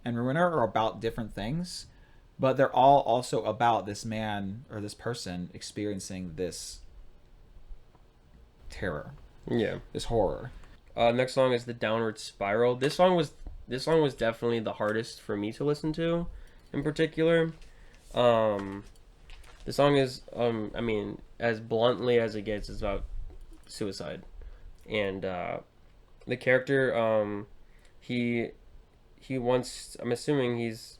and Ruiner are about different things, but they're all also about this man or this person experiencing this terror, Yeah. this horror. Next song is The Downward Spiral. This song was definitely the hardest for me to listen to, in particular. The song is, I mean, as bluntly as it gets, it's about suicide, and the character, he wants. I'm assuming he's.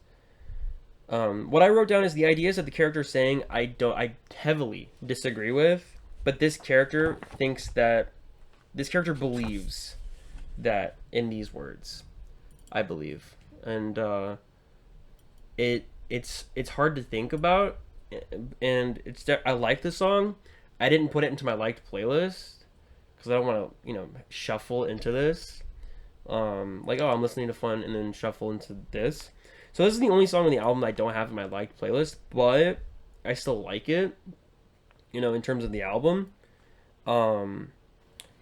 What I wrote down is the ideas that the character is saying. I heavily disagree with, but this character believes that in these words, I believe, and it's hard to think about, and I like the song. I didn't put it into my liked playlist because I don't want to shuffle into this, like, oh, I'm listening to fun and then shuffle into this. So this is the only song on the album I don't have in my liked playlist, but I still like it, in terms of the album.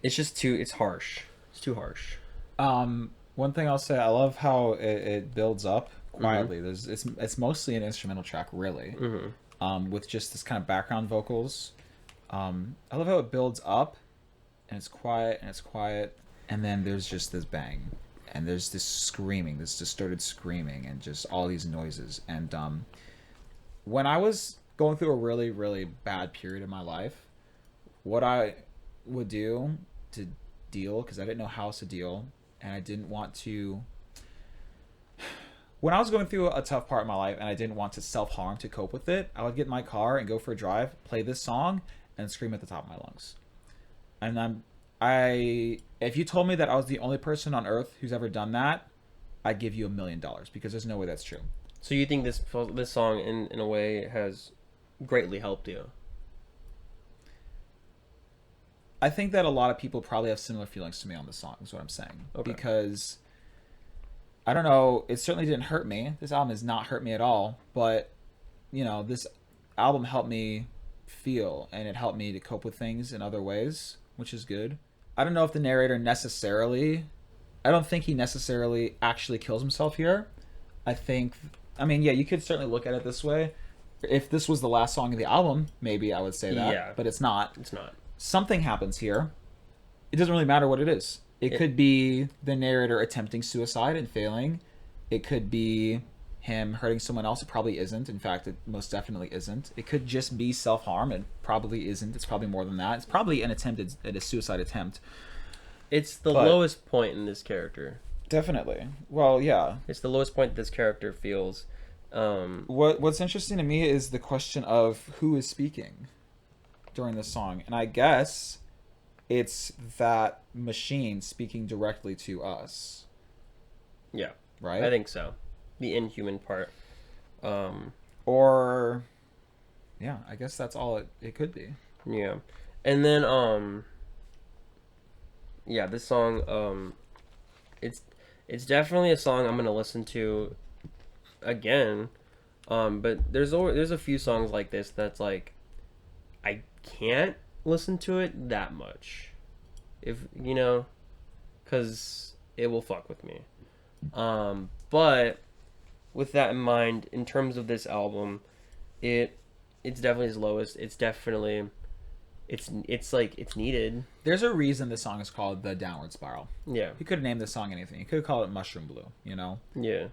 It's harsh. It's too harsh. One thing I'll say, I love how it builds up quietly. It's mostly an instrumental track, really, with just this kind of background vocals. I love how it builds up, and it's quiet, and then there's just this bang, and there's this screaming, this distorted screaming, and just all these noises. And when I was going through a really, really bad period in my life, what I would do to deal, because I didn't know how else to deal, and I didn't want to, when I was going through a tough part of my life and I didn't want to self-harm to cope with it, I would get in my car and go for a drive, play this song, and scream at the top of my lungs. And if you told me that I was the only person on earth who's ever done that, I'd give you $1 million, because there's no way that's true. So you think this song in a way has greatly helped you? I think that a lot of people probably have similar feelings to me on this song, is what I'm saying. Okay. Because, I don't know, it certainly didn't hurt me. This album has not hurt me at all. But, this album helped me feel, and it helped me to cope with things in other ways, which is good. I don't know if the narrator I don't think he necessarily actually kills himself here. You could certainly look at it this way. If this was the last song of the album, maybe I would say that. Yeah. But it's not. It's not. Something happens here. It doesn't really matter what it is. It could be the narrator attempting suicide and failing. It could be him hurting someone else. It probably isn't. In fact, it most definitely isn't. It could just be self-harm. It probably isn't. It's probably more than that. It's probably an attempt at a suicide attempt. It's the lowest point in this character. Definitely. Well, yeah. It's the lowest point this character feels. What's interesting to me is the question of who is speaking during the song, and I guess it's that machine speaking directly to us. Yeah, right. I think so. The inhuman part, or yeah, I guess that's all it could be. Yeah, and then yeah, this song, it's definitely a song I'm gonna listen to again. But there's a few songs like this that's like I can't listen to it that much, if you know, because it will fuck with me. But with that in mind, in terms of this album, it's definitely his lowest. It's definitely it's like it's needed. There's a reason this song is called The Downward Spiral. Yeah. He could have named this song anything. He could have called it Mushroom Blue, you know? Yeah.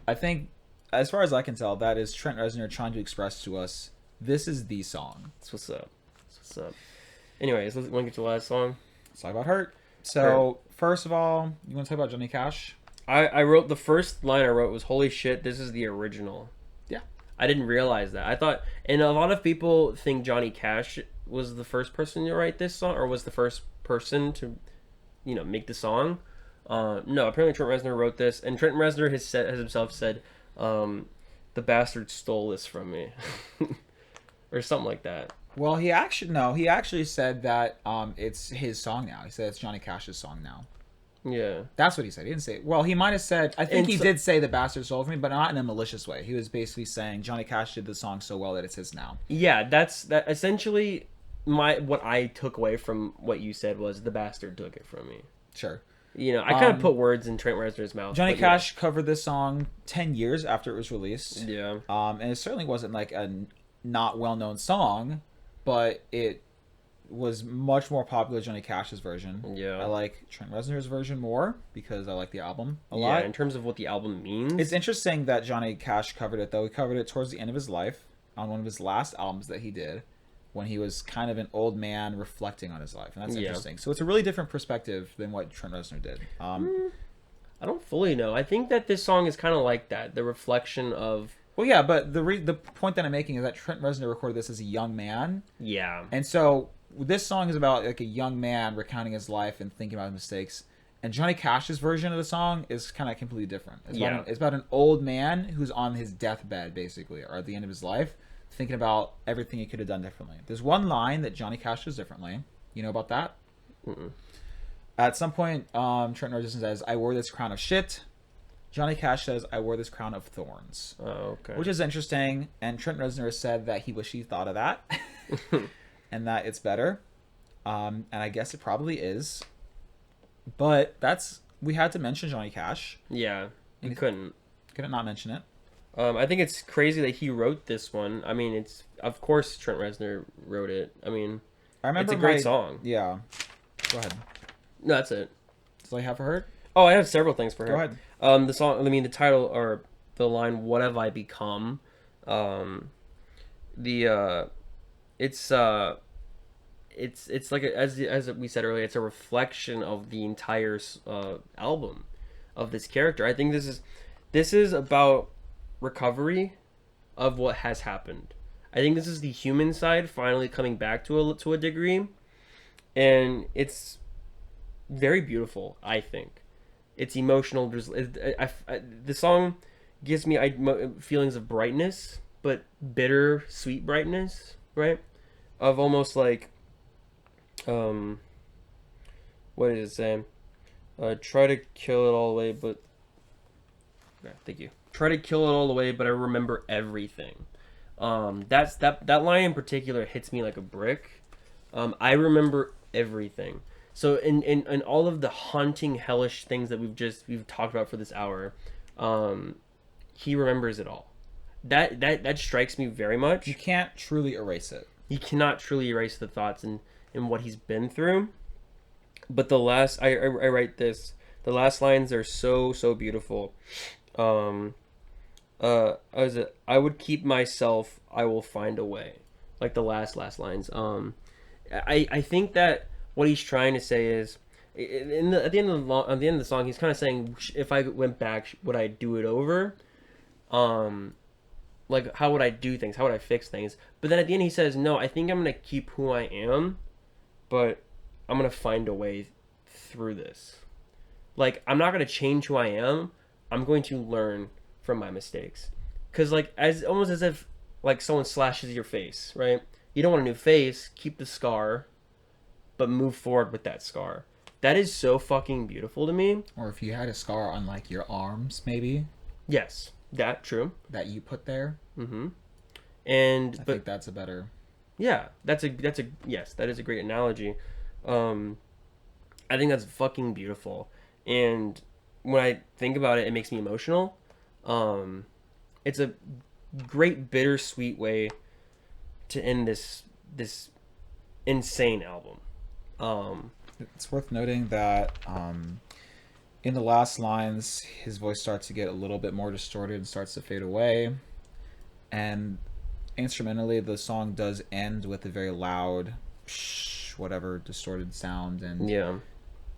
I think, as far as I can tell, that is Trent Reznor trying to express to us, this is the song. That's what's up. That's what's up. Anyways, let's want to get to the last song. Let's talk about Hurt. So, first of all, you want to talk about Johnny Cash? I wrote, the first line I wrote was, holy shit, this is the original. Yeah. I didn't realize that. I thought, and a lot of people think Johnny Cash was the first person to write this song, or was the first person to, make the song. No, apparently Trent Reznor wrote this, and Trent Reznor has himself said, the bastard stole this from me. Or something like that. Well, he actually said that it's his song now. He said it's Johnny Cash's song now. Yeah. That's what he said. He didn't say... Well, he might have said... I think And he so- did say the bastard stole from me, but not in a malicious way. He was basically saying Johnny Cash did the song so well that it's his now. Yeah, that essentially what I took away from what you said was the bastard took it from me. Sure. I kind of put words in Trent Reznor's mouth. Johnny but yeah. Cash covered this song 10 years after it was released. Yeah. And it certainly wasn't like a not well-known song, but it was much more popular than Johnny Cash's version. Yeah. I like Trent Reznor's version more because I like the album a Yeah, lot. in terms of what the album means. It's interesting that Johnny Cash covered it, though. He covered it towards the end of his life on one of his last albums that he did when he was kind of an old man reflecting on his life. And that's Yeah. interesting. So it's a really different perspective than what Trent Reznor did. I don't fully know. I think that this song is kind of like that. The reflection of... Well, yeah, but the point that I'm making is that Trent Reznor recorded this as a young man. Yeah. And so this song is about like a young man recounting his life and thinking about his mistakes. And Johnny Cash's version of the song is kind of completely different. It's about an old man who's on his deathbed, basically, or at the end of his life, thinking about everything he could have done differently. There's one line that Johnny Cash does differently. You know about that? Mm-mm. At some point, Trent Reznor says, "I wore this crown of shit." Johnny Cash says, "I wore this crown of thorns." Oh, okay. Which is interesting. And Trent Reznor said that he wished he thought of that. And that it's better. And I guess it probably is. But we had to mention Johnny Cash. Yeah. You couldn't. Couldn't not mention it. I think it's crazy that he wrote this one. I mean, of course Trent Reznor wrote it. I mean, I remember it's a great song. Yeah. Go ahead. No, that's it. That's all you have for her? Oh, I have several things for her. Go ahead. The song, I mean, the title, or the line, "What Have I Become?" It's like as we said earlier, it's a reflection of the entire album of this character. I think this is about recovery of what has happened. I think this is the human side finally coming back to a degree, and it's very beautiful. I think it's emotional. The song gives me feelings of brightness, but bitter sweet brightness, right? Of almost like what is it saying? Try to kill it all away, but thank you. Try to kill it all away, but I remember everything. That line in particular hits me like a brick. I remember everything. So in all of the haunting, hellish things that we've talked about for this hour, he remembers it all. That strikes me very much. You can't truly erase it. You cannot truly erase the thoughts and what he's been through. But the last, I write this. The last lines are so beautiful. I would keep myself. I will find a way. Like the last lines. I think that what he's trying to say is, at the end of the song, he's kind of saying, if I went back, would I do it over? Like, how would I do things? How would I fix things? But then at the end he says, no, I think I'm going to keep who I am, but I'm going to find a way through this. Like, I'm not going to change who I am. I'm going to learn from my mistakes. Because, like, almost as if, like, someone slashes your face, right? You don't want a new face. Keep the scar, but move forward with that scar. That is so fucking beautiful to me. Or if you had a scar on, like, your arms, maybe. Yes. That true. that you put there. Mm-hmm. And I think that's a better. yeah, that's a yes, that is a great analogy. I think that's fucking beautiful. And when I think about it, it makes me emotional. It's a great bittersweet way to end this insane album. It's worth noting that in the last lines, his voice starts to get a little bit more distorted and starts to fade away. And instrumentally, the song does end with a very loud, whatever, distorted sound. And Yeah.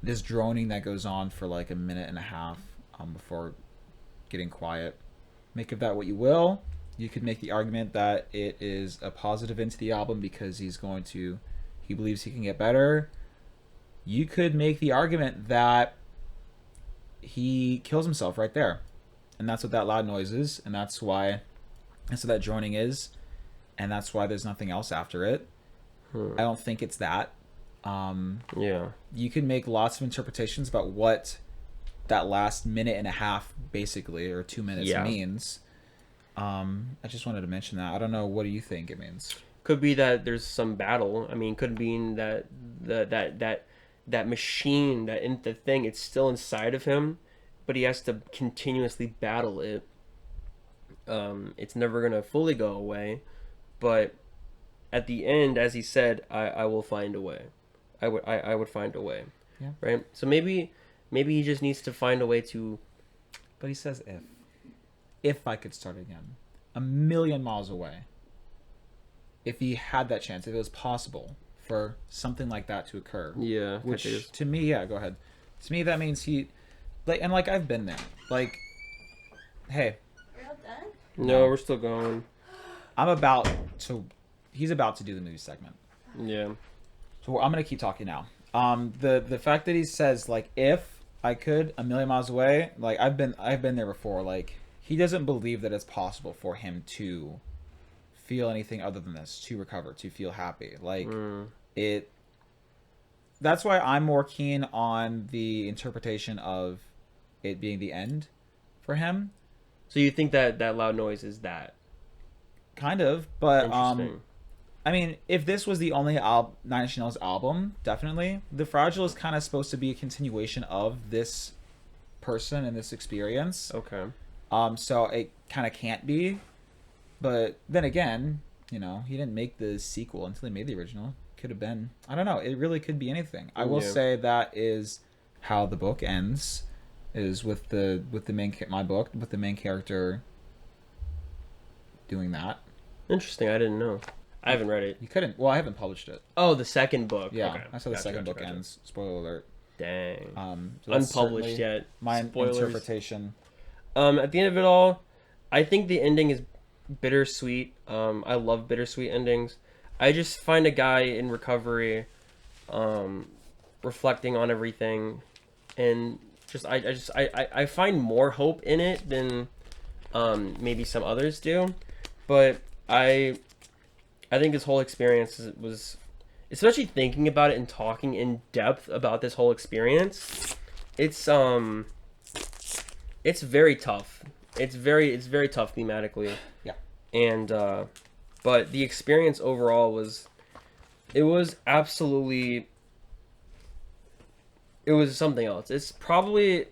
this droning that goes on for like a minute and a half before getting quiet. Make of that what you will. You could make the argument that it is a positive into the album because he believes he can get better. You could make the argument that he kills himself right there. And that's what that loud noise is. And that's what that droning is. And that's why there's nothing else after it. I don't think it's that. Yeah. You can make lots of interpretations about what that last minute and a half, basically, or 2 minutes means. I just wanted to mention that. I don't know. What do you think it means? Could be that there's some battle. I mean, could mean that that machine, the thing, it's still inside of him, but he has to continuously battle it. It's never gonna fully go away, but at the end, as he said, I will find a way. I would find a way. Yeah. Right. So maybe he just needs to find a way to. But he says if I could start again, a million miles away. If he had that chance, if it was possible for something like that to occur. Yeah. Which to me, go ahead. To me, that means I've been there. Like, hey. We're all done? No, we're still going. He's about to do the movie segment. Yeah. So I'm gonna keep talking now. The fact that he says like if I could a million miles away, like I've been there before. Like he doesn't believe that it's possible for him to feel anything other than this, to recover, to feel happy. Like it. That's why I'm more keen on the interpretation of it being the end for him. So you think that loud noise is that? Kind of, but Interesting. I mean, if this was the only Nine Inch Nails album, definitely. The Fragile is kind of supposed to be a continuation of this person and this experience. Okay. So it kind of can't be. But then again, he didn't make the sequel until he made the original. Could have been. I don't know. It really could be anything. I will say that is how the book ends, is with the main character doing that. Interesting. I didn't know. I haven't read it. You couldn't. Well, I haven't published it. Oh, the second book. Yeah, Okay. that's how the second book ends. Spoiler alert. Dang. So that's Unpublished yet. My Spoilers. interpretation. At the end of it all, I think the ending is bittersweet. I love bittersweet endings. I just find a guy in recovery, reflecting on everything, and I find more hope in it than maybe some others do, but I think this whole experience was, especially thinking about it and talking in depth about this whole experience, it's very tough. It's very tough thematically. Yeah. And but the experience overall was absolutely, it was something else. It's probably,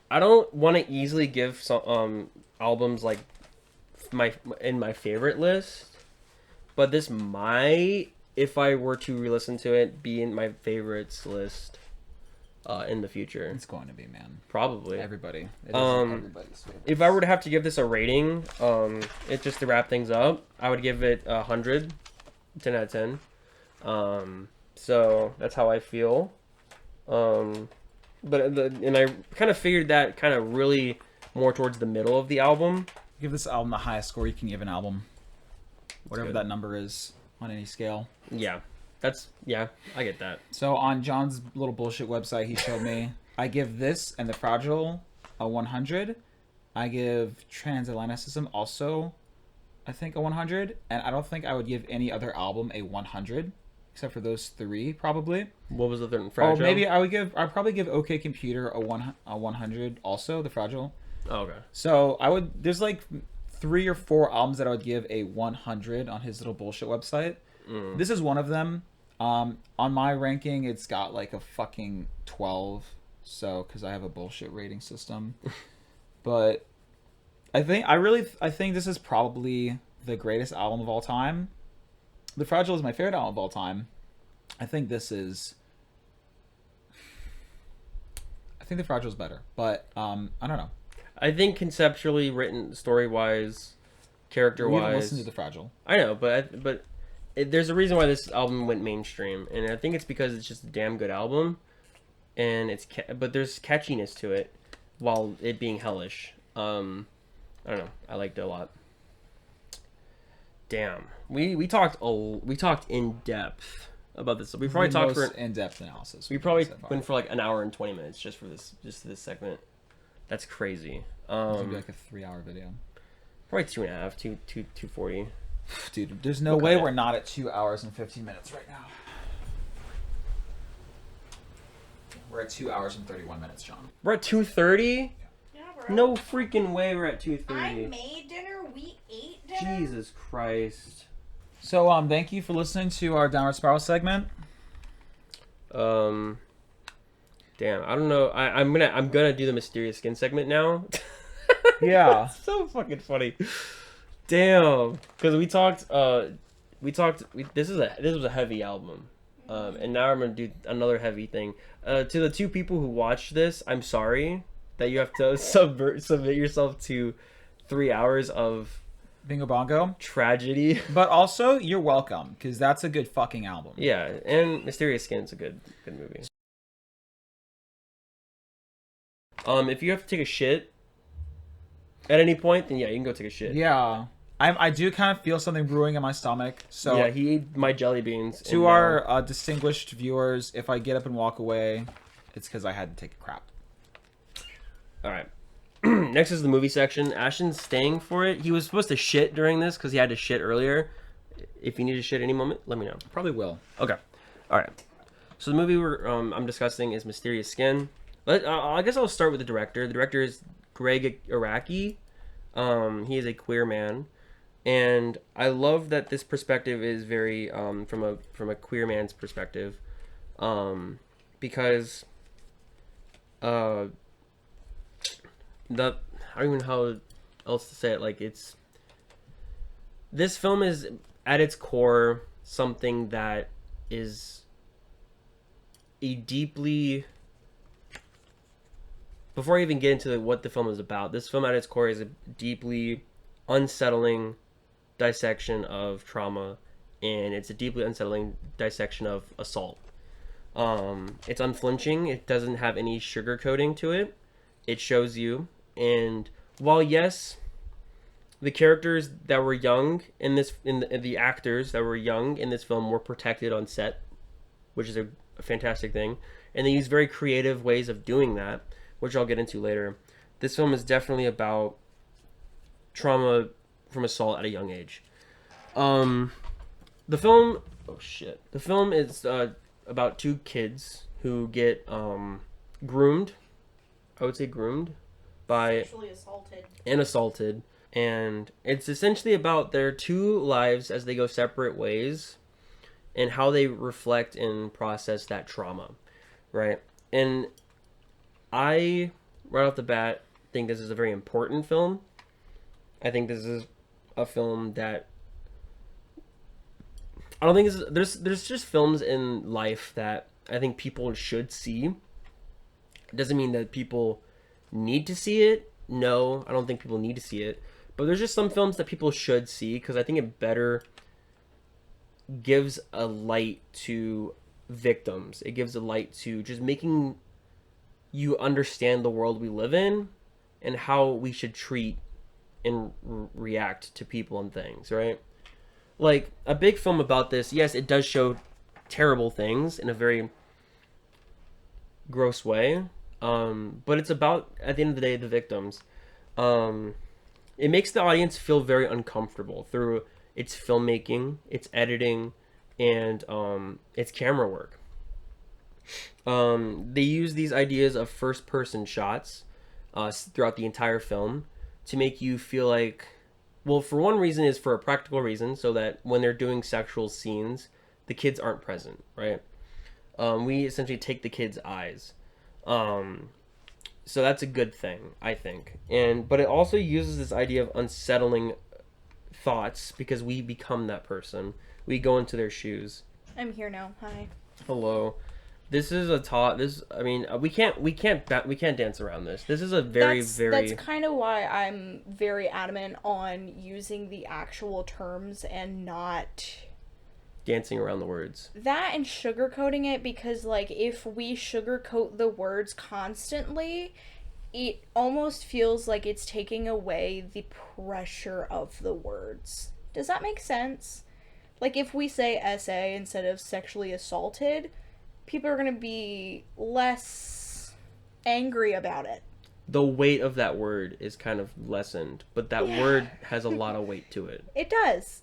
I don't want to easily give some albums like in my favorite list, but this might, if I were to re-listen to it, be in my favorites list in the future. It's going to be, man. Probably. Everybody. It is everybody's favorite. If I were to have to give this a rating, it just to wrap things up, I would give it 100, 10 out of 10. So that's how I feel. And I kind of figured that kind of really more towards the middle of the album. Give this album the highest score you can give an album. Whatever good. that number is on any scale. Yeah, I get that. So on John's little bullshit website he showed me, I give this and The Fragile a 100. I give Transatlanticism also, I think, a 100. And I don't think I would give any other album a 100, except for those three, probably. What was the third? Fragile? Oh, maybe I'd probably give OK Computer a 100 also, The Fragile. Oh, okay. So there's like 3 or 4 albums that I would give a 100 on his little bullshit website. This is one of them. On my ranking, it's got like a fucking 12. So, because I have a bullshit rating system. But I think this is probably the greatest album of all time. The Fragile is my favorite album of all time. I think The Fragile is better, but I don't know. I think conceptually, written, story-wise, We character-wise... haven't listened to The Fragile. I know, there's a reason why this album went mainstream, and I think it's because it's just a damn good album, and but there's catchiness to it, while it being hellish. I don't know. I liked it a lot. Damn, we talked in depth about this. We probably talked for in-depth analysis. we probably went for like an hour and 20 minutes just for this segment. That's crazy. It's gonna be like a 3-hour video. Probably 2.5, 240. Dude, there's no way we're not at 2 hours and 15 minutes right now. We're at 2 hours and 31 minutes, John. We're at 2:30. Yeah, bro. No freaking way we're at I 2:30. made dinner. We ate dinner. Jesus Christ. So, thank you for listening to our Downward Spiral segment. Damn, I don't know. I'm gonna do the mysterious skin segment now. Yeah. It's so fucking funny. Damn, because this was a heavy album, and now I'm gonna do another heavy thing. To the 2 people who watched this, I'm sorry that you have to submit yourself to 3 hours of Bingo Bongo. tragedy. But also, you're welcome, because that's a good fucking album. Yeah, and Mysterious Skin's a good movie. If you have to take a shit at any point, then yeah, you can go take a shit. Yeah. I do kind of feel something brewing in my stomach. So yeah, he ate my jelly beans. to our distinguished viewers, if I get up and walk away, it's because I had to take a crap. All right. Next is the movie section. Ashton's staying for it. He was supposed to shit during this because he had to shit earlier. If you need to shit any moment, let me know. Probably will. Okay. All right. So the movie I'm discussing is Mysterious Skin. I guess I'll start with the director. The director is Greg Araki. He is a queer man, and I love that this perspective is very from a queer man's perspective, because I don't even know how else to say it. Like, this film is at its core something that is a deeply... Before I even get into what the film is about, this film at its core is a deeply unsettling dissection of trauma, and it's a deeply unsettling dissection of assault. It's unflinching. It doesn't have any sugarcoating to it. It shows you. And while yes, the characters that were young in the actors that were young in this film were protected on set, which is a fantastic thing, and they use very creative ways of doing that, which I'll get into later. This film is definitely about trauma from assault at a young age. The film is about 2 kids who get groomed. I would say groomed by Sexually assaulted, and it's essentially about their 2 lives as they go separate ways and how they reflect and process that trauma, right? And I, right off the bat, think this is a very important film. I think this is a film that... I don't think there's just films in life that I think people should see. It doesn't mean that people need to see it. No, I don't think people need to see it. But there's just some films that people should see because I think it better gives a light to victims. It gives a light to just making you understand the world we live in and how we should treat and react to people and things, right? Like, a big film about this, yes, it does show terrible things in a very gross way, but it's about, at the end of the day, the victims. It makes the audience feel very uncomfortable through its filmmaking, its editing, and its camera work. They use these ideas of first-person shots throughout the entire film to make you feel like, well, for one reason is for a practical reason, so that when they're doing sexual scenes, the kids aren't present, right? We essentially take the kids' eyes. So that's a good thing, I think. But it also uses this idea of unsettling thoughts because we become that person. We go into their shoes. I'm here now. Hi. Hello. This is a we can't dance around this. This is a very That's kind of why I'm very adamant on using the actual terms and not dancing around the words. That and sugarcoating it, because like if we sugarcoat the words constantly, it almost feels like it's taking away the pressure of the words. Does that make sense? Like if we say SA instead of sexually assaulted, people are going to be less angry about it. The weight of that word is kind of lessened, but that word has a lot of weight to it. It does,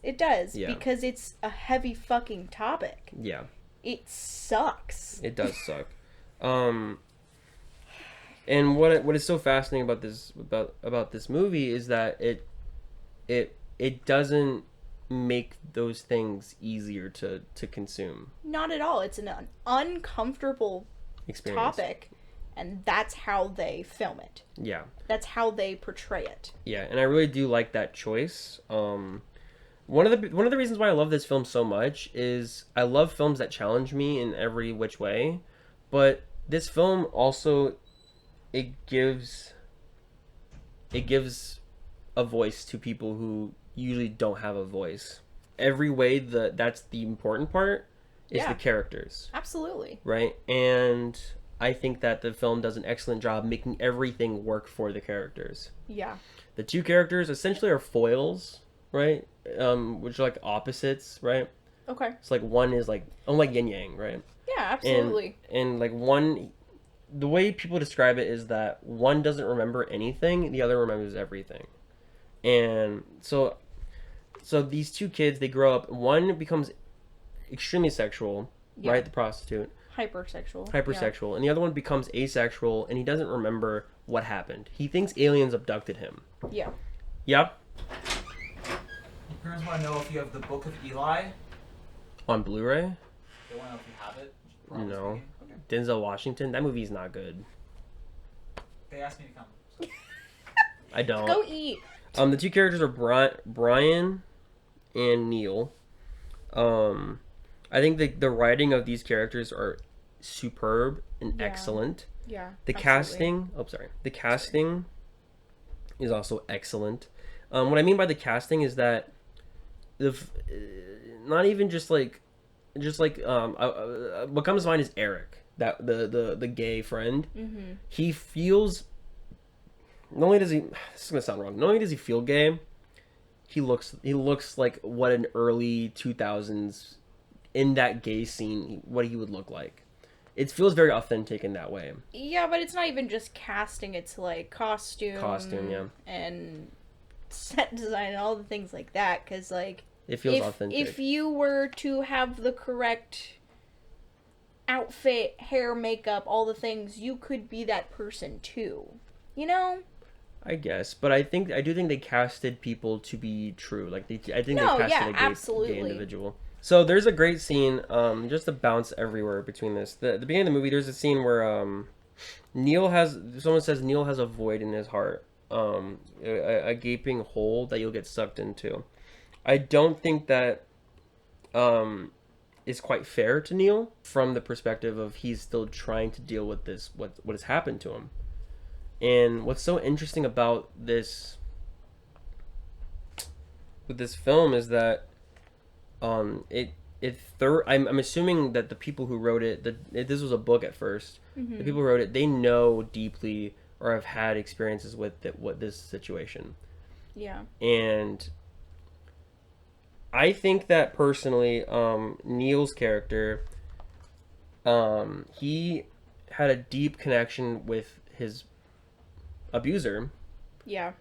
Yeah. because it's a heavy fucking topic. Yeah. It sucks. It does suck. And what is so fascinating about this movie is that it doesn't make those things easier to consume. Not at all. It's an uncomfortable Experience. topic, and that's how they film it. Yeah. That's how they portray it. Yeah, and I really do like that choice. One of the reasons why I love this film so much is I love films that challenge me in every which way, but this film also it gives a voice to people who usually don't have a voice. Every way that's the important part is the characters. Absolutely. Right? And I think that the film does an excellent job making everything work for the characters. Yeah. The two characters essentially are foils, right? Which are like opposites, right? Okay. It's like one is like yin yang, right? Yeah, absolutely. And like one, the way people describe it is that one doesn't remember anything, the other remembers everything. And so these two kids, they grow up, one becomes extremely sexual, right? The prostitute. Hypersexual. And the other one becomes asexual, and he doesn't remember what happened. He thinks aliens abducted him. Yeah. Yep. Your parents want to know if you have the Book of Eli. On Blu-ray? They want to know if you have it. No. Okay. Denzel Washington? That movie's not good. They asked me to come. So. I don't. Go eat. The two characters are Brian and Neil. I think the writing of these characters are superb and excellent. Yeah. The casting is also excellent. What I mean by the casting is that not even just like what comes to mind is Eric, that the gay friend. Mm-hmm. He feels, not only does he, this is gonna sound wrong, not only does he feel gay, he looks like what an early 2000s in that gay scene, what he would look like. It feels very authentic in that way. Yeah, but it's not even just casting, it's like costume, yeah, and set design and all the things like that, because like it feels authentic. If you were to have the correct outfit, hair, makeup, all the things, you could be that person too, you know? I guess, but I do think they casted people to be true. Like they casted a gay individual. So there's a great scene, just to bounce everywhere between this. The beginning of the movie, there's a scene where someone says Neil has a void in his heart, a gaping hole that you'll get sucked into. I don't think that is quite fair to Neil from the perspective of he's still trying to deal with this, what has happened to him. And what's so interesting about this with this film is that I'm assuming that the people who wrote it, this was a book at first. Mm-hmm. The people who wrote it, they know deeply or have had experiences with this situation. Yeah. And I think that personally, Neil's character, he had a deep connection with his abuser. Yeah.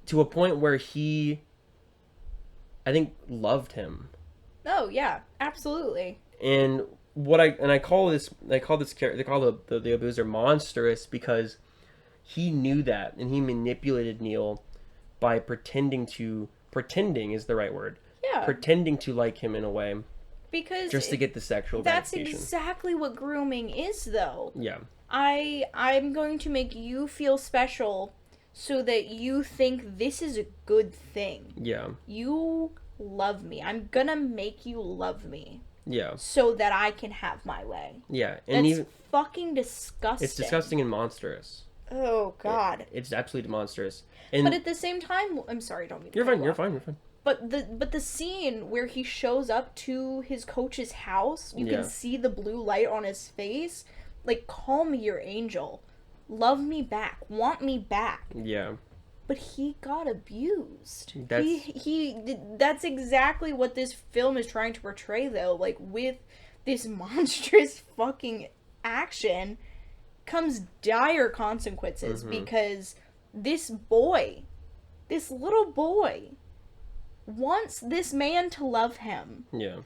To a point where he, I think, loved him. Oh yeah, absolutely. And I call the abuser monstrous because he knew that, and he manipulated Neil by pretending is the right word. Yeah. Pretending to like him in a way, Because just to get the sexual that's gratification. exactly what grooming is, though. Yeah. I'm going to make you feel special so that you think this is a good thing. Yeah. You love me. I'm gonna make you love me Yeah. so that I can have my way. Yeah. And That's even fucking disgusting. it's disgusting and monstrous. Oh God. It's absolutely monstrous. And But at the same time, I'm sorry, don't mean to you're cut fine. you You're off. fine. You're fine. But the scene where he shows up to his coach's house, you Yeah. can see the blue light on his face. Like, call me your angel. Love me back. Want me back. Yeah. But he got abused. That's- That's exactly what this film is trying to portray, though. Like, with this monstrous fucking action comes dire consequences because this little boy, wants this man to love him. Yeah.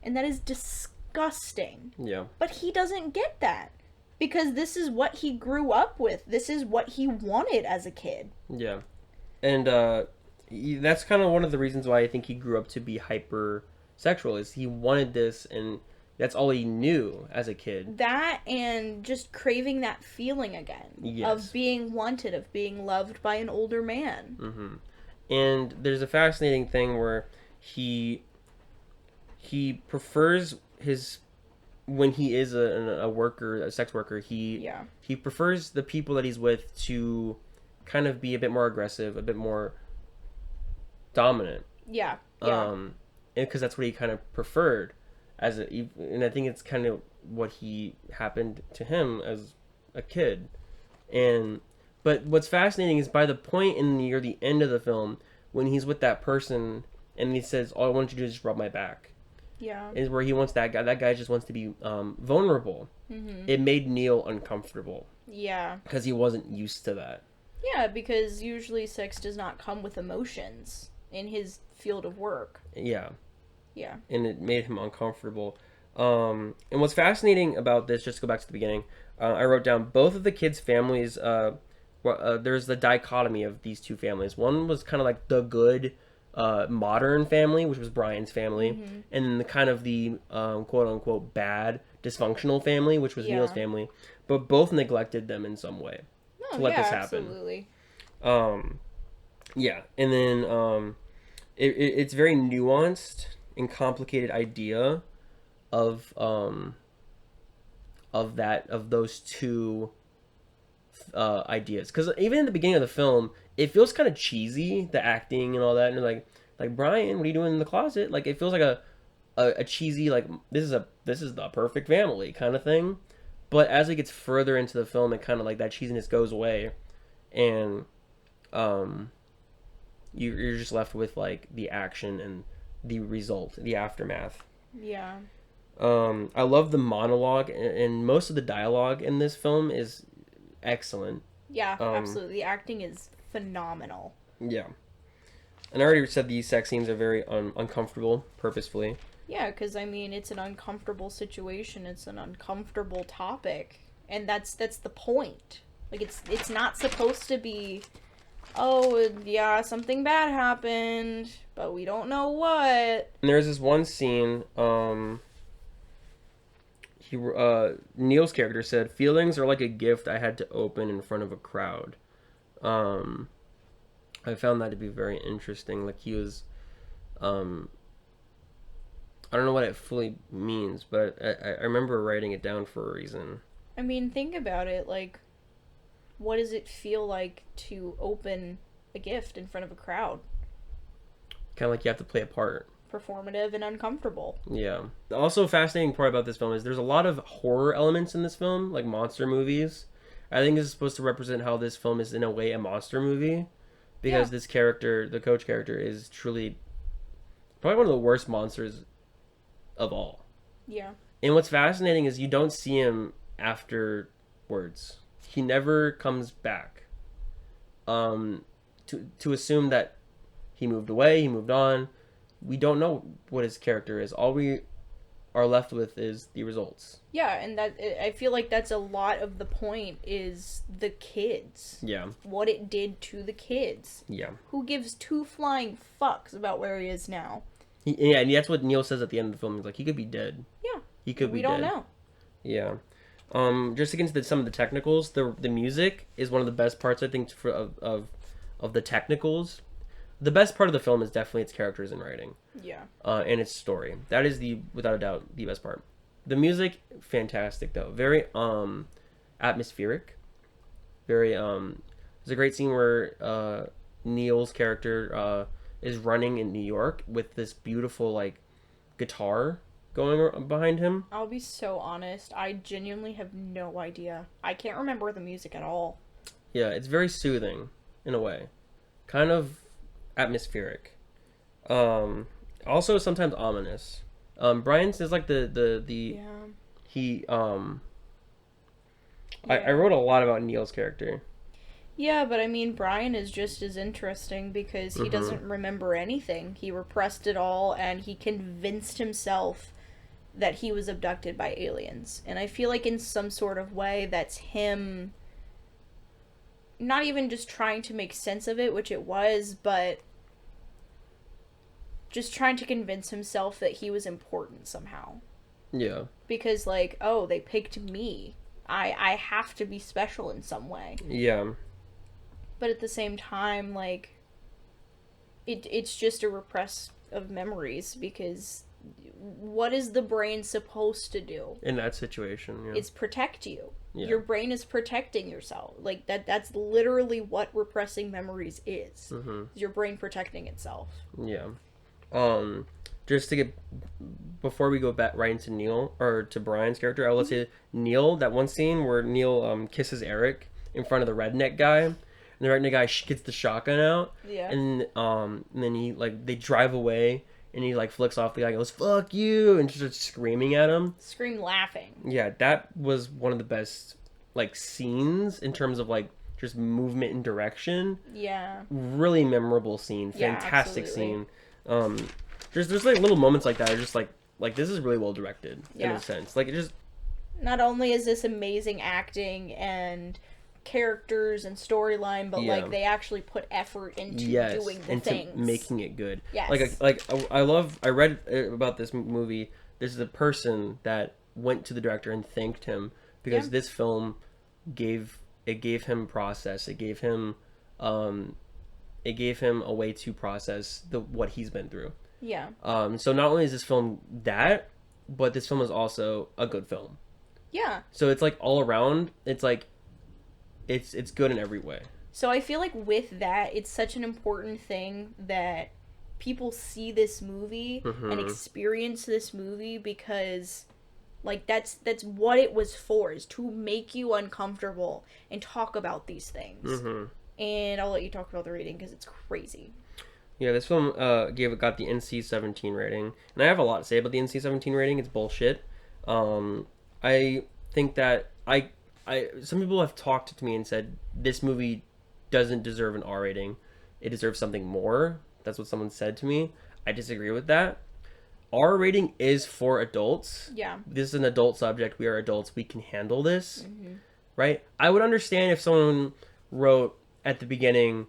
And that is disgusting. Yeah. But he doesn't get that. Because this is what he grew up with. This is what he wanted as a kid. Yeah. And that's kind of one of the reasons why I think he grew up to be hypersexual, is he wanted this, and that's all he knew as a kid. That and just craving that feeling again. Yes. Of being wanted, of being loved by an older man. Mm-hmm. And there's a fascinating thing where he prefers his, when he is a worker, a sex worker, he prefers the people that he's with to kind of be a bit more aggressive, a bit more dominant. Yeah. Because that's what he kind of preferred and I think it's kind of what he happened to him as a kid. But what's fascinating is by the point near the end of the film, when he's with that person and he says, all I want you to do is just rub my back. Yeah. Is where he wants that guy just wants to be vulnerable. Mm-hmm. It made Neil uncomfortable. Yeah. Because he wasn't used to that. Yeah, because usually sex does not come with emotions in his field of work. Yeah. Yeah. And it made him uncomfortable. And what's fascinating about this, just to go back to the beginning, I wrote down both of the kids' families. There's the dichotomy of these two families. One was kind of like the good, modern family, which was Brian's family, and then the kind of the quote unquote bad, dysfunctional family, which was Neil's family. But both neglected them in some way to let this happen. Absolutely. Yeah, and then it's very nuanced and complicated idea of those two ideas, because even in the beginning of the film it feels kind of cheesy, the acting and all that, and like Brian, what are you doing in the closet? Like it feels like a cheesy, like this is the perfect family kind of thing. But as it gets further into the film, it kind of like that cheesiness goes away, and you're just left with like the action and the result, the aftermath. Yeah. I love the monologue, and most of the dialogue in this film is excellent. Yeah, absolutely. The acting is phenomenal. Yeah. And I already said these sex scenes are very uncomfortable, purposefully. Yeah, because, I mean, it's an uncomfortable situation. It's an uncomfortable topic. And that's the point. Like, it's not supposed to be, oh, yeah, something bad happened, but we don't know what. And there's this one scene, Neil's character said, "Feelings are like a gift I had to open in front of a crowd." I found that to be very interesting. Like, he was, I don't know what it fully means, but I remember writing it down for a reason. I mean, think about it. Like, what does it feel like to open a gift in front of a crowd? Kind of like you have to play a part. Performative and uncomfortable. Yeah. The also fascinating part about this film is there's a lot of horror elements in this film, like monster movies. I think this is supposed to represent how this film is in a way a monster movie, because this character, the coach character, is truly probably one of the worst monsters of all. Yeah. And what's fascinating is you don't see him afterwards. He never comes back. To assume that he moved away, he moved on. We don't know what his character is. All we are left with is the results. Yeah, and I feel like that's a lot of the point is the kids. Yeah. What it did to the kids. Yeah. Who gives two flying fucks about where he is now? Yeah, and that's what Neil says at the end of the film. He's like, he could be dead. Yeah. He could be dead. We don't know. Yeah. Just to get into some of the technicals, the music is one of the best parts, I think, of the technicals. The best part of the film is definitely its characters and writing. Yeah. And its story. That is without a doubt, the best part. The music, fantastic though. Very atmospheric. Very there's a great scene where Neil's character is running in New York with this beautiful like guitar going behind him. I'll be so honest, I genuinely have no idea. I can't remember the music at all. Yeah, it's very soothing in a way. Kind of atmospheric. Also sometimes ominous. Brian says like Yeah. he Yeah. I wrote a lot about Neil's character. Yeah, but I mean, Brian is just as interesting because he doesn't remember anything. He repressed it all, and he convinced himself that he was abducted by aliens. And I feel like in some sort of way, that's him not even just trying to make sense of it, which it was, but just trying to convince himself that he was important somehow. Yeah. Because, like, oh, they picked me. I have to be special in some way. Yeah. But at the same time, like, it's just a repress of memories, because what is the brain supposed to do? In that situation, yeah. It's protect you. Yeah. Your brain is protecting yourself. Like, that's literally what repressing memories is. Mm-hmm. Your brain protecting itself. Yeah. Just to get, before we go back right into Neil, or to Brian's character, I will say Neil, that one scene where Neil kisses Eric in front of the redneck guy, and the redneck guy gets the shotgun out, Yeah. and then he, like, they drive away, and he, like, flicks off the guy and goes, "Fuck you," and just starts screaming at him. Scream laughing. Yeah, that was one of the best, like, scenes in terms of, like, just movement and direction. Yeah. Really memorable scene. Yeah, Fantastic absolutely. scene. There's like little moments like that are just like this is really well directed in Yeah. a sense. Like, it just, Not only is this amazing acting and characters and storyline, but Yeah. like they actually put effort into yes, doing the into things. making it good. Yes. I read about this movie. This is a person that went to the director and thanked him because Yeah. this film gave him process. It gave him a way to process what he's been through. Yeah. So not only is this film that, but this film is also a good film. Yeah. So it's like all around, it's like it's good in every way. So I feel like with that, it's such an important thing that people see this movie and experience this movie, because like that's what it was for, is to make you uncomfortable and talk about these things. And I'll let you talk about the rating because it's crazy. Yeah, this film got the NC-17 rating, and I have a lot to say about the NC-17 rating. It's bullshit. I think that some people have talked to me and said this movie doesn't deserve an R rating. It deserves something more. That's what someone said to me. I disagree with that. R rating is for adults. Yeah. This is an adult subject. We are adults. We can handle this. Right? I would understand if someone wrote at the beginning,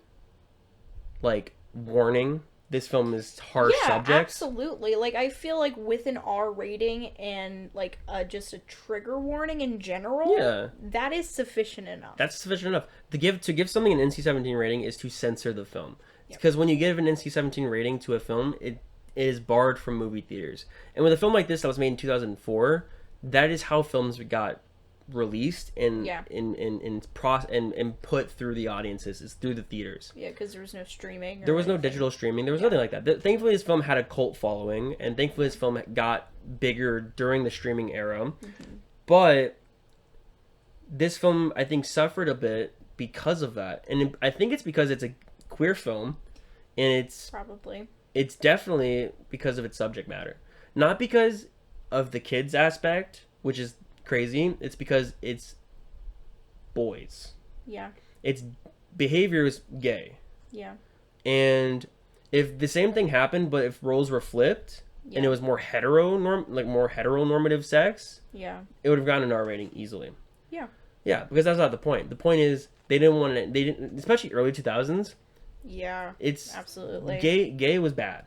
like, warning, this film is harsh subjects. Absolutely. Like, I feel like with an R rating and like just a trigger warning in general, Yeah. that is sufficient enough. That's sufficient enough. To give something an NC-17 rating is to censor the film. Because when you give an NC-17 rating to a film, it is barred from movie theaters. And with a film like this that was made in 2004, that is how films got released and put through the audiences, is through the theaters. Yeah, because there was no streaming. There was no digital streaming. There was nothing like that. Thankfully, this film had a cult following, and thankfully, this film got bigger during the streaming era. But this film, I think, suffered a bit because of that, and I think it's because it's a queer film, and it's definitely because of its subject matter, not because of the kids aspect, which is crazy. It's because it's boys. Yeah. Its behavior is gay. Yeah. And if the same thing happened, but if roles were flipped, and it was more more heteronormative sex, Yeah. it would have gotten an R rating easily. Yeah. Yeah, because that's not the point. The point is they didn't want to. They didn't, especially early 2000s. Yeah. It's absolutely gay was bad.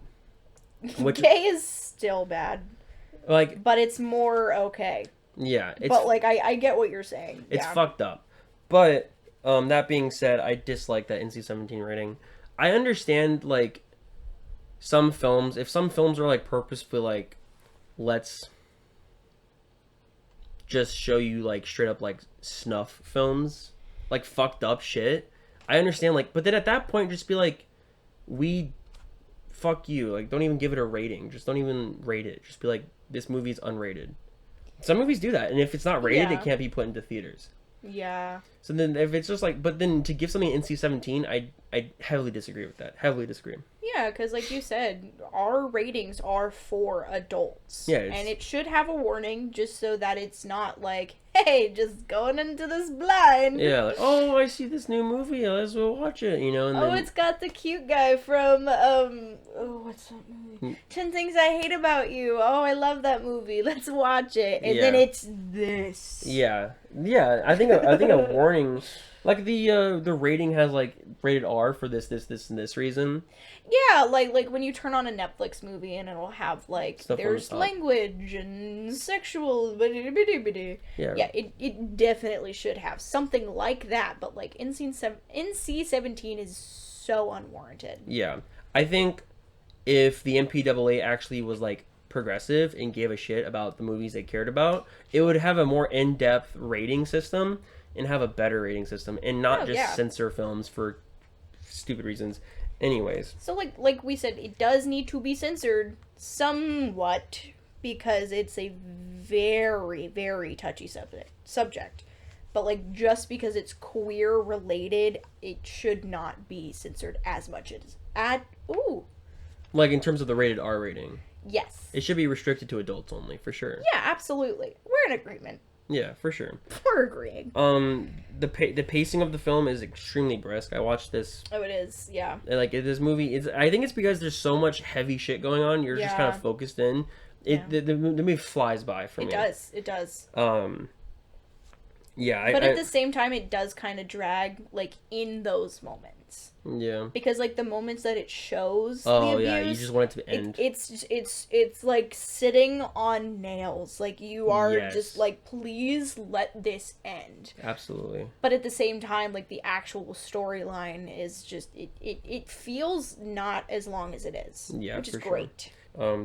Which, gay is still bad, like, but it's more okay. yeah, it's But like I get what you're saying. it's Yeah. fucked up. But that being said, I dislike that NC-17 rating. I understand like some films. If some films are like purposefully like, let's just show you like straight up like snuff films, like fucked up shit. I understand like, but then at that point, just be like, fuck you. Like, don't even give it a rating. Just don't even rate it. Just be like, this movie's unrated. Some movies do that, and if it's not rated, Yeah. it can't be put into theaters. Yeah. So then, if it's just like, but then to give something NC-17, I heavily disagree with that. Heavily disagree. Yeah, because like you said, our ratings are for adults. Yeah, and it should have a warning just so that it's not like, hey, just going into this blind. Yeah, like, oh, I see this new movie, let's go watch it, you know. And Oh, then, it's got the cute guy from what's that movie? 10 Things I Hate About You. Oh, I love that movie. Let's watch it. And then Yeah. it's this. yeah. I think a warning, like the rating has like rated R for this, and this reason. Yeah, like when you turn on a Netflix movie and it'll have like Stuff on the there's top. language and sexual. Yeah. Yeah, it definitely should have something like that. But like NC-17 is so unwarranted. Yeah. I think if the MPAA actually was like progressive and gave a shit about the movies they cared about, it would have a more in-depth rating system and have a better rating system and not Oh, just yeah. censor films for stupid reasons. Anyways, So like we said, it does need to be censored somewhat because it's a very, very touchy subject. But like just because it's queer related, it should not be censored as much as like in terms of the rated R rating, yes. it should be restricted to adults only, for sure. Yeah, absolutely. We're in agreement. Yeah, for sure. We're agreeing. The pacing of the film is extremely brisk. I watched this. Oh, it is. Yeah. Like this movie, I think it's because there's so much heavy shit going on. You're just kind of Yeah. focused in. The movie flies by for me. It does. It does. Yeah, But at the same time, it does kind of drag, like, in those moments. yeah. Because, like, the moments that it shows the Oh abuse, yeah, you just want it to end. it's like sitting on nails. Like, you are Yes. just like, please let this end. Absolutely. But at the same time, like, the actual storyline is just, it feels not as long as it is. Yeah, which is for sure. great.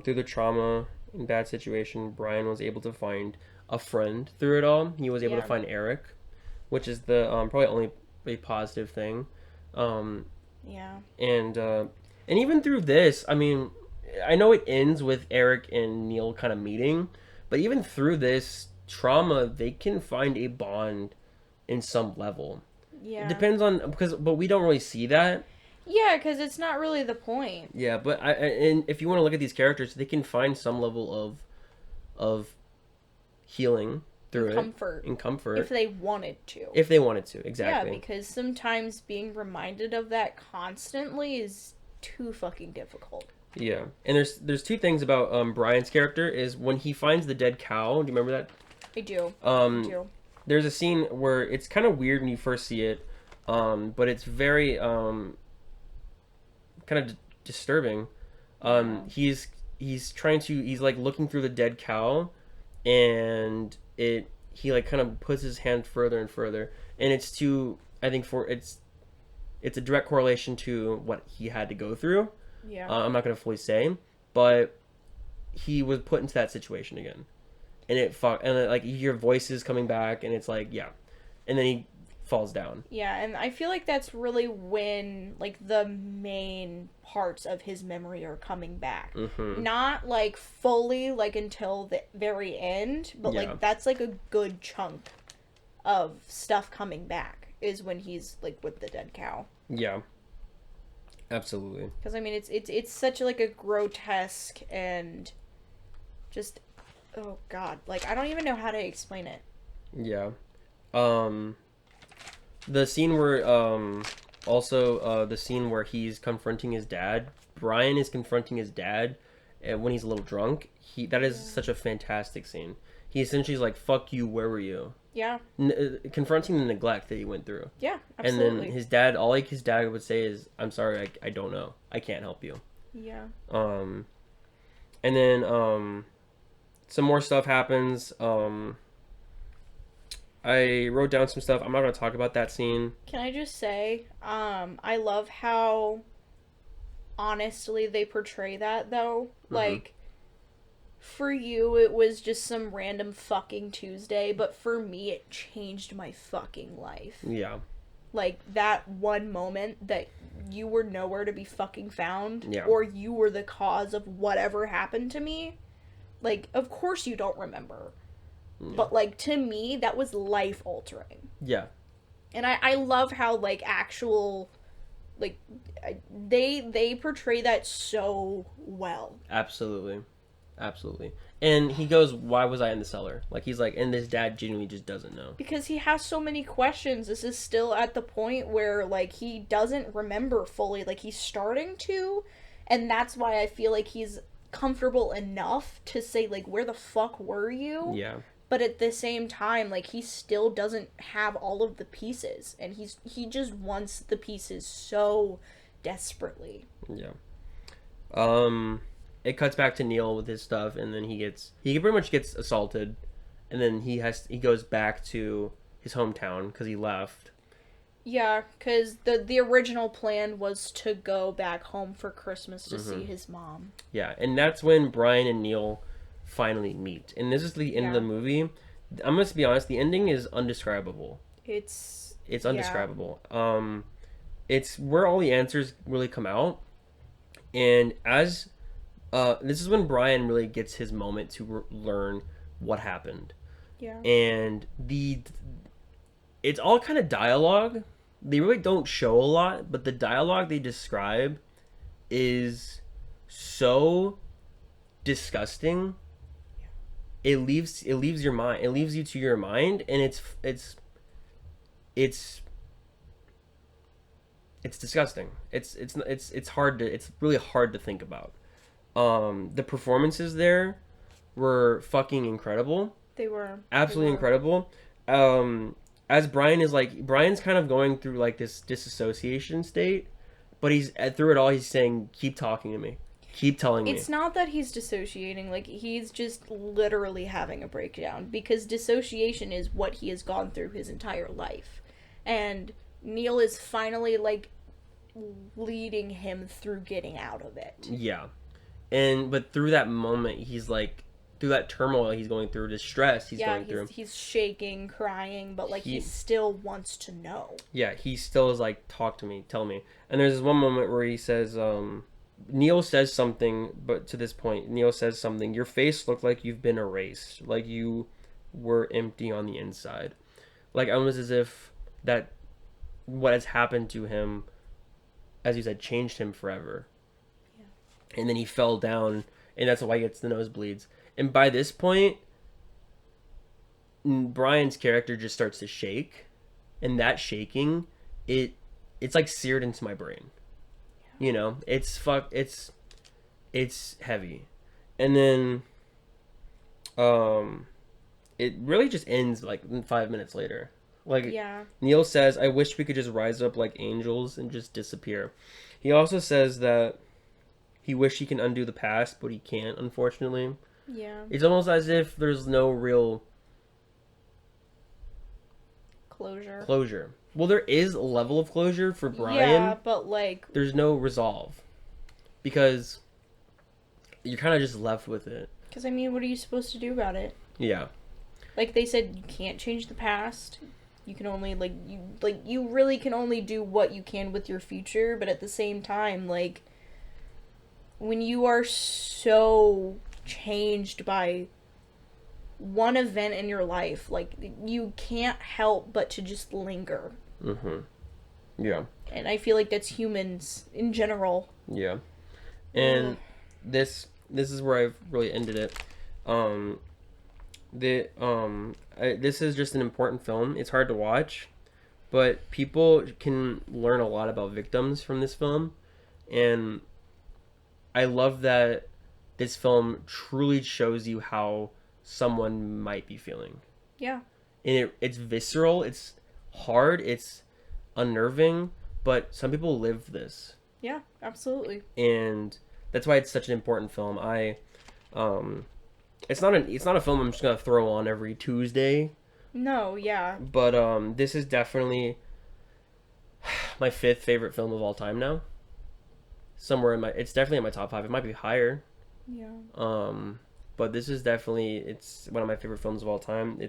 Through the trauma and bad situation, Brian was able to find a friend through it all. He was able Yeah. to find Eric, which is the probably only a positive thing. Yeah. And even through this, I mean, I know it ends with Eric and Neil kind of meeting, but even through this trauma, they can find a bond in some level. Yeah. It depends on but we don't really see that. Yeah, because it's not really the point. Yeah, but and if you want to look at these characters, they can find some level of healing through it Comfort. and comfort If they wanted to. if they wanted to. Exactly. Yeah, because sometimes being reminded of that constantly is too fucking difficult. Yeah, and there's two things about Brian's character is when he finds the dead cow. Do you remember that? I do. There's a scene where it's kind of weird when you first see it, but it's very kind of disturbing. He's like looking through the dead cow, and he like kind of puts his hand further and further, and it's a direct correlation to what he had to go through. Yeah. I'm not gonna fully say, but he was put into that situation again, and like you hear voices coming back, and it's like yeah, and then he falls down. Yeah, and I feel like that's really when like the main parts of his memory are coming back. Mm-hmm. Not like fully like until the very end, but Yeah. like that's like a good chunk of stuff coming back is when he's like with the dead cow. Yeah, absolutely. Because I mean it's such like a grotesque and just oh god, like I don't even know how to explain it. Yeah. The scene where the scene where he's confronting his dad. Brian is confronting his dad, when he's a little drunk. That is such a fantastic scene. He essentially is like, "Fuck you, where were you?" Yeah. Confronting the neglect that he went through. Yeah, absolutely. And then his dad, all like his dad would say is, "I'm sorry, I don't know. I can't help you." Yeah. And then some more stuff happens. I wrote down some stuff. I'm not gonna talk about that scene. Can I just say, I love how honestly they portray that though. Like, for you, it was just some random fucking Tuesday, but for me, it changed my fucking life. Yeah. Like, that one moment that you were nowhere to be fucking found, Yeah. or you were the cause of whatever happened to me, like, of course you don't remember. Yeah. But, like, to me, that was life-altering. Yeah. And I love how, like, actual, like, they portray that so well. Absolutely. And he goes, "Why was I in the cellar?" Like, he's like, and his dad genuinely just doesn't know. Because he has so many questions. This is still at the point where, like, he doesn't remember fully. Like, he's starting to, and that's why I feel like he's comfortable enough to say, like, where the fuck were you? Yeah. But at the same time, like, he still doesn't have all of the pieces, and he just wants the pieces so desperately. Yeah. It cuts back to Neil with his stuff, and then he pretty much gets assaulted, and then he goes back to his hometown because he left. Yeah, because the original plan was to go back home for Christmas to see his mom. Yeah, and that's when Brian and Neil finally meet, and this is the end of the movie. I'm gonna be honest, the ending is undescribable. It's undescribable. It's where all the answers really come out, and as this is when Brian really gets his moment to learn what happened. Yeah. And it's all kind of dialogue. They really don't show a lot, but the dialogue they describe is so disgusting. It leaves your mind. It leaves you to your mind, and it's disgusting. It's hard to. It's really hard to think about. The performances there were fucking incredible. They were Absolutely incredible. As Brian's kind of going through like this disassociation state, but he's through it all he's saying, "Keep talking to me. Keep telling me." It's not that he's dissociating, like, he's just literally having a breakdown, because dissociation is what he has gone through his entire life. And Neil is finally, like, leading him through getting out of it. Yeah. But through that moment, he's like, through that turmoil he's going through, distress going through. He's shaking, crying, but, like, he still wants to know. Yeah, he still is like, "Talk to me, tell me." And there's this one moment where he says, Neil says something, but to this point, Neil says something, "Your face looked like you've been erased, like you were empty on the inside." Like, almost as if that, what has happened to him, as you said, changed him forever. Yeah. And then he fell down, and that's why he gets the nosebleeds. And by this point, Brian's character just starts to shake, and that shaking, it's like seared into my brain. You know, it's heavy. And then it really just ends like 5 minutes later. Like, Neil says, "I wish we could just rise up like angels and just disappear." He also says that he wished he can undo the past, but he can't, unfortunately. Yeah. It's almost as if there's no real closure. Well, there is a level of closure for Brian. Yeah, but, like, there's no resolve. Because you're kind of just left with it. Because, I mean, what are you supposed to do about it? Yeah. Like, they said, you can't change the past. You can only, you really can only do what you can with your future, but at the same time, like, when you are so changed by one event in your life, like, you can't help but to just linger. Yeah. And I feel like that's humans in general. Yeah. And this is where I've really ended it. This is just an important film. It's hard to watch, but people can learn a lot about victims from this film, and I love that this film truly shows you how someone might be feeling. Yeah. And it's visceral, it's hard, it's unnerving, but some people live this. Yeah, absolutely. And that's why it's such an important film. It's not a film I'm just gonna throw on every Tuesday. No, yeah. But this is definitely my 5th favorite film of all time now. It's definitely in my top 5. It might be higher. Yeah. But this is definitely, it's one of my favorite films of all time.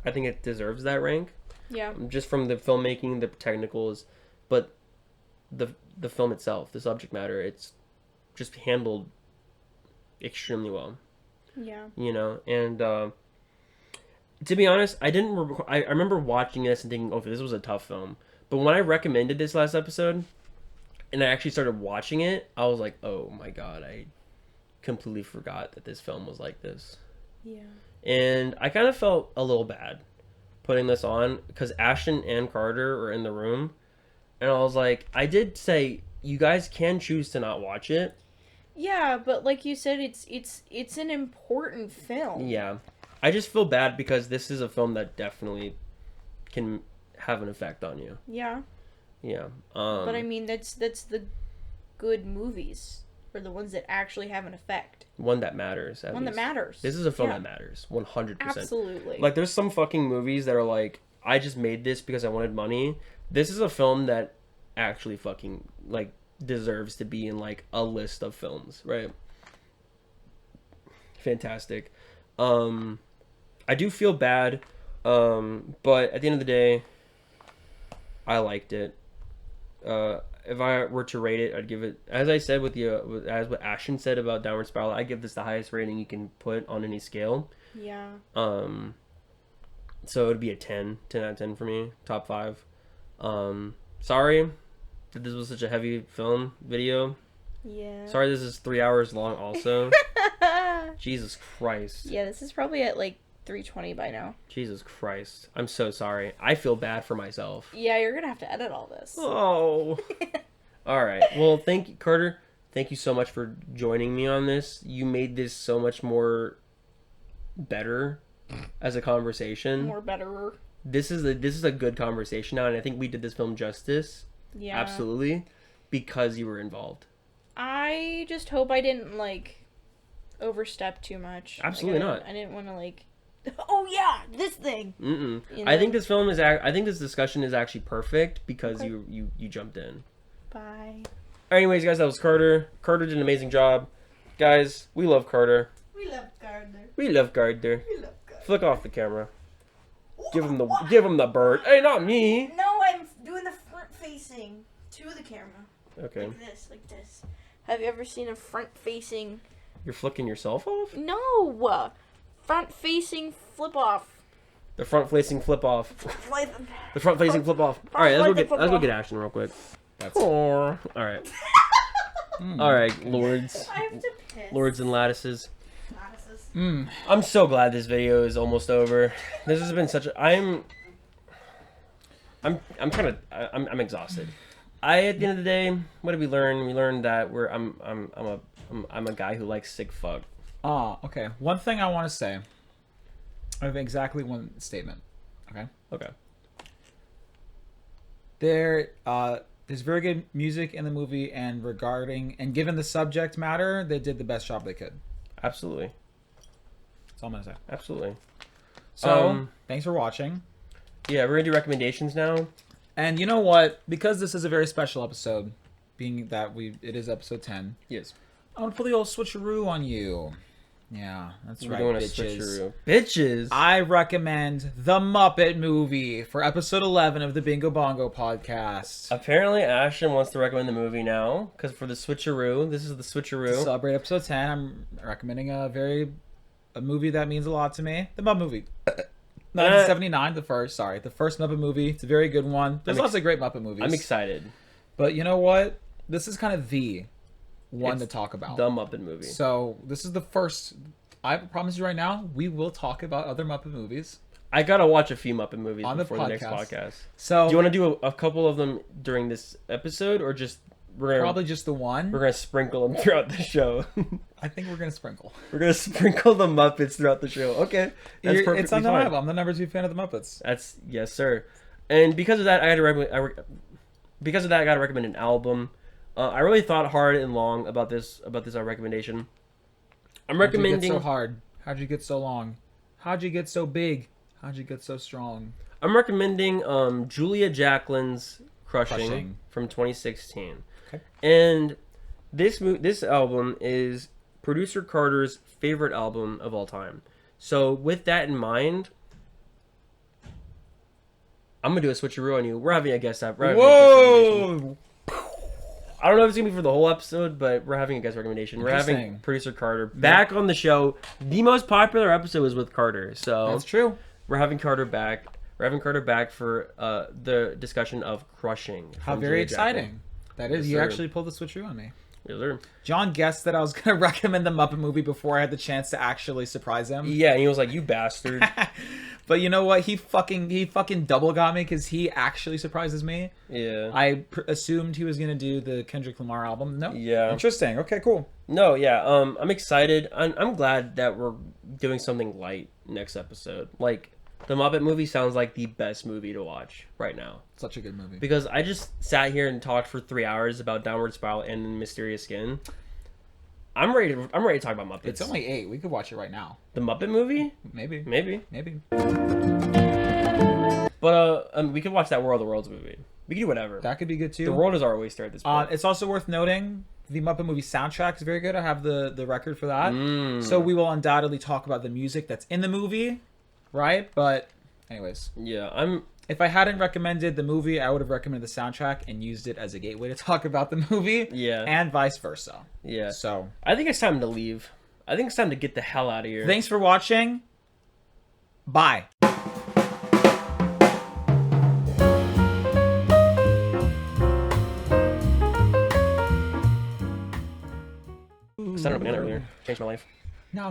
I think it deserves that rank. Yeah. Just from the filmmaking, the technicals, but the film itself, the subject matter, it's just handled extremely well. Yeah. You know, and to be honest, I remember watching this and thinking, oh, this was a tough film. But when I recommended this last episode, and I actually started watching it, I was like, oh my god, I completely forgot that this film was like this. Yeah. And I kind of felt a little bad putting this on because Ashton and Carter are in the room, and I was like, I did say you guys can choose to not watch it. Yeah, but like you said, it's an important film. Yeah, I just feel bad because this is a film that definitely can have an effect on you. Yeah. Yeah. But I mean, that's the good movies, or the ones that actually have an effect. One that matters. One that matters. This is a film Yeah. that matters. 100%. Absolutely. Like, there's some fucking movies that are like, I just made this because I wanted money. This is a film that actually fucking, like, deserves to be in, like, a list of films, right? Fantastic. I do feel bad, but at the end of the day, I liked it. If I were to rate it, I'd give it, as I said as what Ashton said about Downward Spiral, I give this the highest rating you can put on any scale. Yeah. So it would be a 10 out of 10 for me, top 5. Sorry that this was such a heavy film video. Yeah. Sorry this is 3 hours long also. Jesus Christ. Yeah, this is probably at like 3:20 by now. Jesus Christ. I'm so sorry. I feel bad for myself. Yeah, you're gonna have to edit all this. Oh. All right. Well, thank you, Carter. Thank you so much for joining me on this. You made this so much more better as a conversation. More betterer. This is a good conversation now, and I think we did this film justice. Yeah. Absolutely, because you were involved. I just hope I didn't like overstep too much. Absolutely like, not. I didn't want to like. Oh yeah, this thing. Mm-mm. You I know? think this film is. I think this discussion is actually perfect because Okay. you jumped in. Bye. Anyways, guys, that was Carter. Carter did an amazing job. Guys, we love Carter. We love Gardner. We love Carter. We love Gardner. Flick off the camera. Give him the bird. Hey, not me. No, I'm doing the front facing to the camera. Okay. Like this. Have you ever seen a front-facing? You're flicking yourself off? No, front-facing flip-off. The front facing flip off. Like, The front facing flip off. All right, let's go get Ashton real quick. That's All right. All right, lords, I have to piss. lords and lattices. Lattices. I'm so glad this video is almost over. This has been such a. I'm exhausted. At the end of the day, what did we learn? We learned that I'm a guy who likes sick fuck. okay. One thing I want to say. I have exactly one statement. Okay. Okay. There's very good music in the movie, and given the subject matter, they did the best job they could. Absolutely. That's all I'm gonna say. Absolutely. So, thanks for watching. Yeah, we're gonna do recommendations now. And you know what? Because this is a very special episode, being that it is episode 10, Yes. I want to put the old switcheroo on you. Yeah, that's We're right, doing a bitches. switcheroo. Bitches. I recommend The Muppet Movie for episode 11 of the Bingo Bongo podcast. Apparently, Ashton wants to recommend the movie now because for the switcheroo, this is the switcheroo. To celebrate episode 10, I'm recommending a movie that means a lot to me. The Muppet Movie. 1979, the first Muppet movie. It's a very good one. There's lots of great Muppet movies. I'm excited. But you know what? This is kind of the one It's to talk about. The Muppet movie. So this is the first. I promise you right now, we will talk about other Muppet movies. I gotta watch a few Muppet movies On the before the next podcast. podcast. So Do you want to do a couple of them during this episode, or just Probably just the one. We're gonna sprinkle them throughout the show. I think we're gonna sprinkle. We're gonna sprinkle the Muppets throughout the show. Okay, that's perfectly It's fine. undeniable. I'm the number 2 fan of the Muppets. That's yes, sir. And because of that, I gotta recommend an album. I really thought hard and long about this recommendation. I'm recommending. How'd you get so hard? How'd you get so long? How'd you get so big? How'd you get so strong? I'm recommending Julia Jacquelin's Crushing from 2016. Okay. And this album is producer Carter's favorite album of all time. So with that in mind, I'm gonna do a switcheroo on you. We're having a guest up. Whoa! I don't know if it's gonna be for the whole episode, but we're having a guest recommendation. We're having Interesting. producer Carter back on the show. The most popular episode was with Carter, so That's true. we're having Carter back. We're having Carter back for the discussion of Crushing. How from very Julia Jacqueline. exciting. That is. Yes, You sir. actually pulled the switcheroo on me. Yes, sir. John guessed that I was going to recommend the Muppet movie before I had the chance to actually surprise him. Yeah, and he was like, "You bastard." But you know what? He fucking double got me because he actually surprises me. Yeah. I assumed he was going to do the Kendrick Lamar album. No. Yeah. Interesting. Okay, cool. No, yeah. I'm excited. I'm glad that we're doing something light next episode. Like, the Muppet movie sounds like the best movie to watch right now. Such a good movie. Because I just sat here and talked for 3 hours about Downward Spiral and Mysterious Skin. I'm ready to talk about Muppets. It's only 8. We could watch it right now. The Muppet movie? Maybe. Maybe. Maybe. But we could watch that War of the Worlds movie. We could do whatever. That could be good too. The world is our oyster at this point. It's also worth noting the Muppet movie soundtrack is very good. I have the record for that. Mm. So we will undoubtedly talk about the music that's in the movie, right? But anyways, Yeah, if I hadn't recommended the movie, I would have recommended the soundtrack and used it as a gateway to talk about the movie. Yeah. And vice versa. Yeah. So I think it's time to leave. I think it's time to get the hell out of here. thanks for watching. Bye. Started a banana earlier. Changed my life. No.